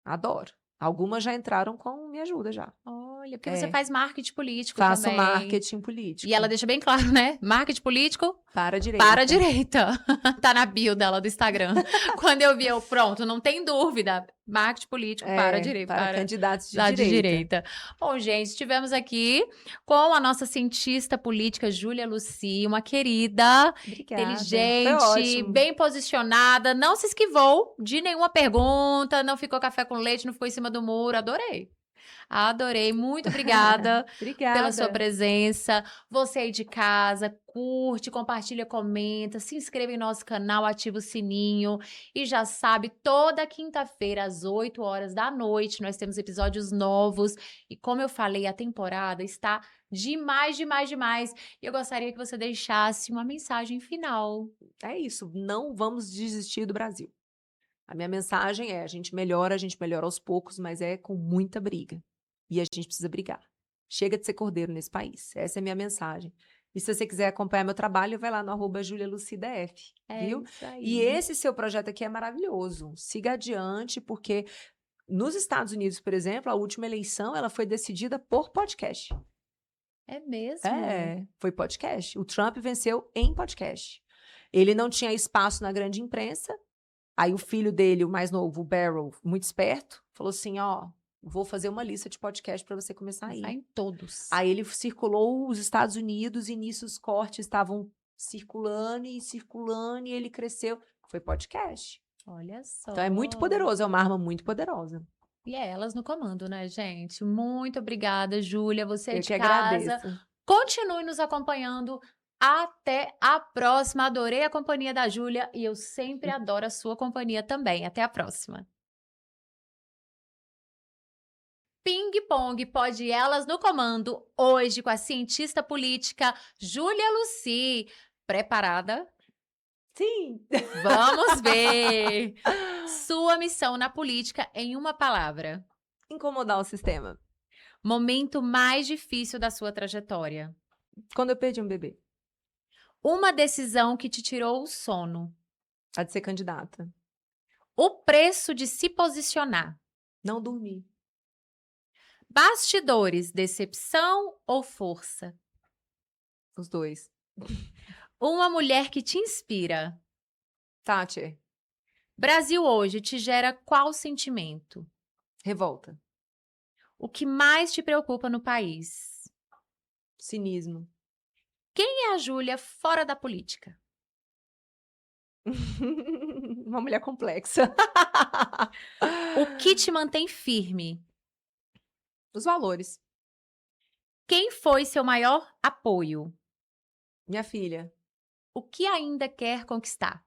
[SPEAKER 2] Adoro. Algumas já entraram com minha ajuda já.
[SPEAKER 1] Olha, porque você faz marketing político
[SPEAKER 2] também. Faço
[SPEAKER 1] também.
[SPEAKER 2] Marketing político.
[SPEAKER 1] E ela deixa bem claro, né? Marketing político...
[SPEAKER 2] Para a direita.
[SPEAKER 1] Para a direita. Tá na bio dela do Instagram. Quando eu vi, pronto, não tem dúvida. Marketing político para a direita.
[SPEAKER 2] Para candidatos de direita.
[SPEAKER 1] Bom, gente, estivemos aqui com a nossa cientista política, Júlia Lucy, uma querida,
[SPEAKER 2] Obrigada.
[SPEAKER 1] inteligente, bem posicionada, não se esquivou de nenhuma pergunta, não ficou café com leite, não ficou em cima do muro, adorei, muito obrigada pela sua presença. Você aí de casa, curte, compartilha, comenta, se inscreva em nosso canal, ativa o sininho e já sabe, toda quinta-feira às 8 horas da noite nós temos episódios novos e como eu falei, a temporada está demais. E eu gostaria que você deixasse uma mensagem final.
[SPEAKER 2] É isso, não vamos desistir do Brasil. A minha mensagem é, a gente melhora aos poucos, mas é com muita briga. E a gente precisa brigar. Chega de ser cordeiro nesse país. Essa é a minha mensagem. E se você quiser acompanhar meu trabalho, vai lá no @JuliaLucyDF, viu?
[SPEAKER 1] Isso aí.
[SPEAKER 2] E esse seu projeto aqui é maravilhoso. Siga adiante, porque nos Estados Unidos, por exemplo, a última eleição ela foi decidida por podcast.
[SPEAKER 1] É mesmo?
[SPEAKER 2] Foi podcast. O Trump venceu em podcast. Ele não tinha espaço na grande imprensa. Aí o filho dele, o mais novo, o Barrow, muito esperto, falou assim, ó, vou fazer uma lista de podcast para você começar a ir.
[SPEAKER 1] Em todos.
[SPEAKER 2] Aí ele circulou os Estados Unidos e nisso os cortes estavam circulando e ele cresceu. Foi podcast.
[SPEAKER 1] Olha só.
[SPEAKER 2] Então é muito poderoso, é uma arma muito poderosa.
[SPEAKER 1] E é elas no comando, né, gente? Muito obrigada, Júlia. Você
[SPEAKER 2] Eu
[SPEAKER 1] de
[SPEAKER 2] que
[SPEAKER 1] casa.
[SPEAKER 2] agradeço.
[SPEAKER 1] Continue nos acompanhando. Até a próxima. Adorei a companhia da Júlia e eu sempre adoro a sua companhia também. Até a próxima. Ping Pong Pode Elas no Comando, hoje com a cientista política Júlia Lucy. Preparada?
[SPEAKER 2] Sim!
[SPEAKER 1] Vamos ver! Sua missão na política em uma palavra.
[SPEAKER 2] Incomodar o sistema.
[SPEAKER 1] Momento mais difícil da sua trajetória.
[SPEAKER 2] Quando eu perdi um bebê.
[SPEAKER 1] Uma decisão que te tirou o sono.
[SPEAKER 2] A de ser candidata.
[SPEAKER 1] O preço de se posicionar.
[SPEAKER 2] Não dormir.
[SPEAKER 1] Bastidores, decepção ou força?
[SPEAKER 2] Os dois.
[SPEAKER 1] Uma mulher que te inspira.
[SPEAKER 2] Thatcher.
[SPEAKER 1] Brasil hoje te gera qual sentimento?
[SPEAKER 2] Revolta.
[SPEAKER 1] O que mais te preocupa no país?
[SPEAKER 2] Cinismo.
[SPEAKER 1] Quem é a Júlia fora da política?
[SPEAKER 2] Uma mulher complexa.
[SPEAKER 1] O que te mantém firme?
[SPEAKER 2] Os valores.
[SPEAKER 1] Quem foi seu maior apoio?
[SPEAKER 2] Minha filha.
[SPEAKER 1] O que ainda quer conquistar?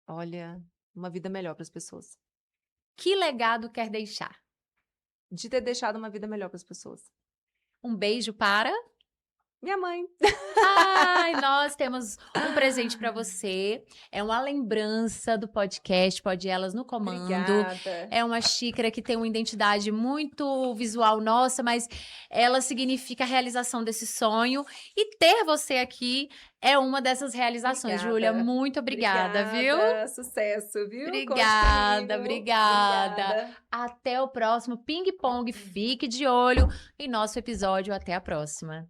[SPEAKER 2] Olha, uma vida melhor para as pessoas.
[SPEAKER 1] Que legado quer deixar?
[SPEAKER 2] De ter deixado uma vida melhor para as pessoas.
[SPEAKER 1] Um beijo para...
[SPEAKER 2] Minha mãe.
[SPEAKER 1] Ai, nós temos um presente para você. É uma lembrança do podcast Pode Elas no Comando.
[SPEAKER 2] Obrigada.
[SPEAKER 1] É uma xícara que tem uma identidade muito visual nossa, mas ela significa a realização desse sonho. E ter você aqui é uma dessas realizações. Júlia, muito obrigada, viu?
[SPEAKER 2] Sucesso, viu?
[SPEAKER 1] Obrigada. Até o próximo Ping Pong. Fique de olho em nosso episódio. Até a próxima.